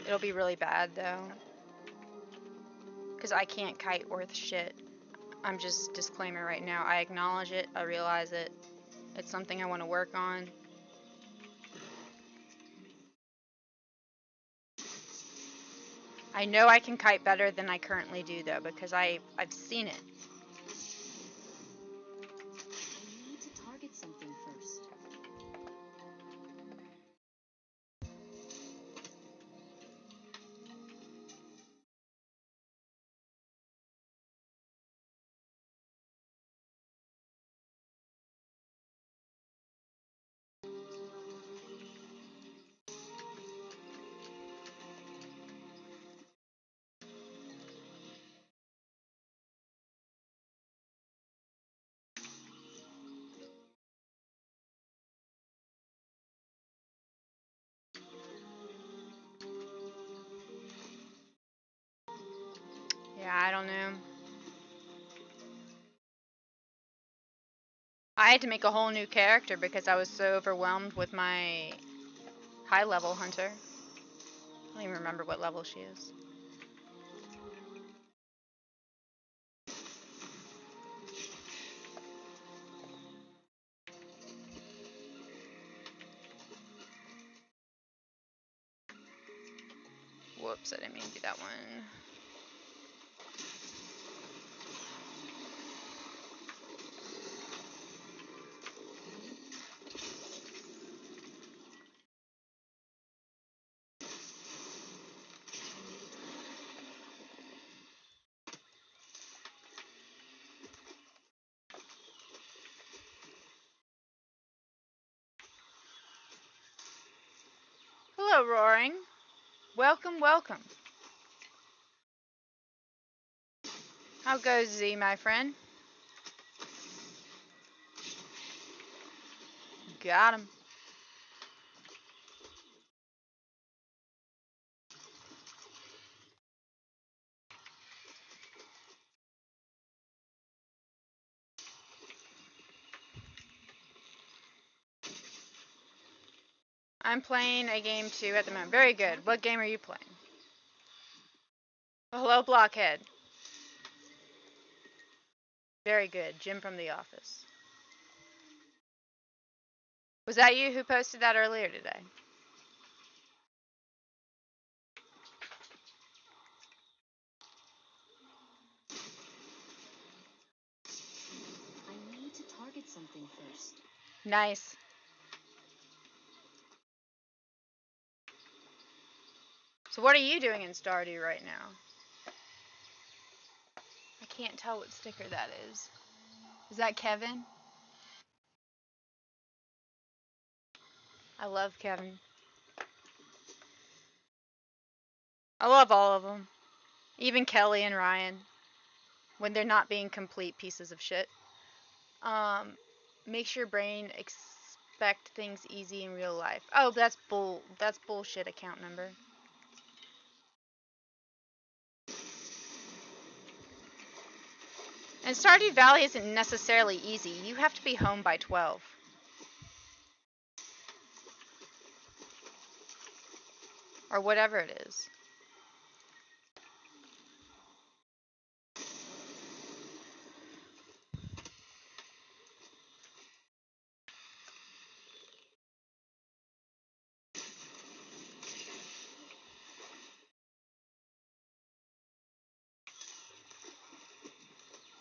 It'll be really bad though, because I can't kite worth shit. I'm just disclaimer right now. I acknowledge it. I realize it. It's something I want to work on. I know I can kite better than I currently do though, because I've seen it. I need to target something first. Yeah, I don't know. I had to make a whole new character because I was so overwhelmed with my high level hunter. I don't even remember what level she is. Whoops, I didn't mean to do that one. Hello, Roaring. Welcome, welcome. How goes Z, my friend? Got him. I'm playing a game 2 at the moment. Very good. What game are you playing? Oh, hello, Blockhead. Very good. Jim from The Office. Was that you who posted that earlier today? I need to target something first. Nice. So what are you doing in Stardew right now? I can't tell what sticker that is. Is that Kevin? I love Kevin. I love all of them. Even Kelly and Ryan. When they're not being complete pieces of shit. Makes your brain expect things easy in real life. Oh, that's bullshit account number. And Stardew Valley isn't necessarily easy. You have to be home by 12. Or whatever it is.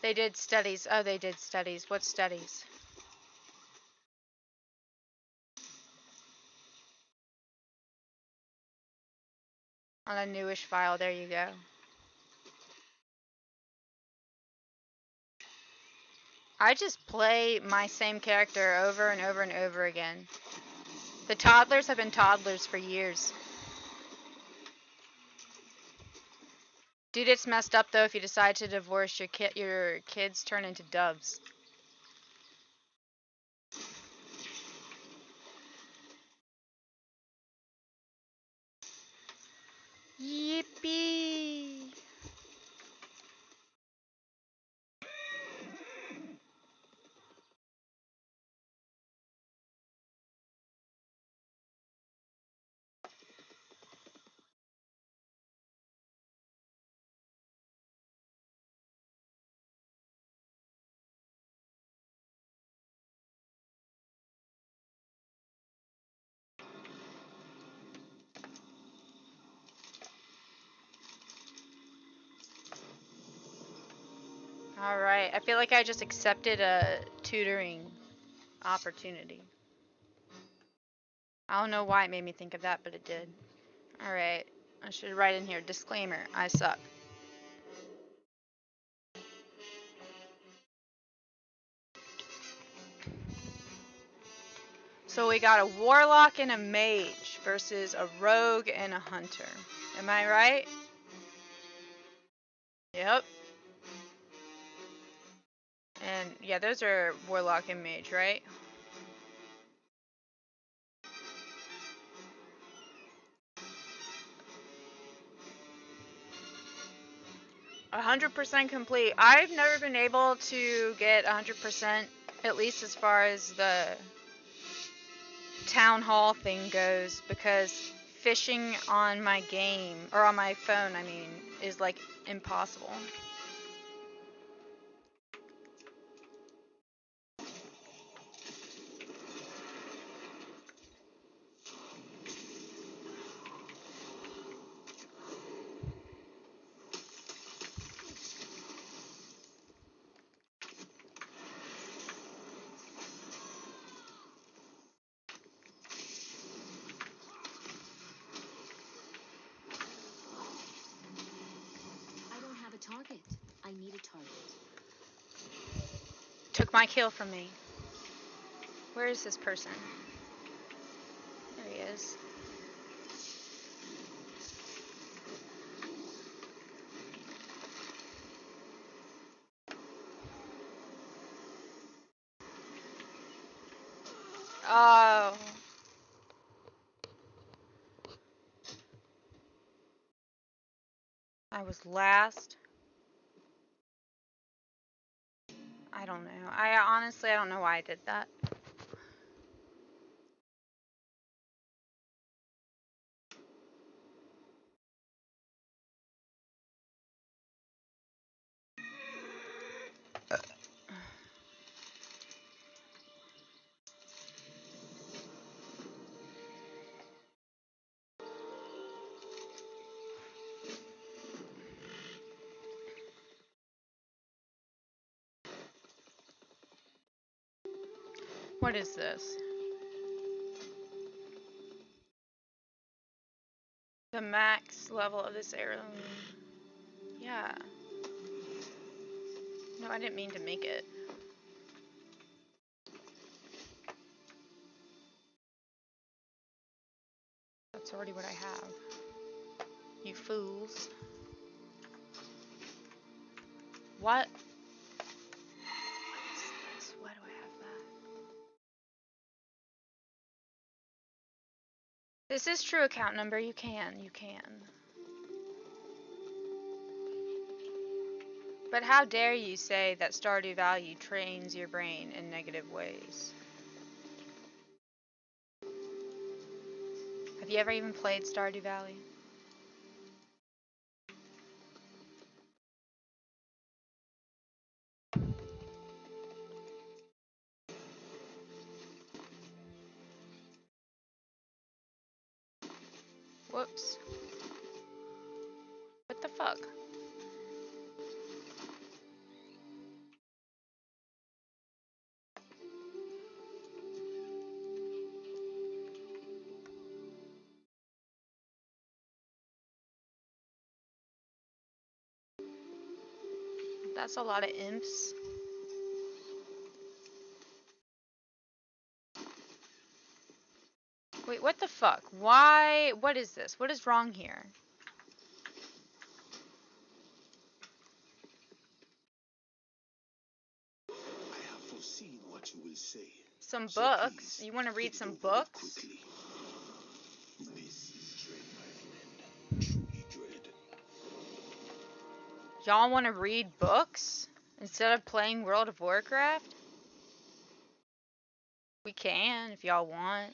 They did studies. Oh, they did studies. What studies? On a newish file. There you go. I just play my same character over and over and over again. The toddlers have been toddlers for years. Dude, it's messed up though if you decide to divorce your kids turn into doves. Yippee! Alright, I feel like I just accepted a tutoring opportunity. I don't know why it made me think of that, but it did. Alright, I should write in here, disclaimer, I suck. So we got a warlock and a mage versus a rogue and a hunter. Am I right? Yep. And yeah, those are warlock and mage, right? 100% complete. I've never been able to get 100%, at least as far as the town hall thing goes, because fishing on my game, or on my phone, I mean, is like impossible. Target. I need a target. Took my kill from me. Where is this person? There he is. Oh. I was last. I don't know. Honestly, I don't know why I did that. What is this? The max level of this heirloom. Yeah. No, I didn't mean to make it. That's already what I have. You fools. What? What is this? Why do I have that? This is true account number. You can. But how dare you say that Stardew Valley trains your brain in negative ways? Have you ever even played Stardew Valley? Whoops. What the fuck? That's a lot of imps. Wait, what the fuck? Why? What is this? What is wrong here? I have foreseen what you will say. Some So books? please, You want to read get some over it books? quickly. This is dread, my friend. Truly dread. Y'all want to read books instead of playing World of Warcraft? We can if y'all want.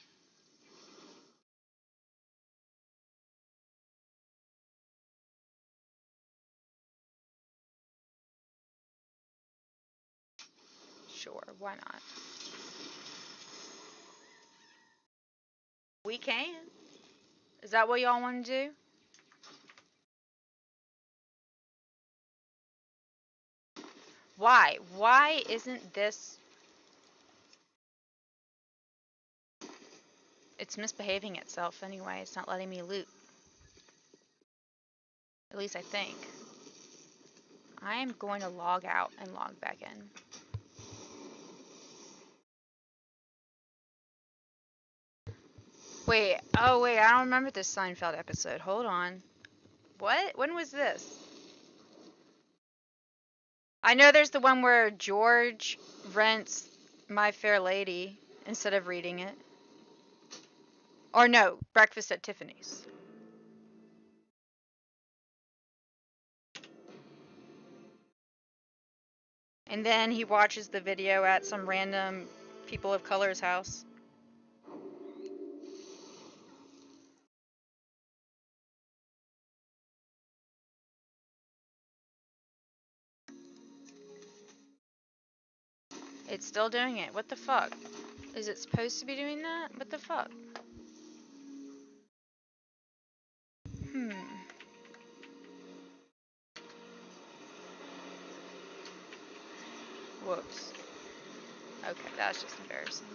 Sure, why not? We can. Is that what y'all want to do? Why? Why isn't this... It's misbehaving itself anyway. It's not letting me loot. At least I think. I am going to log out and log back in. Wait, oh wait, I don't remember this Seinfeld episode. Hold on. What? When was this? I know there's the one where George rents My Fair Lady instead of reading it. Or no, Breakfast at Tiffany's. And then he watches the video at some random people of color's house. It's still doing it. What the fuck? Is it supposed to be doing that? What the fuck? Whoops. Okay, that's just embarrassing.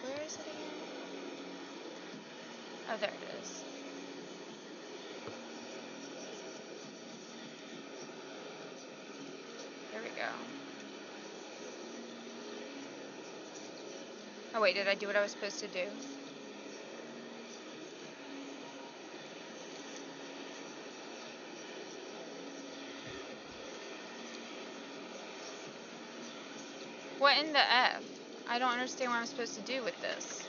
Where is it again? Oh, there it is. There we go. Oh wait, did I do what I was supposed to do? What in the F? I don't understand what I'm supposed to do with this.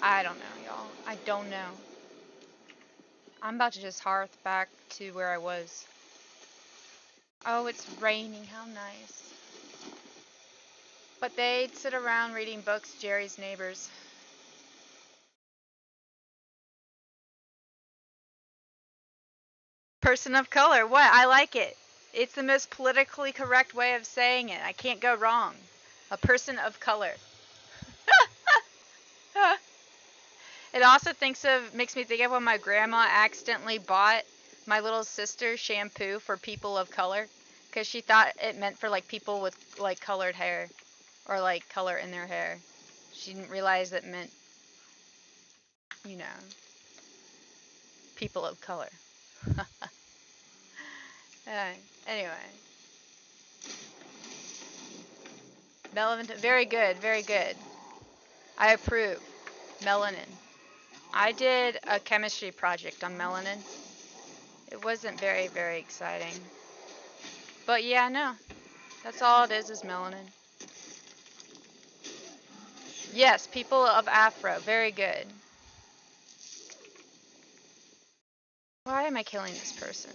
I don't know, y'all. I don't know. I'm about to just hearth back to where I was. Oh, it's raining. How nice. But they'd sit around reading books, Jerry's neighbors. Person of color. What? I like it. It's the most politically correct way of saying it. I can't go wrong. A person of color. It also makes me think of when my grandma accidentally bought my little sister shampoo for people of color, because she thought it meant for like people with like colored hair, or like color in their hair. She didn't realize it meant, you know, people of color. Anyway. Melanin, very good, very good. I approve. Melanin. I did a chemistry project on melanin. It wasn't very, very exciting. But yeah, no. That's all it is melanin. Yes, people of Afro. Very good. Why am I killing this person?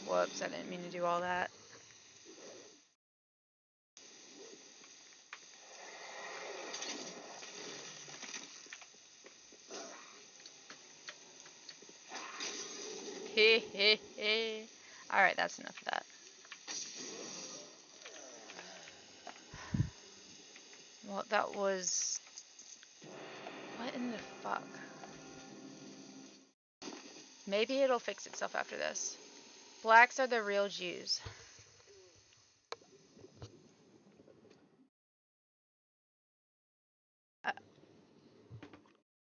Whoops, I didn't mean to do all that. Heh heh heh. Alright, that's enough of that. Well, that was... What in the fuck? Maybe it'll fix itself after this. Blacks are the real Jews.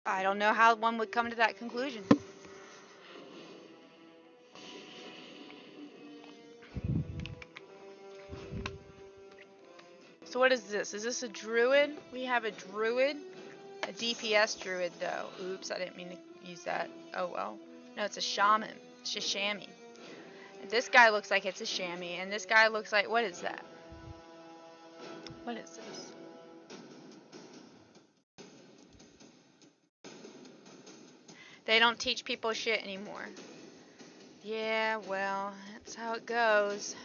I don't know how one would come to that conclusion. So what is this? Is this a druid? We have a druid. A DPS druid, though. Oops, I didn't mean to use that. Oh well. No, it's a shaman. It's a chamois. This guy looks like it's a chamois, and this guy looks like... What is that? What is this? They don't teach people shit anymore. Yeah, well, that's how it goes.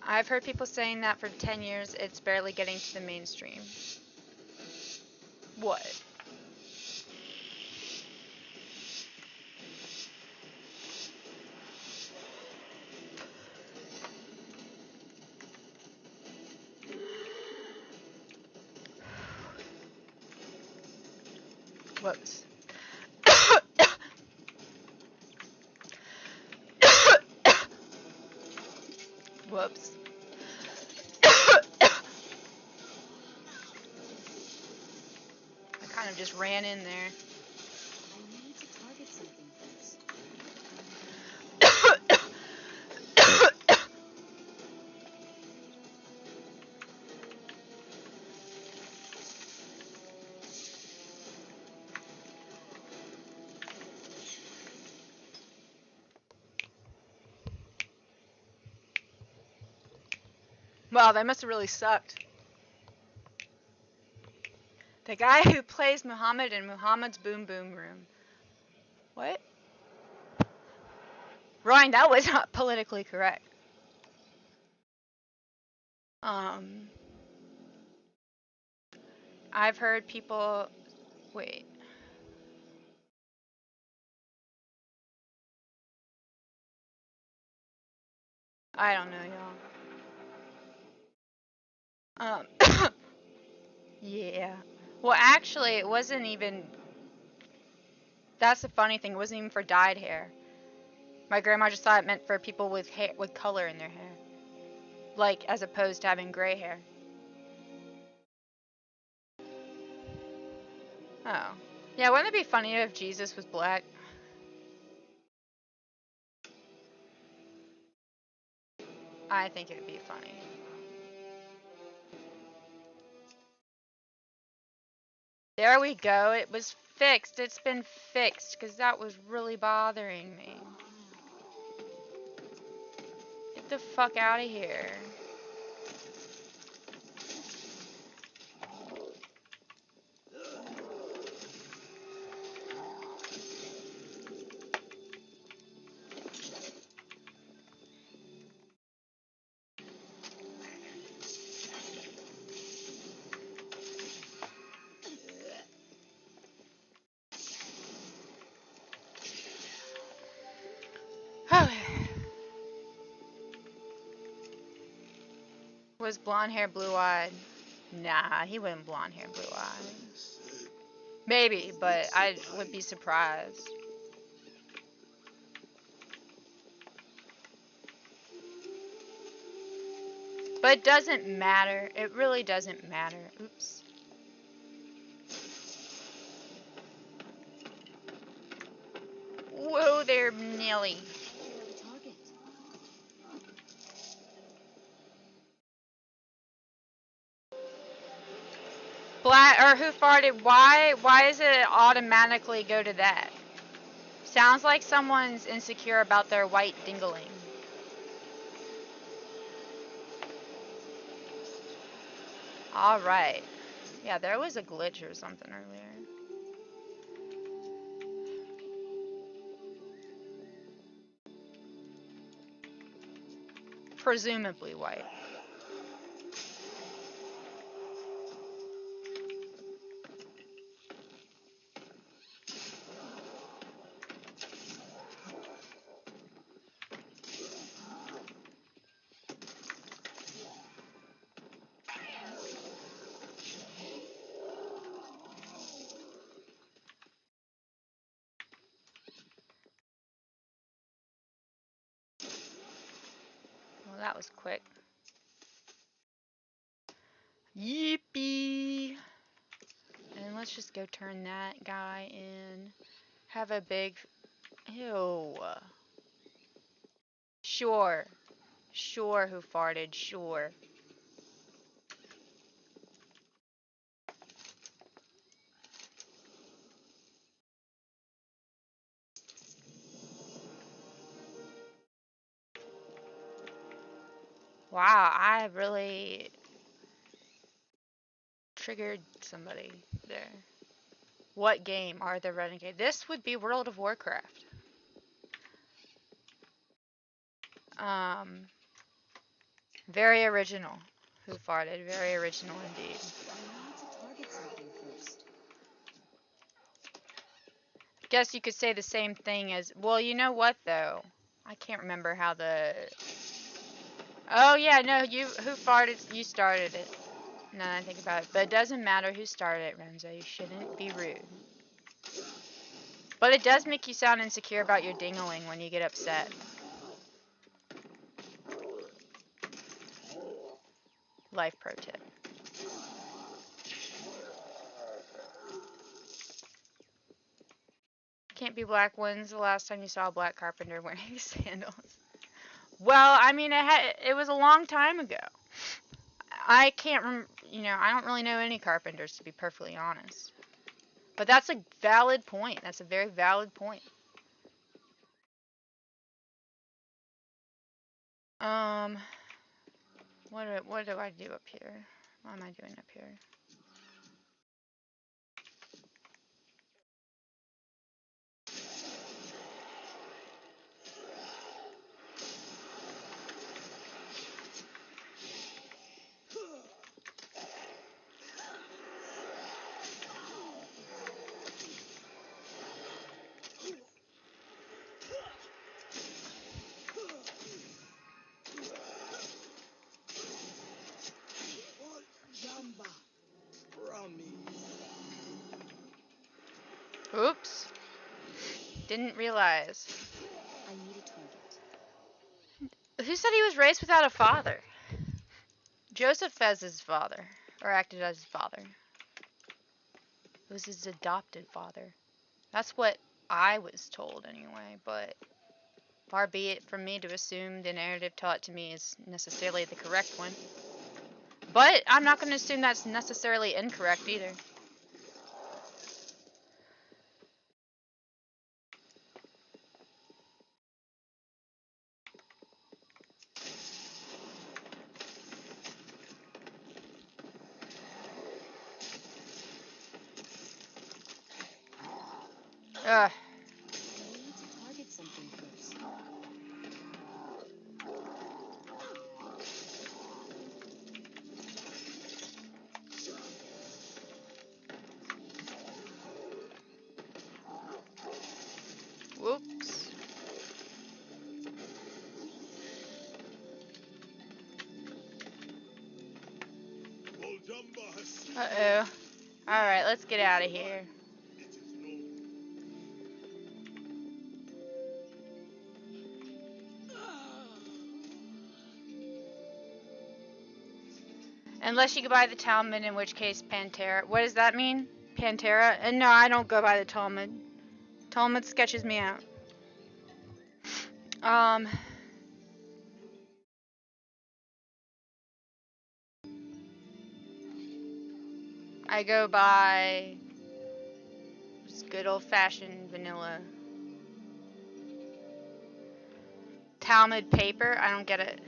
I've heard people saying that for 10 years, it's barely getting to the mainstream. What? Whoops. Whoops. I kind of just ran in there. I need to target something first. Wow, that must have really sucked. The guy who plays Muhammad in Muhammad's Boom Boom Room. What? Ryan, that was not politically correct. I've heard people... Wait. I don't know, y'all. Yeah. Well, actually, it wasn't even... That's the funny thing. It wasn't even for dyed hair. My grandma just thought it meant for people with hair, with color in their hair. Like, as opposed to having gray hair. Oh. Yeah, wouldn't it be funny if Jesus was black? I think it would be funny. There we go. It was fixed. It's been fixed, because that was really bothering me. Get the fuck out of here. was blonde hair, blue eyed. Nah, he wasn't blonde hair, blue eyed. Maybe, but I would be surprised. But it doesn't matter. It really doesn't matter. Oops. Whoa there, Nelly. Black or who farted? Why does it automatically go to that? Sounds like someone's insecure about their white dingling. All right. Yeah, there was a glitch or something earlier. Presumably white. Well, that was quick. Yippee! And let's just go turn that guy in. Have a big... Ew. Sure. Sure who farted. Sure. Wow, I really triggered somebody there. What game are the Renegade? This would be World of Warcraft. Very original. Who farted? Very original indeed. Guess you could say the same thing as... Well, you know what, though? I can't remember how the... Oh, yeah, no, who farted? You started it. Now that I think about it. But it doesn't matter who started it, Renzo. You shouldn't be rude. But it does make you sound insecure about your dingling when you get upset. Life pro tip. Can't be black. When's the last time you saw a black carpenter wearing sandals? Well, I mean, it was a long time ago. I can't I don't really know any carpenters, to be perfectly honest. But that's a valid point. That's a very valid point. What do I do up here? What am I doing up here? Oops. Didn't realize. I need a target. Who said he was raised without a father? Joseph Fez his father. Or acted as his father. It was his adopted father. That's what I was told anyway, but far be it from me to assume the narrative taught to me is necessarily the correct one. But I'm not going to assume that's necessarily incorrect either. Ugh. I need to target something first. Whoops. Uh-oh. Alright, let's get out of here. Unless you go by the Talmud, in which case Pantera. What does that mean? Pantera? And no, I don't go by the Talmud. Talmud sketches me out. I go by just good old-fashioned vanilla. Talmud paper? I don't get it.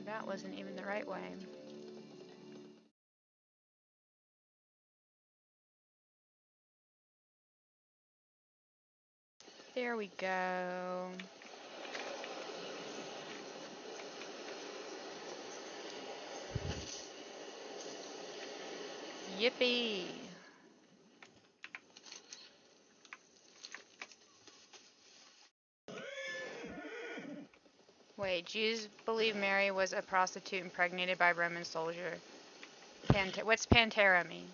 That wasn't even the right way. There we go. Yippee. Wait, Jews believe Mary was a prostitute impregnated by a Roman soldier. What's Pantera mean?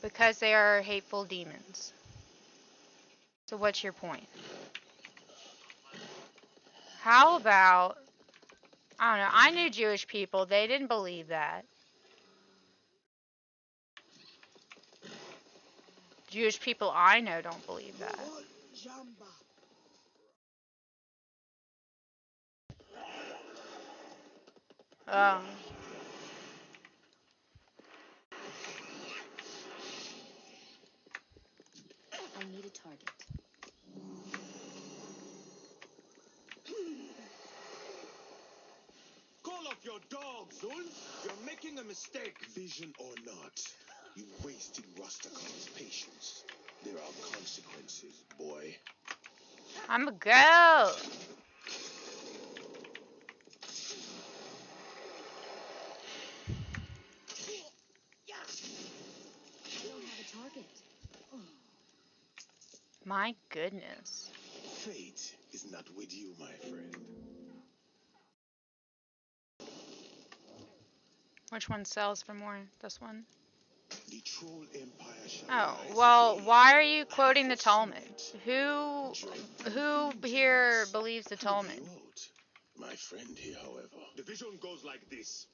Because they are hateful demons. So what's your point? How about, I don't know, I knew Jewish people, they didn't believe that. Jewish people I know don't believe that. Oh. I need a target. Call off your dog, Zul. You're making a mistake. Vision or not, you wasted Rastakar's patience. There are consequences, boy. I'm a girl. I don't have a target. My goodness. Fate is not with you, my friend. Which one sells for more? This one? The Troll Empire shall Oh, rise well, again. why are you quoting the For Talmud? Smite. Who here believes the Talmud? You out. My friend here, however. The vision goes like this.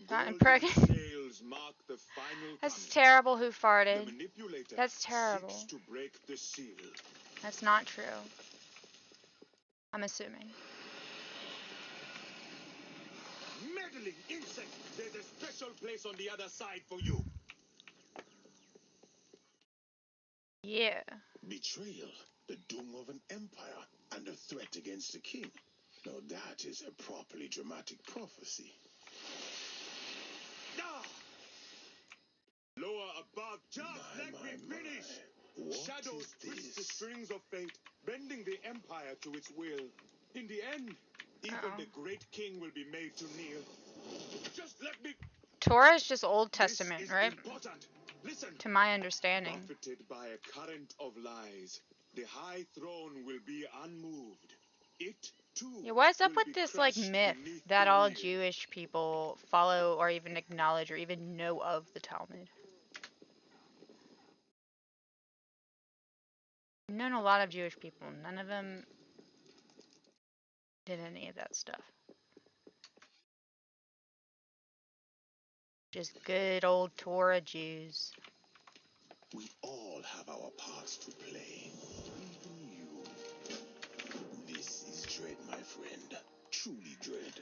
Not Golden pregnant. sails mark the final That's coming. terrible. Who The farted? manipulator That's terrible. seeks to break the seal. That's not true. I'm assuming. Meddling insect! There's a special place on the other side for you. Yeah. Betrayal, the doom of an empire, and a threat against the king. Now that is a properly dramatic prophecy. Ah! Lower above, just let me finish. What Shadows is twist the this? strings of fate, bending the empire to its will. In the end, even the great king will be made to kneel. Just let me. Torah is just Old Testament, This is right? important. Listen. To my understanding. Buffeted by a current of lies, the high throne will be unmoved. It too. Yeah, what's up will with be this like crushed myth beneath that the all wheel. Jewish people follow or even acknowledge or even know of the Talmud? I've known a lot of Jewish people. None of them did any of that stuff. Just good old Torah Jews. We all have our parts to play. Even you. This is dread, my friend. Truly dread.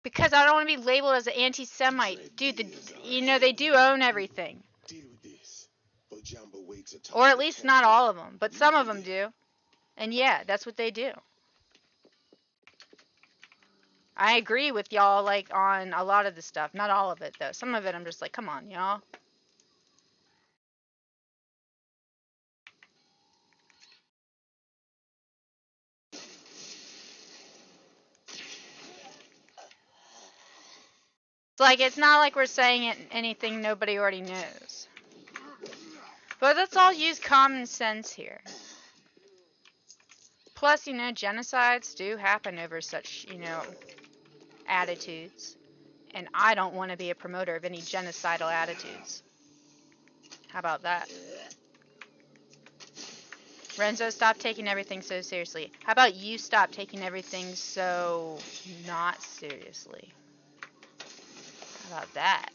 Because I don't want to be labeled as an anti-Semite. Dude, you know, they do own everything. Deal with this. Ojamba waits a Or at least not all of them, but some of them do. And yeah, that's what they do. I agree with y'all, like, on a lot of the stuff. Not all of it, though. Some of it I'm just like, come on, y'all. It's like, it's not like we're saying anything nobody already knows. But let's all use common sense here. Plus, you know, genocides do happen over such, you know, attitudes. And I don't want to be a promoter of any genocidal attitudes. How about that? Renzo, stop taking everything so seriously. How about you stop taking everything so not seriously? How about that?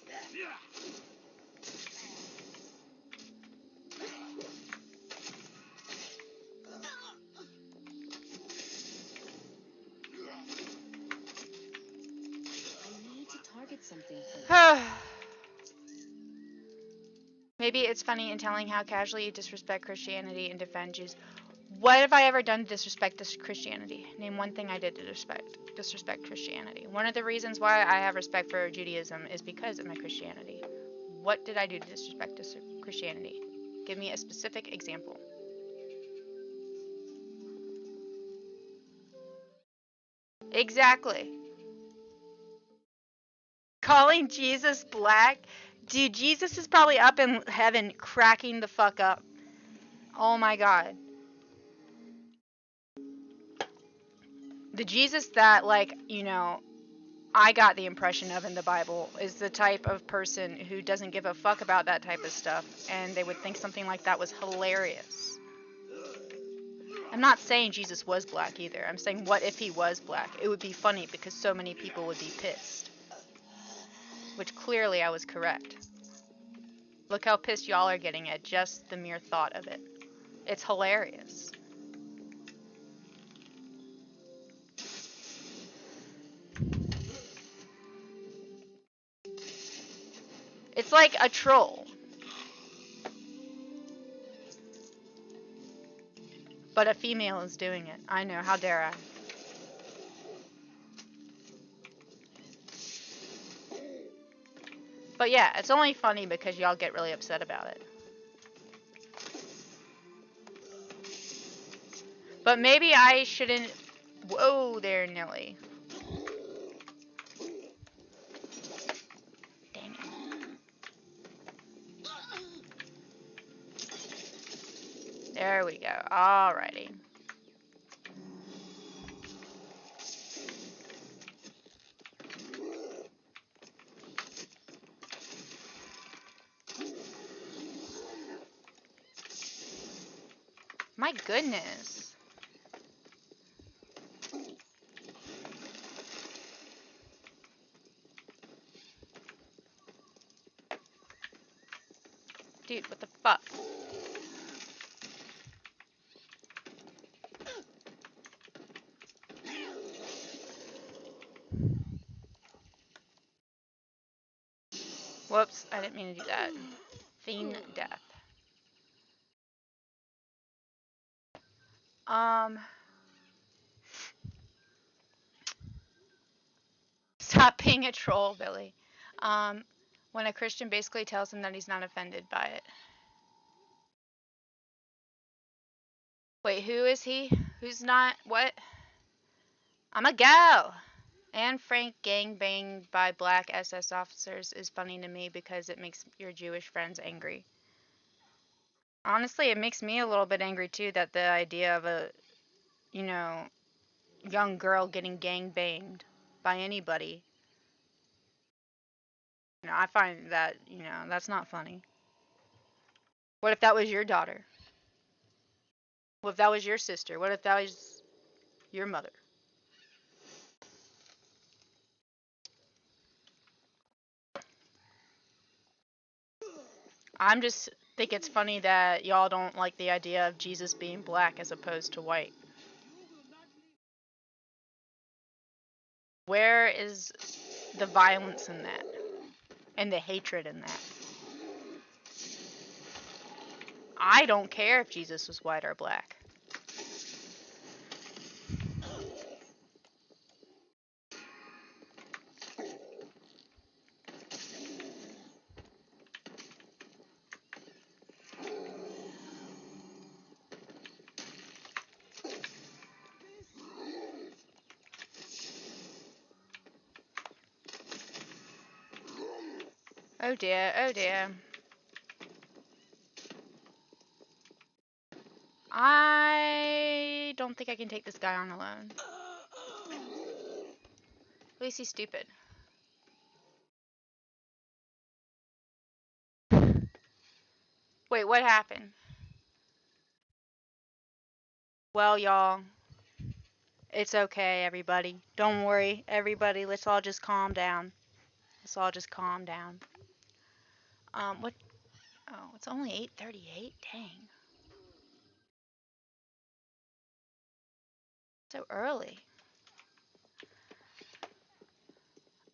I need to target something first. Maybe it's funny in telling how casually you disrespect Christianity and defend Jews. What have I ever done to disrespect this Christianity? Name one thing I did to disrespect Christianity. One of the reasons why I have respect for Judaism is because of my Christianity. What did I do to disrespect Christianity? Give me a specific example. Exactly. Calling Jesus black? Dude, Jesus is probably up in heaven cracking the fuck up. Oh my god. The Jesus that, like, you know, I got the impression of in the Bible is the type of person who doesn't give a fuck about that type of stuff, and they would think something like that was hilarious. I'm not saying Jesus was black either. I'm saying, what if he was black? It would be funny because so many people would be pissed. Which clearly I was correct. Look how pissed y'all are getting at just the mere thought of it. It's hilarious. It's like a troll. But a female is doing it. I know, how dare I? But yeah, it's only funny because y'all get really upset about it. But maybe I shouldn't... Whoa there, Nelly. Dang it. There we go. Alrighty. My goodness. Dude, what the fuck? Whoops, I didn't mean to do that. Fiend death. Stop being a troll, Billy. When a Christian basically tells him that he's not offended by it. Wait, who is he? Who's not? What? I'm a gal! Anne Frank gangbanged by black SS officers is funny to me because it makes your Jewish friends angry. Honestly, it makes me a little bit angry too that the idea of a, you know, young girl getting gangbanged by anybody. You know, I find that, you know, that's not funny. What if that was your daughter? What if that was your sister? What if that was your mother? I'm just think it's funny that y'all don't like the idea of Jesus being black as opposed to white. Where is the violence in that? And the hatred in that? I don't care if Jesus was white or black. Oh dear, oh dear. I don't think I can take this guy on alone. At least he's stupid. Wait, what happened? Well, y'all, it's okay, everybody. Don't worry, everybody. Let's all just calm down. Let's all just calm down. What? Oh, it's only 8:38. Dang. So early.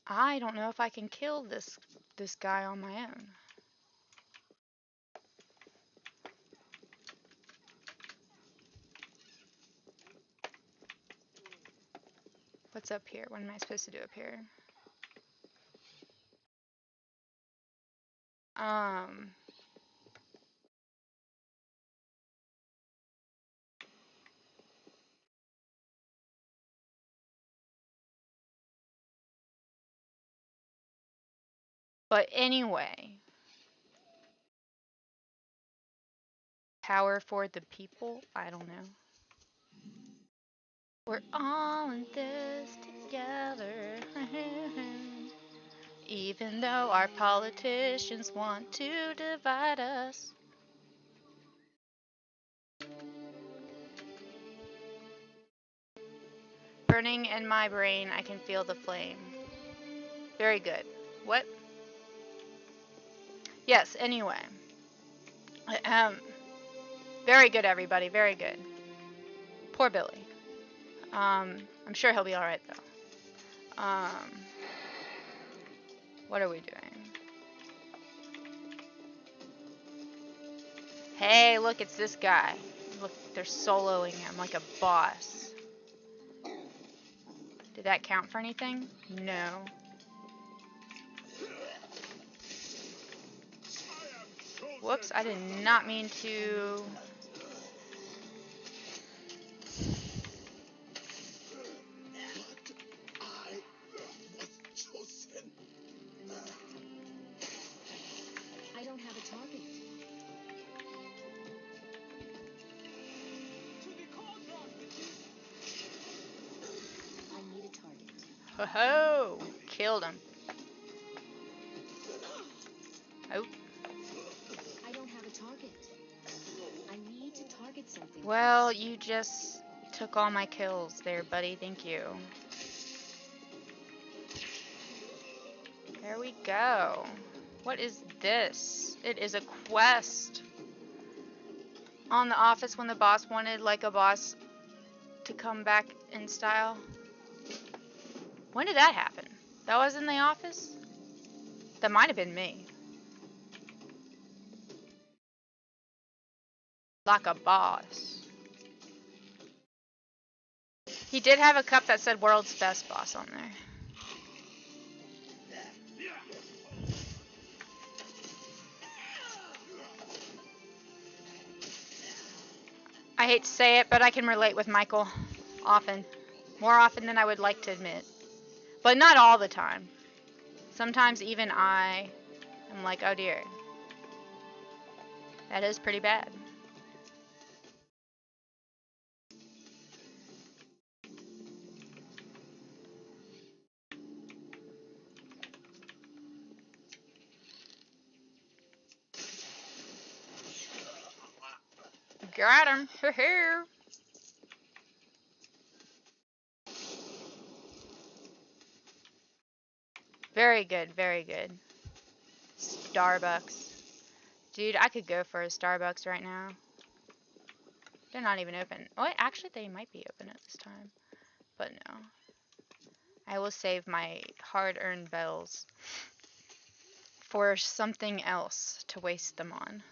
I don't know if I can kill this guy on my own. What's up here? What am I supposed to do up here? But anyway, power for the people? I don't know. We're all in this together. Even though our politicians want to divide us. Burning in my brain, I can feel the flame. Very good. What? Yes, anyway. Very good, everybody. Very good. Poor Billy. I'm sure he'll be alright, though. What are we doing? Hey, look, it's this guy. Look, they're soloing him like a boss. Did that count for anything? No. Whoops, I did not mean to... I don't have a target. I need a target. Ho-ho! Killed him. Oh. I don't have a target. I need to target something. Well, you just took all my kills there, buddy. Thank you. There we go. What is this? It is a quest. On The Office, when the boss wanted, like, a boss to come back in style. When did that happen? That was in The Office? That might have been me. Like a boss. He did have a cup that said World's Best Boss on there. I hate to say it, but I can relate with Michael. Often. More often than I would like to admit. But not all the time. Sometimes even I am like, oh dear. That is pretty bad. Got him. Very good, very good. Starbucks. Dude, I could go for a Starbucks right now. They're not even open. Oh, wait, actually, they might be open at this time. But no. I will save my hard-earned bells for something else to waste them on.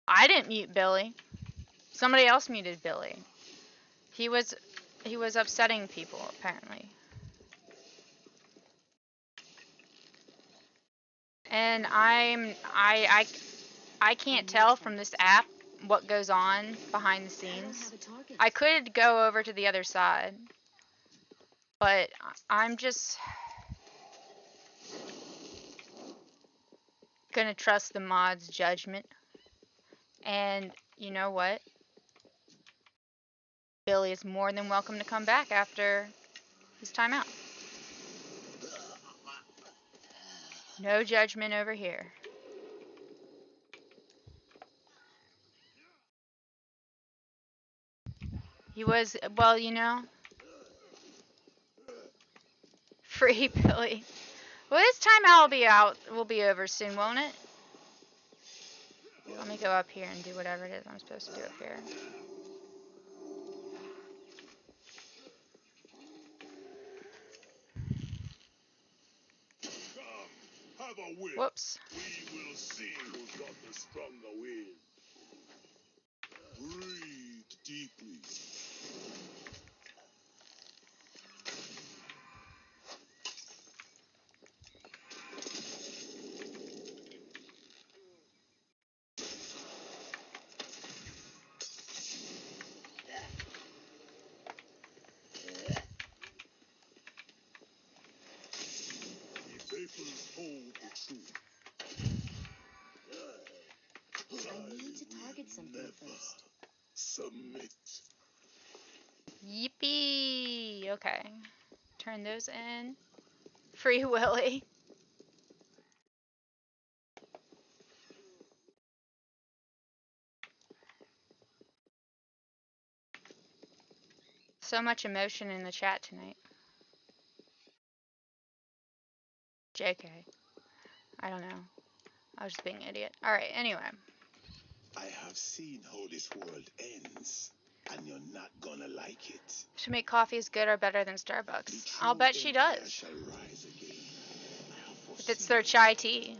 I didn't mute Billy. Somebody else muted Billy. He was upsetting people, apparently. And I can't tell from this app what goes on behind the I don't scenes. have a target. I could go over to the other side, but I'm just gonna trust the mod's judgment. And you know what? Billy is more than welcome to come back after his time out. No judgment over here. He was, well, you know, free Billy. Well, his time out will be over soon, won't it? Let me go up here and do whatever it is I'm supposed to do up here. Come, have a whip. Whoops. We will see who's got the stronger will. Breathe deeply. The vapors hold the truth. I need to target something first. Submit. Yippee! Okay. Turn those in. Free Willy. So much emotion in the chat tonight. JK. I don't know. I was just being an idiot. Alright, anyway. I have seen how this world ends, and you're not gonna like it. Should make coffee is good or better than Starbucks. I'll bet she does. Shall rise again. If it's their chai tea,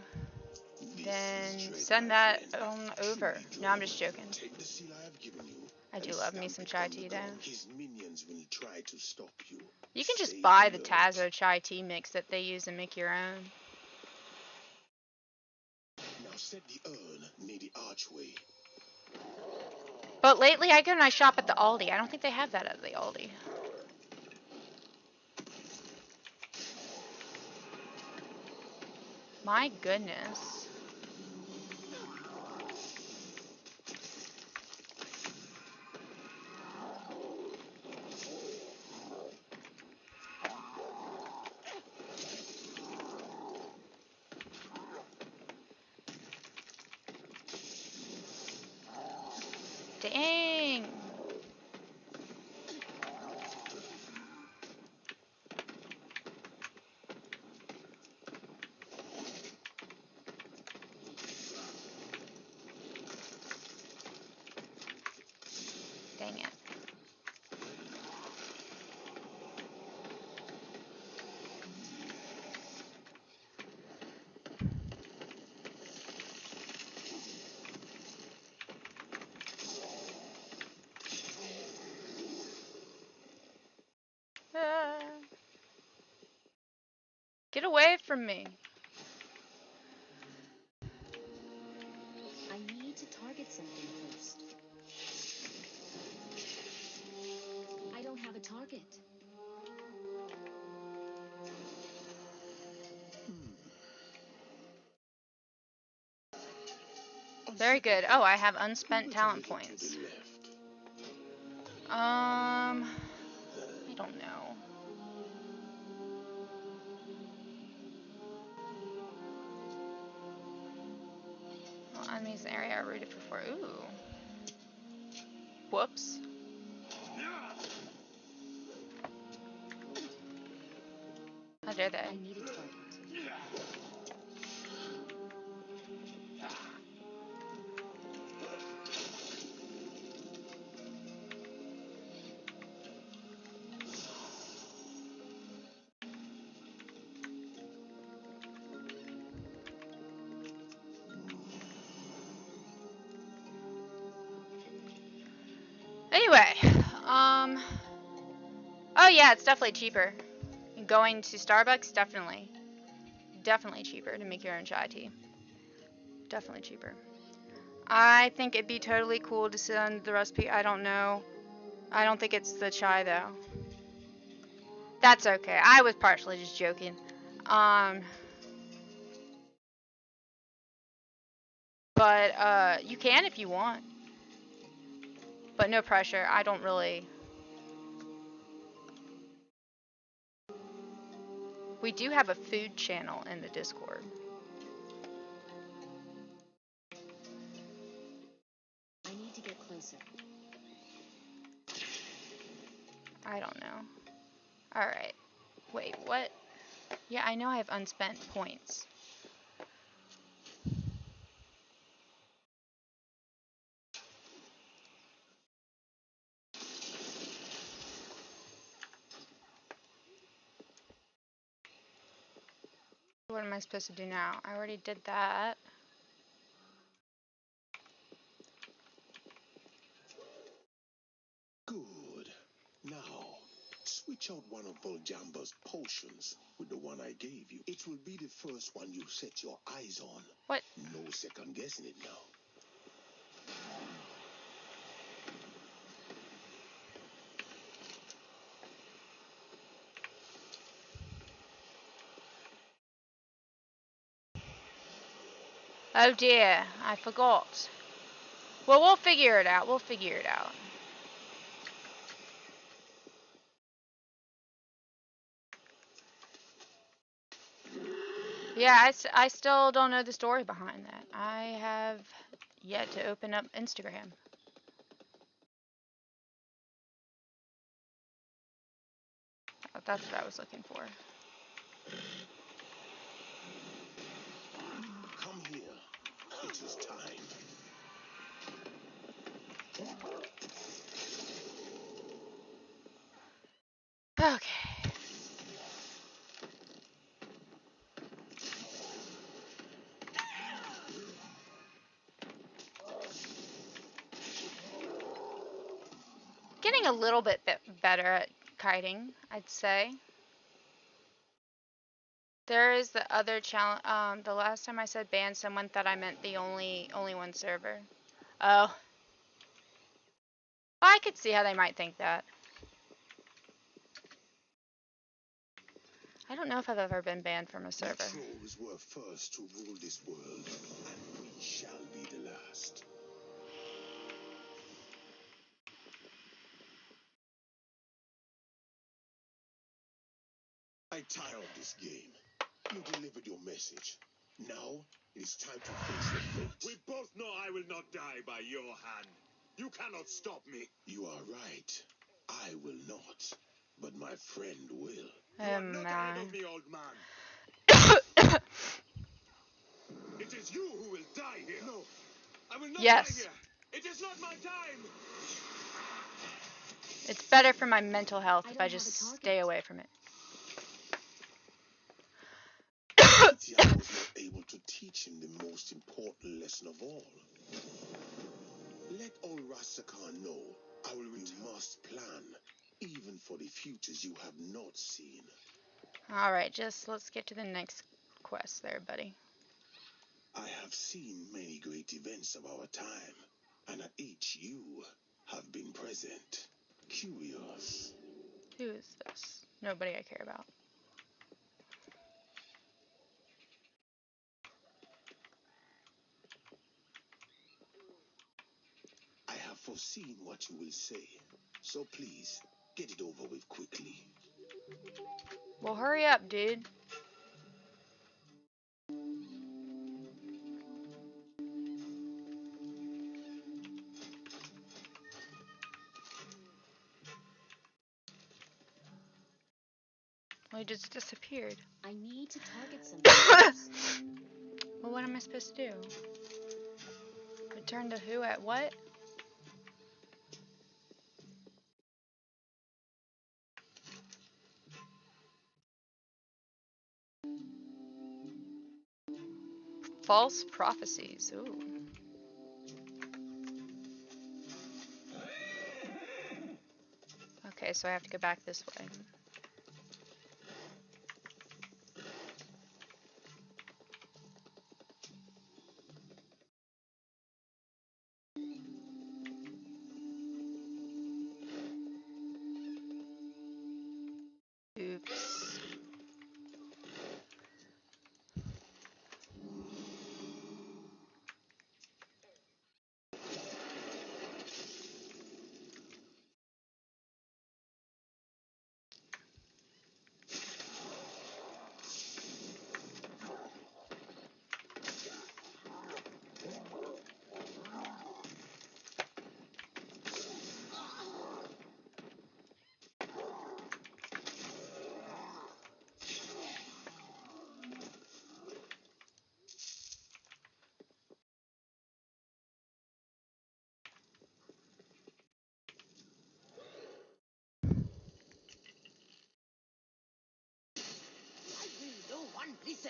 then send that on over. No, I'm just joking. Take the seal I have given you. I do love me some chai tea though. His minions will try to stop you. You can just Stay buy the alert. Tazo chai tea mix that they use and make your own. Now set the urn near the archway. But lately I go and I shop at the Aldi. I don't think they have that at the Aldi. My goodness. Dang. Dang it. Ah. Get away from me. I need to target something first. I don't have a target. Very good. Oh, I have unspent talent points. I don't know. Well, enemies in the area are rooted for 4. Ooh. Whoops. How dare they? I need a target. Anyway, oh yeah, it's definitely cheaper. Going to Starbucks, definitely. Definitely cheaper to make your own chai tea. Definitely cheaper. I think it'd be totally cool to send the recipe. I don't know. I don't think it's the chai though. That's okay. I was partially just joking. But you can if you want. But no pressure. I don't really. We do have a food channel in the Discord. I need to get closer. I don't know. Alright. Wait, what? Yeah, I know I have unspent points. What am I supposed to do now? I already did that. Good. Now, switch out one of Voljamba's potions with the one I gave you. It will be the first one you set your eyes on. What? No second guessing it now. Oh dear, I forgot. Well, we'll figure it out. We'll figure it out. Yeah, I still don't know the story behind that. I have yet to open up Instagram. Oh, that's what I was looking for. Come here. It is time. Okay. Getting a little bit better at kiting, I'd say. There is the other challenge. The last time I said ban, someone thought I meant the only one server. Oh. Well, I could see how they might think that. I don't know if I've ever been banned from a server. The trolls were first to rule this world, and we shall be the last. I tire of this game. You delivered your message. Now, it is time to face your fate. We both know I will not die by your hand. You cannot stop me. You are right. I will not. But my friend will. You are not ahead of me, old man. It is you who will die here. No, I will not Yes. die here. It is not my time. It's better for my mental health if I don't just have a target. stay away from it. Tian was not able to teach him the most important lesson of all. Let all Rastakhan know you must plan, even for the futures you have not seen. Alright, just let's get to the next quest there, buddy. I have seen many great events of our time, and at each you have been present. Curious. Who is this? Nobody I care about. I have foreseen what you will say, so please, get it over with quickly. Well, hurry up, dude. Well, he just disappeared. I need to target something. Well, what am I supposed to do? Return to who at what? False prophecies. Ooh. Okay, so I have to go back this way.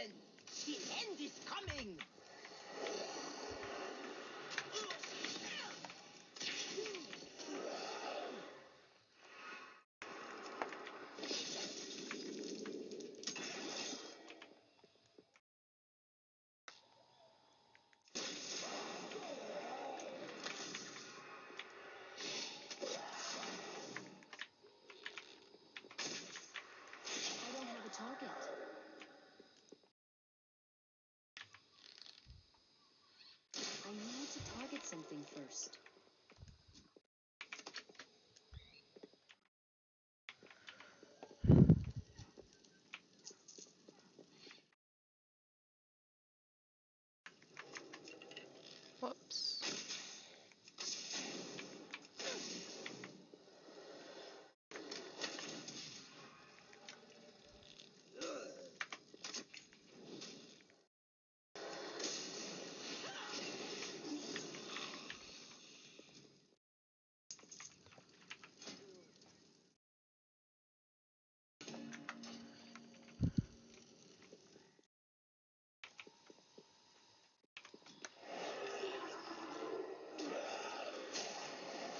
listen. The end is coming. I don't have a target. I need to target something first. Whoops.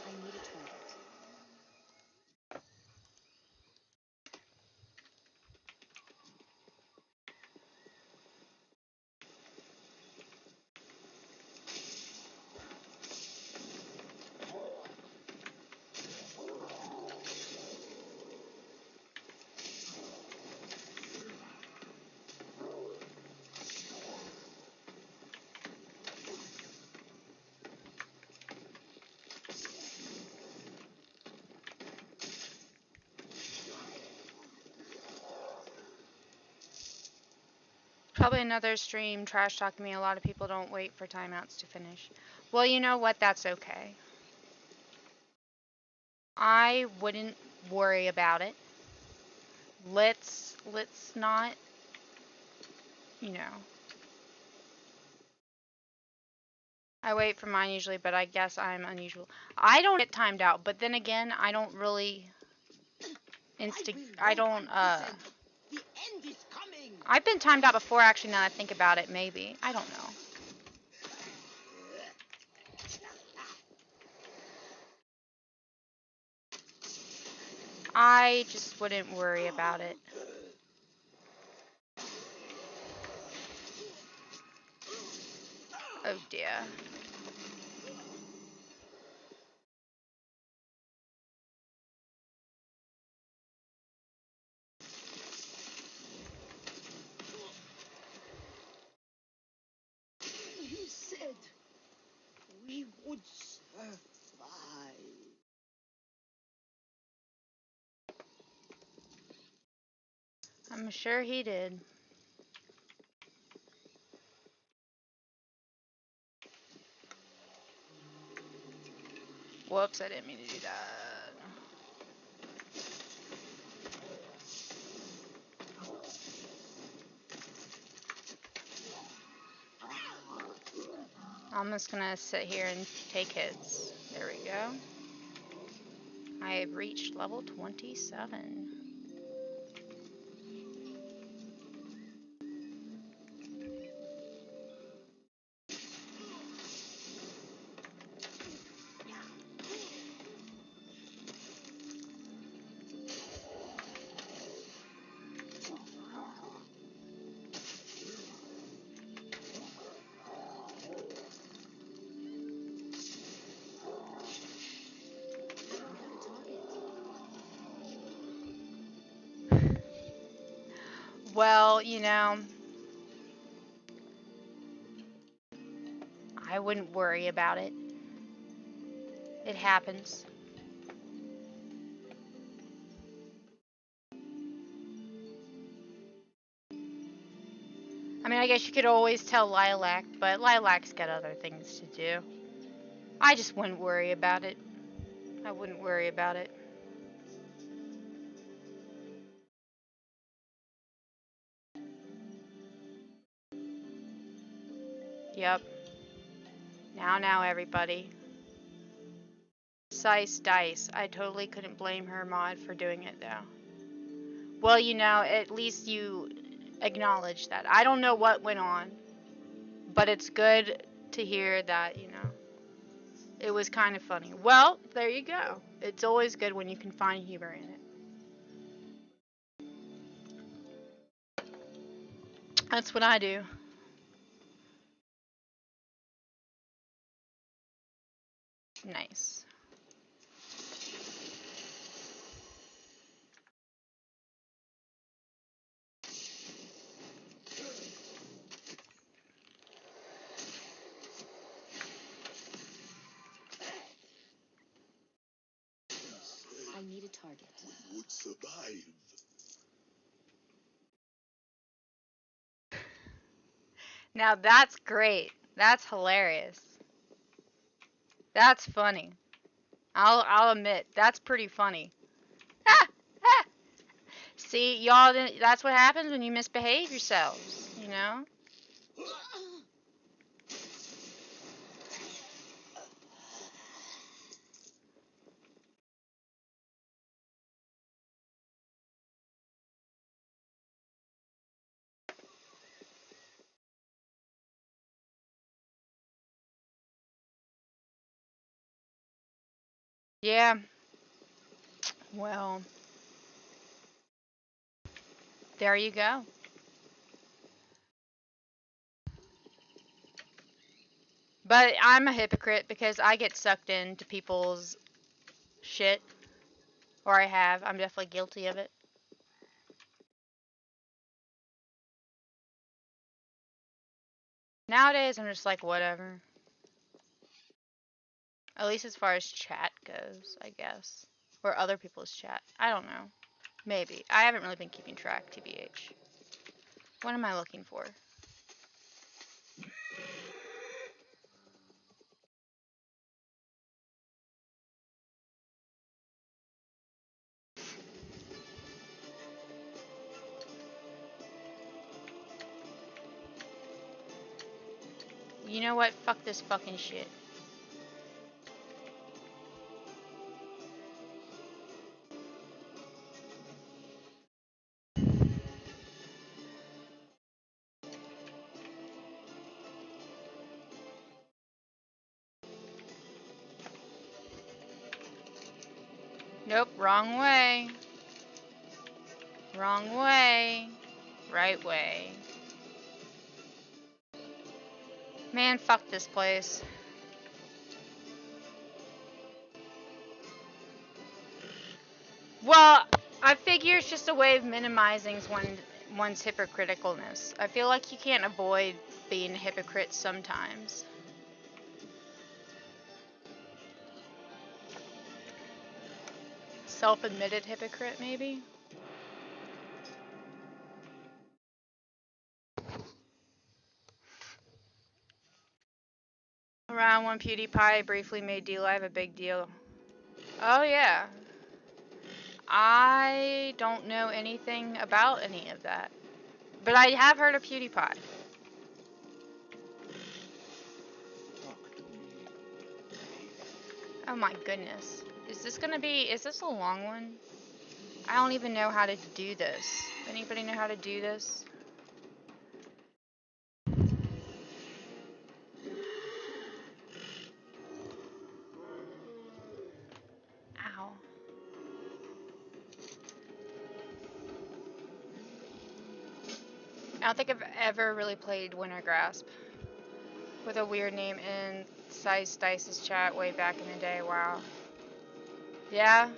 I need a target. Probably another stream trash talking me. A lot of people don't wait for timeouts to finish. Well, you know what? That's okay. I wouldn't worry about it. Let's not, you know. I wait for mine usually, but I guess I'm unusual. I don't get timed out, but then again, I don't really The end is coming. I've been timed out before actually now that I think about it, maybe. I don't know. I just wouldn't worry about it. Oh dear. You said we would survive. I'm sure he did. Whoops, I didn't mean to do that. I'm just gonna sit here and take hits. There we go. I have reached level 27. Well, you know, I wouldn't worry about it. It happens. I mean, I guess you could always tell Lilac, but Lilac's got other things to do. I just wouldn't worry about it. I wouldn't worry about it. Yep. Now, everybody. Sice Dice. I totally couldn't blame her mod for doing it, though. Well, you know, at least you acknowledge that. I don't know what went on, but it's good to hear that, you know, it was kind of funny. Well, there you go. It's always good when you can find humor in it. That's what I do. Nice. I need a target. We would survive. Now that's great. That's hilarious. That's funny. I'll admit, that's pretty funny. See, y'all, that's what happens when you misbehave yourselves, you know? Yeah. Well, there you go. But I'm a hypocrite because I get sucked into people's shit. Or I have. I'm definitely guilty of it. Nowadays, I'm just like, whatever. At least as far as chat goes, I guess. Or other people's chat. I don't know. Maybe. I haven't really been keeping track, TBH. What am I looking for? You know what? Fuck this fucking shit. Nope, wrong way. Wrong way. Right way. Man, fuck this place. Well, I figure it's just a way of minimizing one's hypocriticalness. I feel like you can't avoid being a hypocrite sometimes. Self-admitted hypocrite, maybe? Around when PewDiePie briefly made D-Live a big deal. Oh yeah. I don't know anything about any of that. But I have heard of PewDiePie. Oh my goodness. Is this a long one? I don't even know how to do this. Anybody know how to do this? Ow. I don't think I've ever really played Winter Grasp with a weird name in Size Dice's chat way back in the day. Wow. Yeah.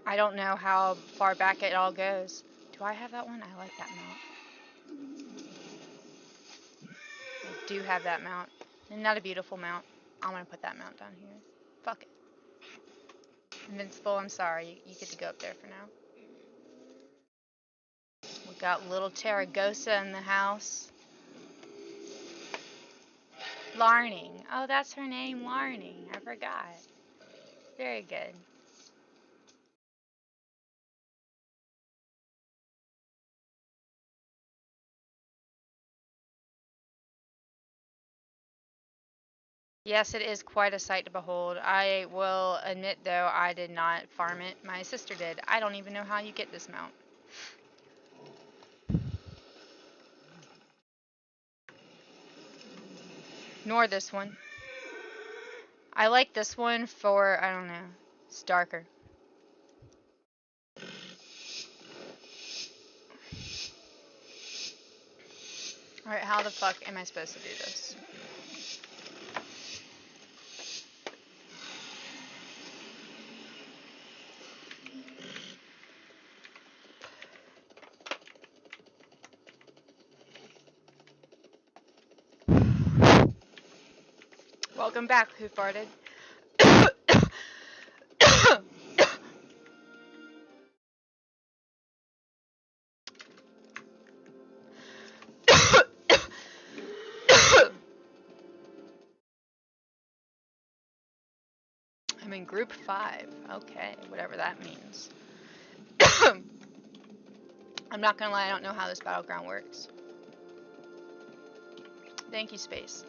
I don't know how far back it all goes. Do I have that one? I like that mount. I do have that mount. Isn't that a beautiful mount? I'm gonna put that mount down here. Fuck it. Invincible, I'm sorry. You get to go up there for now. We got little Taragosa in the house. Larning. Oh, that's her name, Larning. I forgot. Very good. Yes, it is quite a sight to behold. I will admit, though, I did not farm it. My sister did. I don't even know how you get this mount. Nor this one. I like this one for, I don't know, it's darker. Alright, how the fuck am I supposed to do this? Welcome back, Who Farted? I'm in group 5. Okay, whatever that means. I'm not gonna lie, I don't know how this battleground works. Thank you, Space.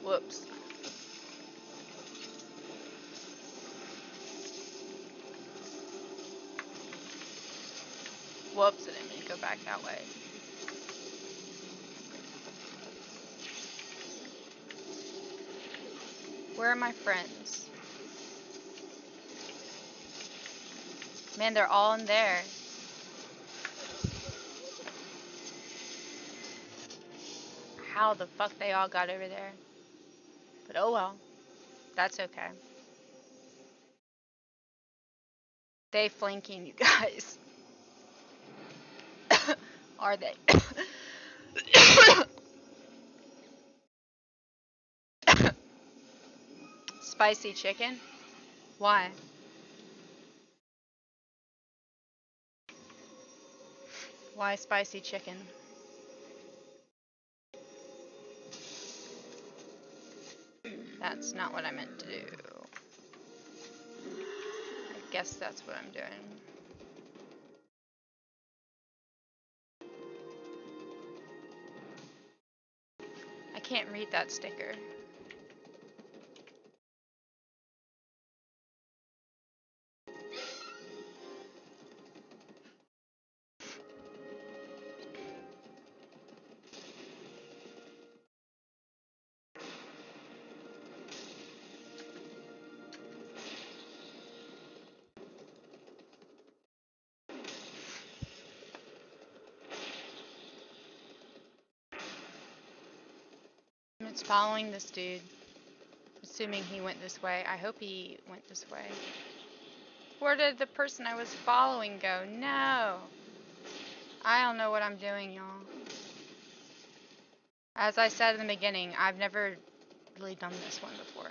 Whoops. Whoops, I didn't mean to go back that way. Where are my friends? Man, they're all in there. How the fuck they all got over there. But oh well. That's okay. They flanking you guys. Are they? Spicy chicken? Why? Why spicy chicken? That's not what I meant to do. I guess that's what I'm doing. I can't read that sticker. It's following this dude. Assuming he went this way. I hope he went this way. Where did the person I was following go? No! I don't know what I'm doing, y'all. As I said in the beginning, I've never really done this one before.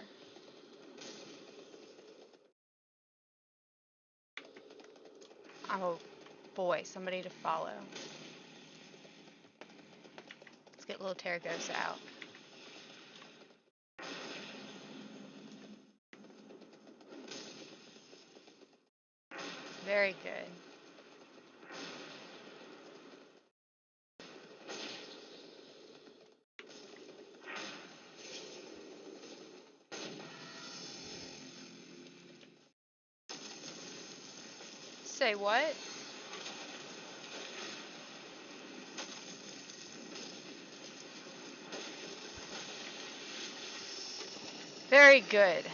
Oh boy, somebody to follow. Let's get little Terragosa out. Very good. Say what? Very good.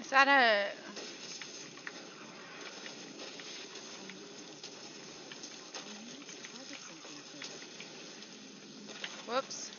Is that a... Whoops.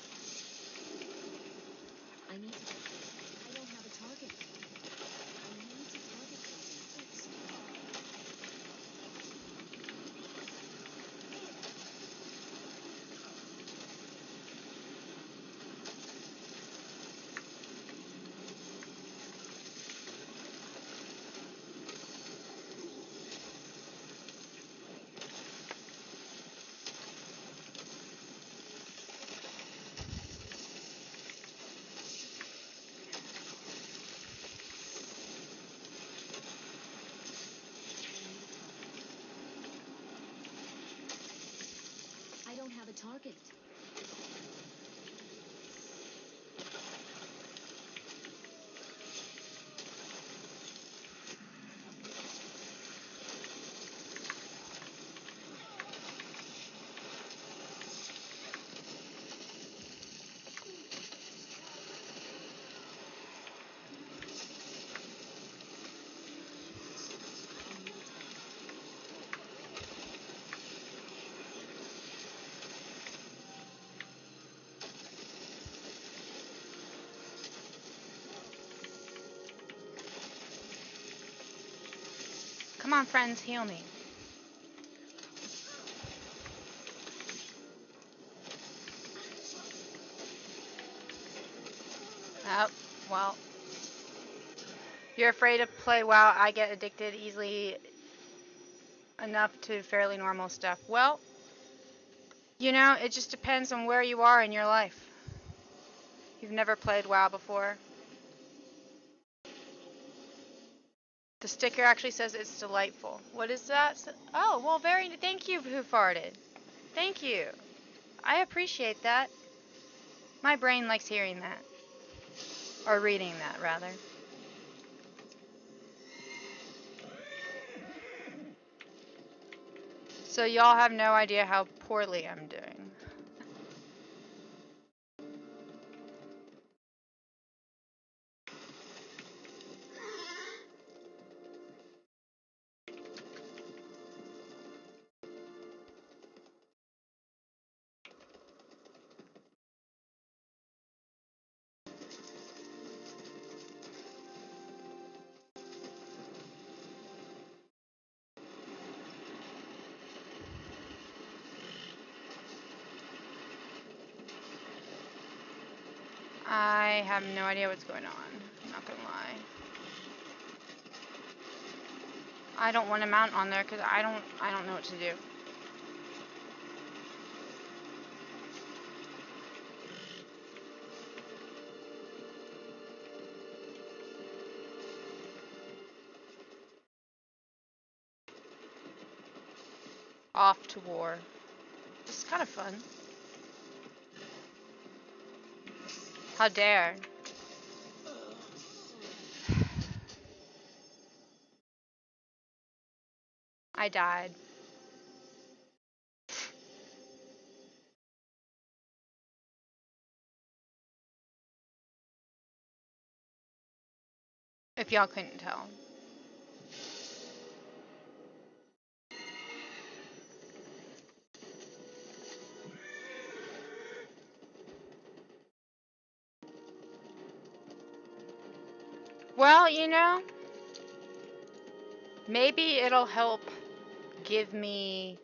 don't have a target. Come on, friends, heal me. Oh, well. You're afraid to play WoW. I get addicted easily enough to fairly normal stuff. Well, you know, it just depends on where you are in your life. You've never played WoW before. The sticker actually says it's delightful. What is that? Oh, well, thank you, Who Farted. Thank you. I appreciate that. My brain likes hearing that. Or reading that, rather. So y'all have no idea how poorly I'm doing. I have no idea what's going on. I'm not gonna lie. I don't want to mount on there because I don't know what to do. Off to war. This is kind of fun. How dare. I died. If y'all couldn't tell. Well, you know, maybe it'll help give me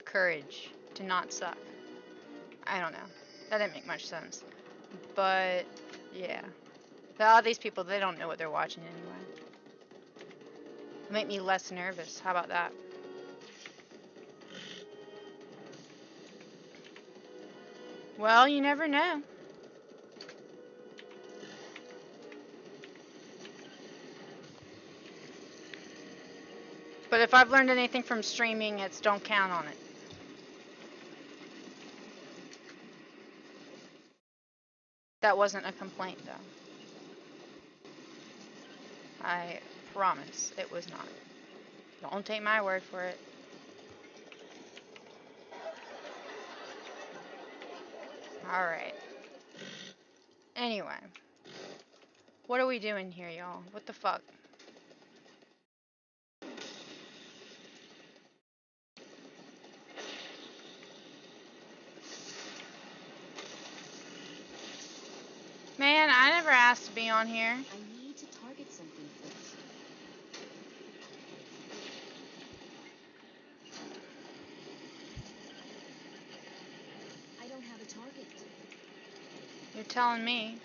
courage to not suck. I don't know. That didn't make much sense. But, yeah. All these people, they don't know what they're watching anyway. It'll make me less nervous. How about that? Well, you never know. But if I've learned anything from streaming, it's don't count on it. That wasn't a complaint, though. I promise it was not. Don't take my word for it. Alright. Anyway. What are we doing here, y'all? What the fuck? Man, I never asked to be on here. I need to target something first. I don't have a target. You're telling me.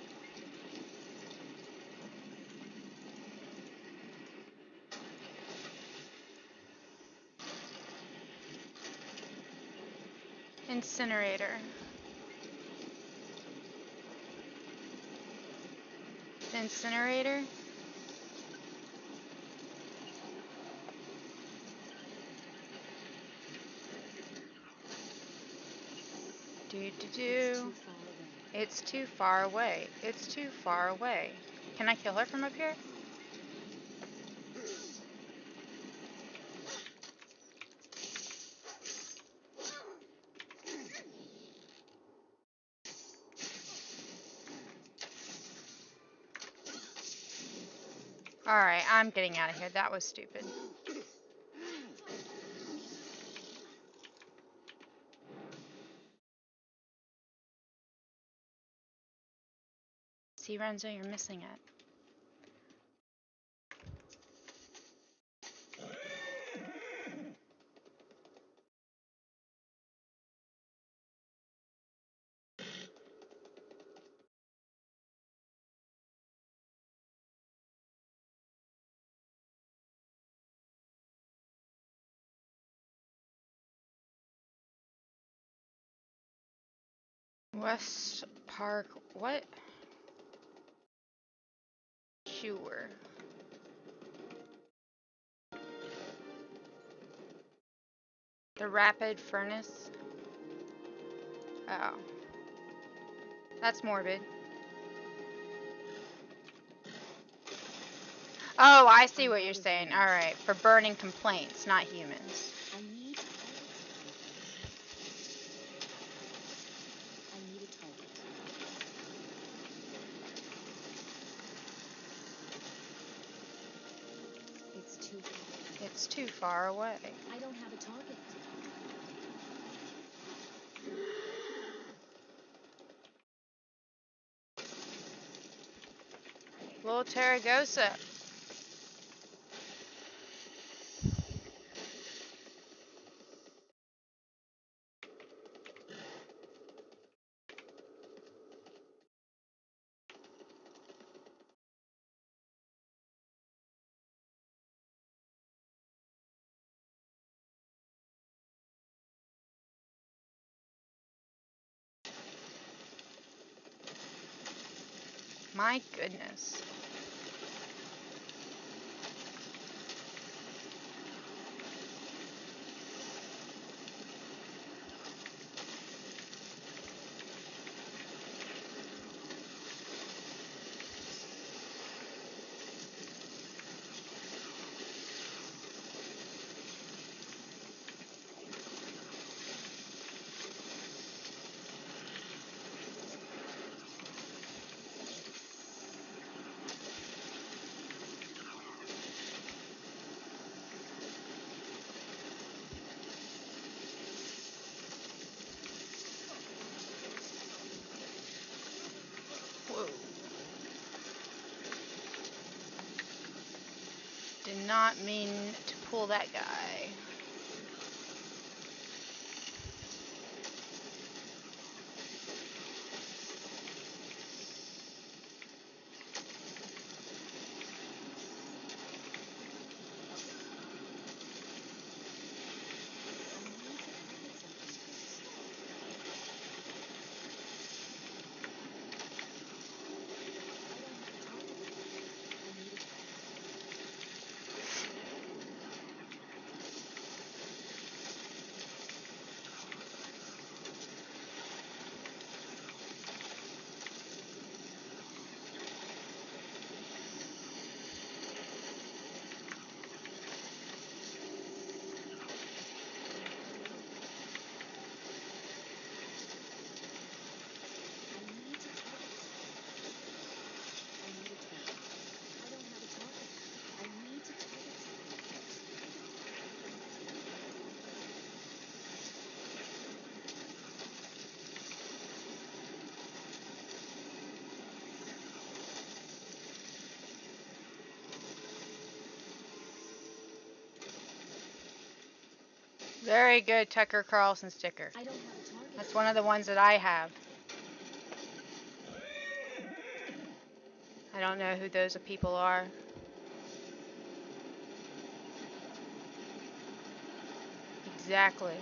Incinerator. Incinerator? Do do do. It's too far away. It's too far away. Can I kill her from up here? Alright, I'm getting out of here. That was stupid. See, Renzo, you're missing it. West Park, what? Sure. The Rapid Furnace? Oh. That's morbid. Oh, I see what you're saying. Alright, for burning complaints, not humans. It's too far away. I don't have a target. Little Taragosa. My goodness. Whoa. Did not mean to pull that guy. Very good Tucker Carlson sticker. I don't have a target. That's one of the ones that I have. I don't know who those people are. Exactly.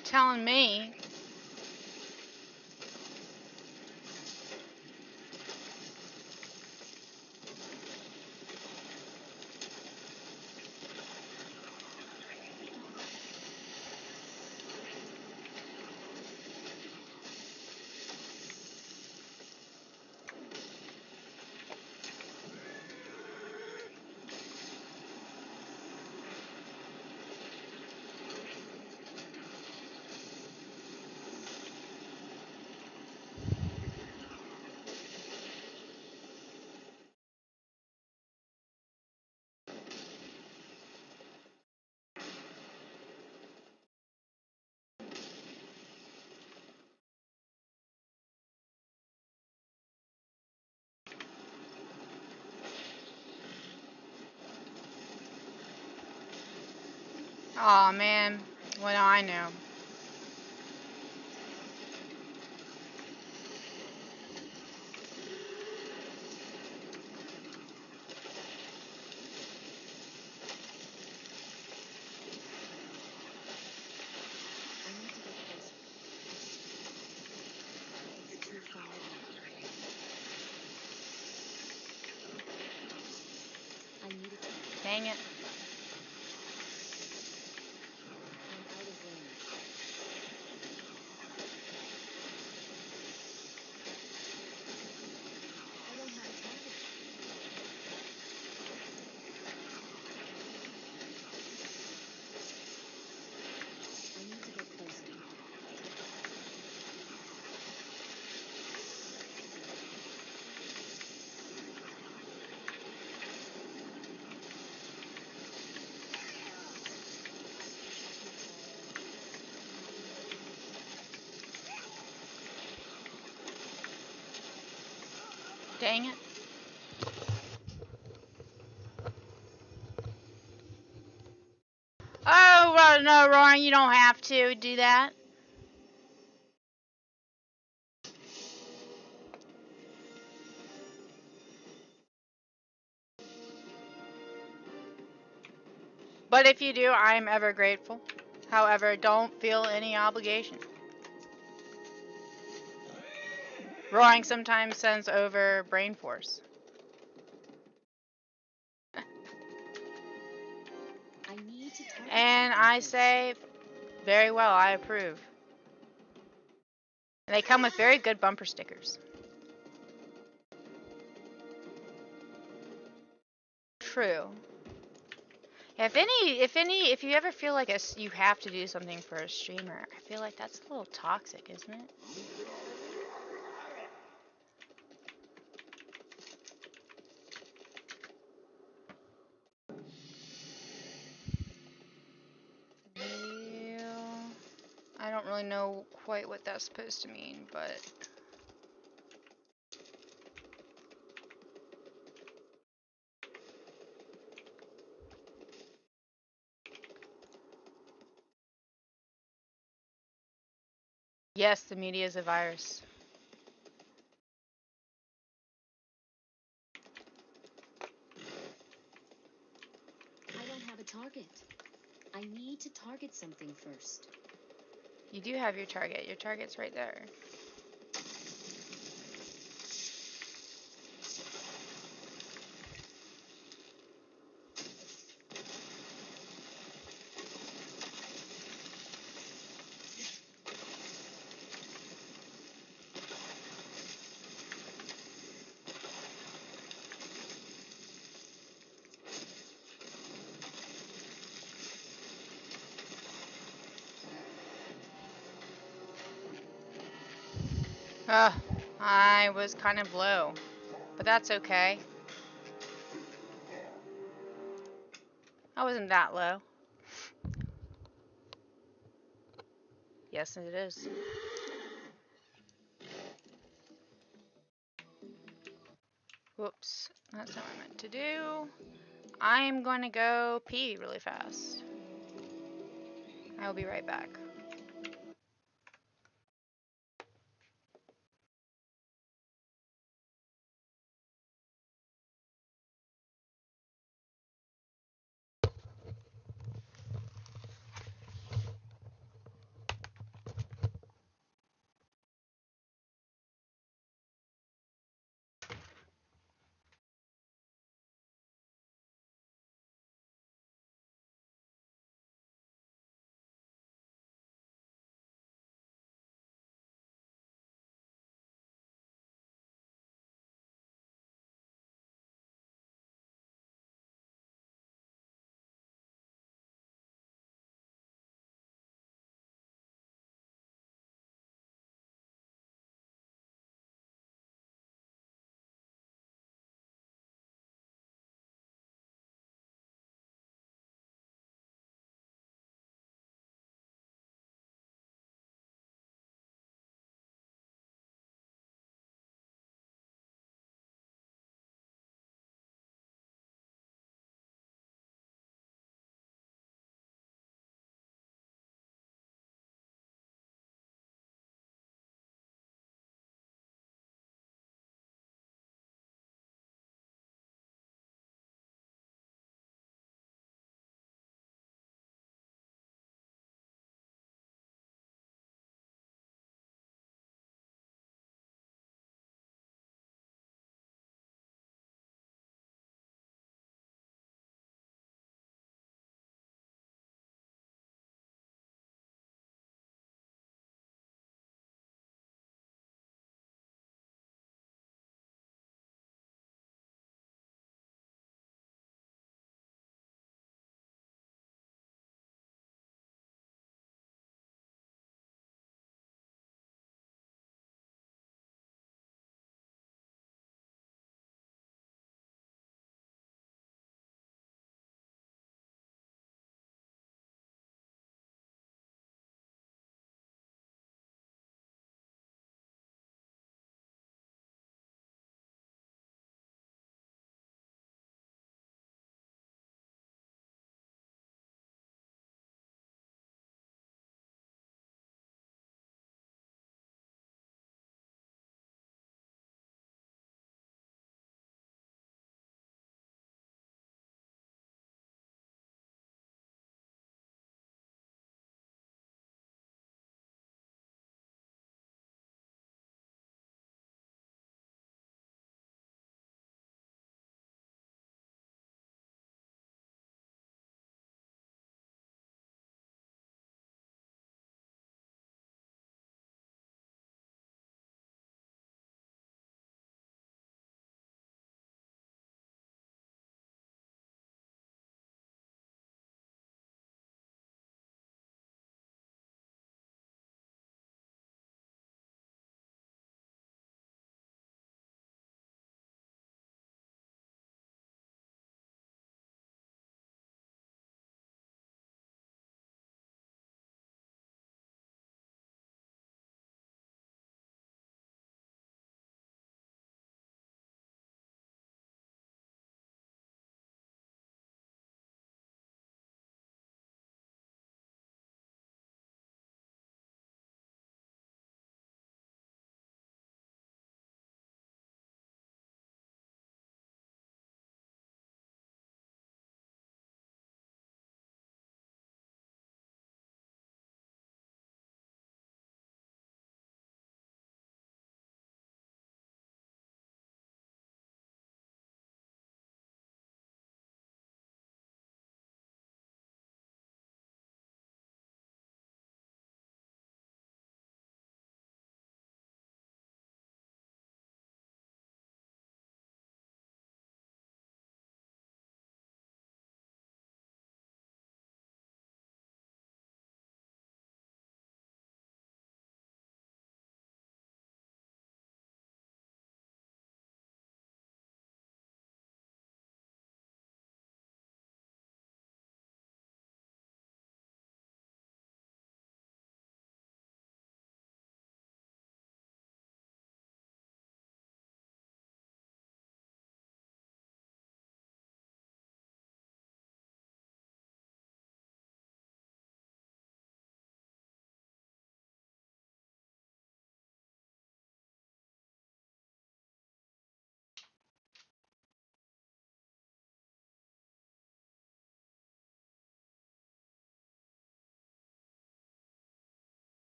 You're telling me. Aw, man. What do I know? Dang it. Dang it. Oh, well, no, Roaring, you don't have to do that. But if you do, I am ever grateful. However, don't feel any obligation. Roaring sometimes sends over brain force. And I say, very well, I approve. And they come with very good bumper stickers. True. If you ever feel like you have to do something for a streamer, I feel like that's a little toxic, isn't it? Well, I don't really know quite what that's supposed to mean, but yes, the media is a virus. I don't have a target. I need to target something first. You do have your target. Your target's right there. I was kind of low, but that's okay. I wasn't that low. Yes, it is. Whoops, that's not what I meant to do. I'm going to go pee really fast. I will be right back.